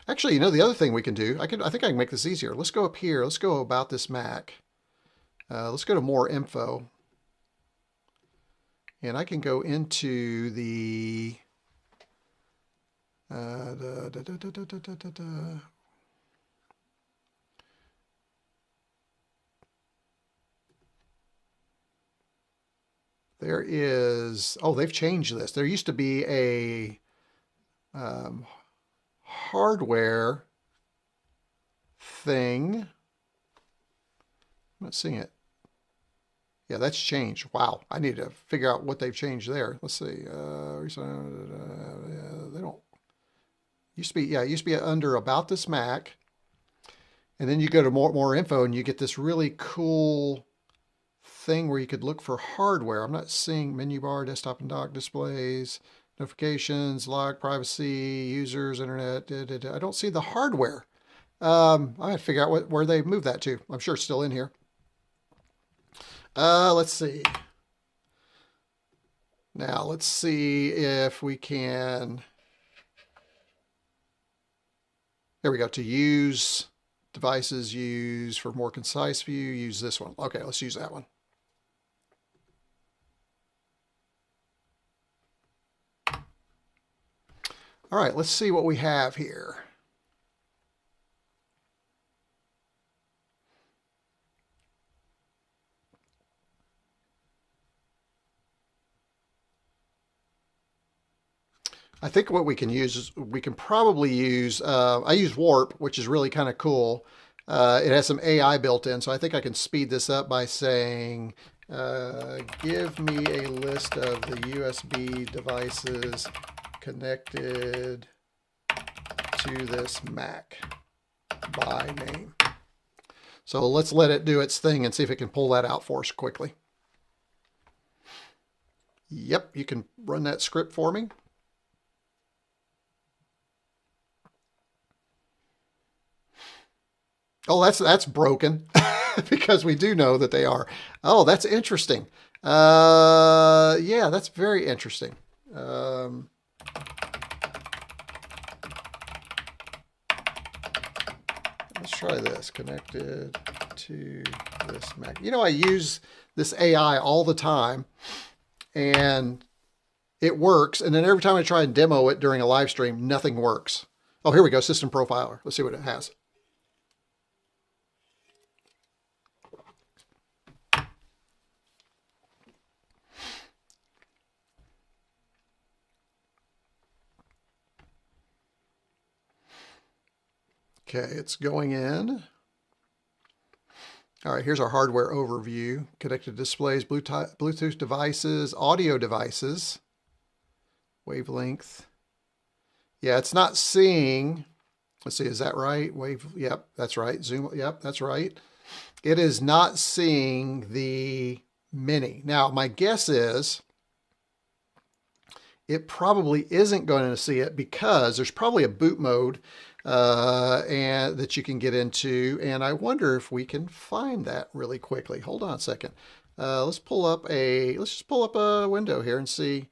Actually, you know, the other thing we can do, I think I can make this easier. Let's go up here. Let's go about this Mac. Let's go to more info. And I can go into the there is, oh, they've changed this. There used to be a hardware thing. I'm not seeing it. Yeah, that's changed. Wow, I need to figure out what they've changed there. Let's see. They don't. Used to be, yeah, it used to be under About This Mac, and then you go to more info, and you get this really cool thing where you could look for hardware. I'm not seeing menu bar, desktop and dock displays, notifications, log, privacy, users, internet. I don't see the hardware. I'm gonna figure out where they moved that to. I'm sure it's still in here. Let's see. Now let's see if we can. There we go. To use devices, use for more concise view, use this one. Okay, let's use that one. All right, let's see what we have here. I think what we can use is we can probably use, I use Warp, which is really kind of cool. It has some AI built in, so I think I can speed this up by saying, give me a list of the USB devices connected to this Mac by name. So let's let it do its thing and see if it can pull that out for us quickly. Yep, you can run that script for me. Oh, that's broken because we do know that they are. Oh, that's interesting. Yeah, that's very interesting. Let's try this. Connected to this Mac. You know, I use this AI all the time, and it works. And then every time I try and demo it during a live stream, nothing works. Oh, here we go. System Profiler. Let's see what it has. Okay, it's going in. All right, here's our hardware overview. Connected displays, Bluetooth devices, audio devices, wavelength. Yeah, it's not seeing, let's see, is that right? Yep, that's right. Zoom, yep, that's right. It is not seeing the Mini. Now, my guess is it probably isn't going to see it because there's probably a boot mode and that you can get into, and I wonder if we can find that really quickly. Hold on a second. Let's just pull up a window here and see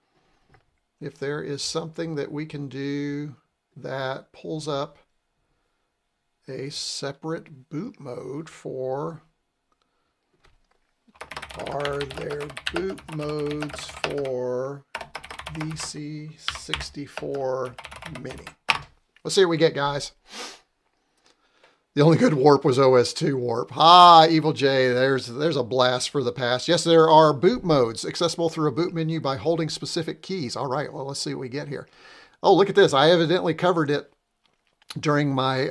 if there is something that we can do that pulls up a separate boot mode for. Are there boot modes for the C64 Mini? Let's see what we get, guys. The only good warp was OS2 warp. Ah, Evil J, there's a blast for the past. Yes, there are boot modes accessible through a boot menu by holding specific keys. All right, well, let's see what we get here. Oh, look at this. I evidently covered it during my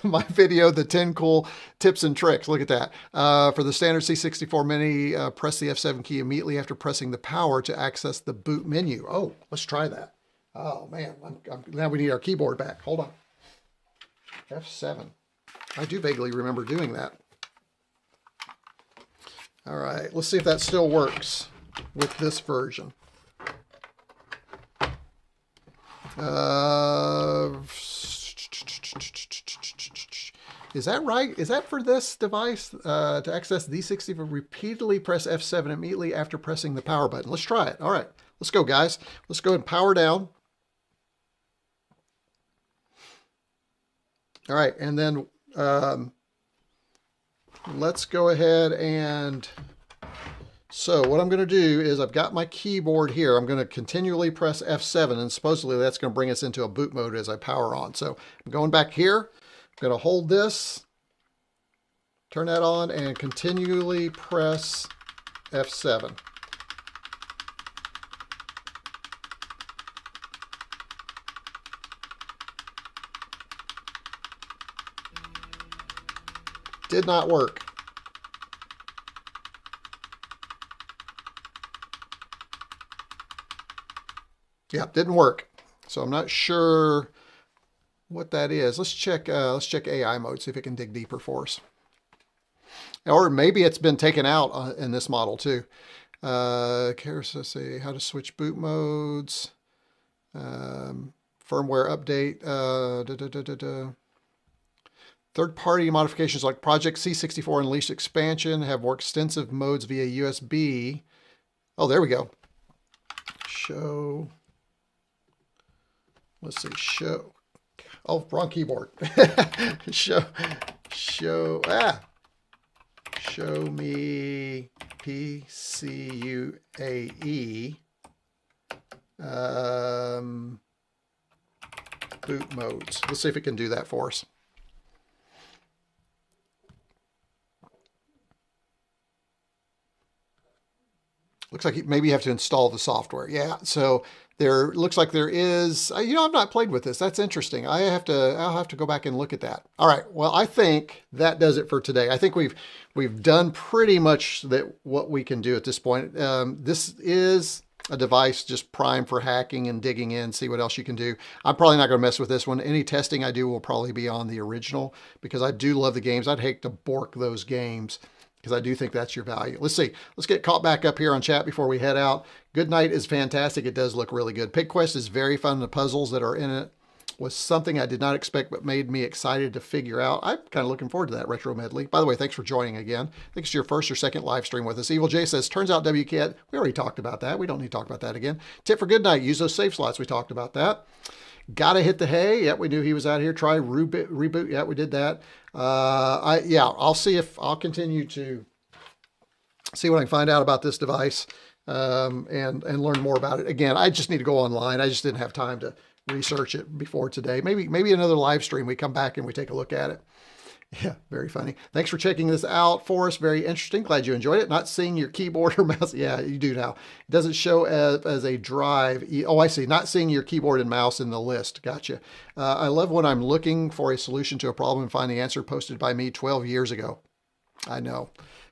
my video, the 10 cool tips and tricks. Look at that. For the standard C64 Mini, press the F7 key immediately after pressing the power to access the boot menu. Oh, let's try that. Oh, man. Now we need our keyboard back. Hold on. F7. I do vaguely remember doing that. All right. Let's see if that still works with this version. Is that right? Is that for this device? To access D64, repeatedly press F7 immediately after pressing the power button. Let's try it. All right. Let's go, guys. Let's go and power down. All right, and then let's go ahead and, so what I'm going to do is I've got my keyboard here. I'm going to continually press F7, and supposedly that's going to bring us into a boot mode as I power on. So I'm going back here. I'm going to hold this, turn that on, and continually press F7. Did not work. Yeah, didn't work. So I'm not sure what that is. Let's check AI mode, see if it can dig deeper for us. Or maybe it's been taken out in this model too. Carousel, say how to switch boot modes. Firmware update. Third-party modifications like Project C64 Unleashed Expansion have more extensive modes via USB. Oh, there we go. Show. Let's see. Show. Oh, wrong keyboard. Show me PCUAE boot modes. Let's see if it can do that for us. Looks like maybe you have to install the software. Yeah, so there looks like there is, I've not played with this. That's interesting. I'll have to go back and look at that. All right. Well, I think that does it for today. I think we've done pretty much what we can do at this point. This is a device just primed for hacking and digging in, see what else you can do. I'm probably not going to mess with this one. Any testing I do will probably be on the original because I do love the games. I'd hate to bork those games, because I do think that's your value. Let's see. Let's get caught back up here on chat before we head out. Good Night is fantastic. It does look really good. Pig Quest is very fun. The puzzles that are in it was something I did not expect, but made me excited to figure out. I'm kind of looking forward to that retro medley. By the way, thanks for joining again. I think it's your first or second live stream with us. Evil J says, turns out WCAT, we already talked about that. We don't need to talk about that again. Tip for good night, use those save slots. We talked about that. Gotta hit the hay. Yep, we knew he was out here. Try reboot. Yeah, we did that. I'll see if I'll continue to see what I can find out about this device and learn more about it. Again, I just need to go online. I just didn't have time to research it before today. Maybe another live stream. We come back and we take a look at it. Yeah, very funny. Thanks for checking this out for us. Very interesting. Glad you enjoyed it. Not seeing your keyboard or mouse. Yeah, you do now. It doesn't show as a drive. Oh, I see. Not seeing your keyboard and mouse in the list. Gotcha. I love when I'm looking for a solution to a problem and find the answer posted by me 12 years ago. I know.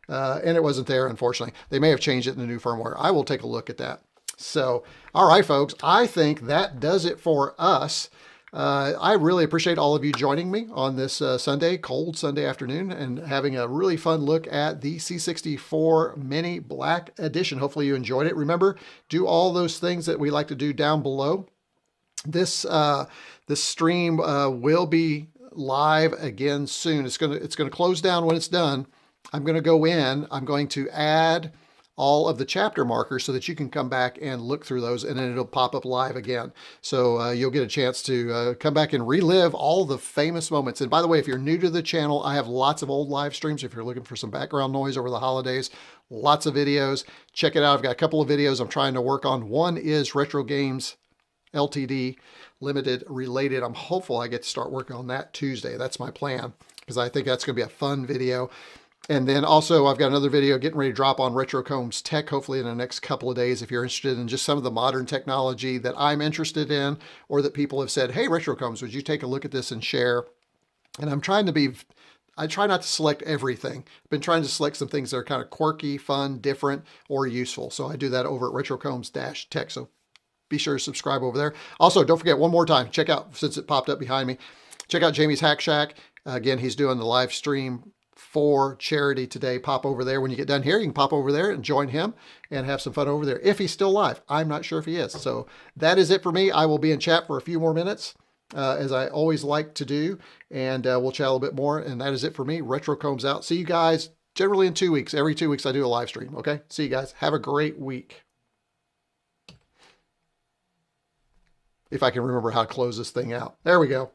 And it wasn't there, unfortunately. They may have changed it in the new firmware. I will take a look at that. So, all right, folks, I think that does it for us. I really appreciate all of you joining me on this Sunday, cold Sunday afternoon, and having a really fun look at the C64 Mini Black Edition. Hopefully you enjoyed it. Remember, do all those things that we like to do down below. This stream will be live again soon. It's gonna close down when it's done. I'm going to go in. I'm going to add all of the chapter markers so that you can come back and look through those, and then it'll pop up live again. So you'll get a chance to come back and relive all the famous moments. And by the way, if you're new to the channel, I have lots of old live streams. If you're looking for some background noise over the holidays, lots of videos. Check it out. I've got a couple of videos I'm trying to work on. One is Retro Games LTD Limited related. I'm hopeful I get to start working on that Tuesday. That's my plan, because I think that's going to be a fun video. And then also I've got another video getting ready to drop on Retrocombs Tech, hopefully in the next couple of days. If you're interested in just some of the modern technology that I'm interested in, or that people have said, hey, Retrocombs, would you take a look at this and share? And I try not to select everything. I've been trying to select some things that are kind of quirky, fun, different, or useful. So I do that over at Retrocombs-Tech. So be sure to subscribe over there. Also, don't forget, one more time, check out, since it popped up behind me, check out Jamie's Hack Shack. Again, he's doing the live stream for charity today. Pop over there when you get done here. You can pop over there and join him and have some fun over there, if he's still live. I'm not sure if he is. So that is it for me. I will be in chat for a few more minutes, as I always like to do, and we'll chat a little bit more. And that is it for me. Retrocombs out. See you guys generally in 2 weeks. Every 2 weeks I do a live stream. Okay, see you guys. Have a great week. If I can remember how to close this thing out. There we go.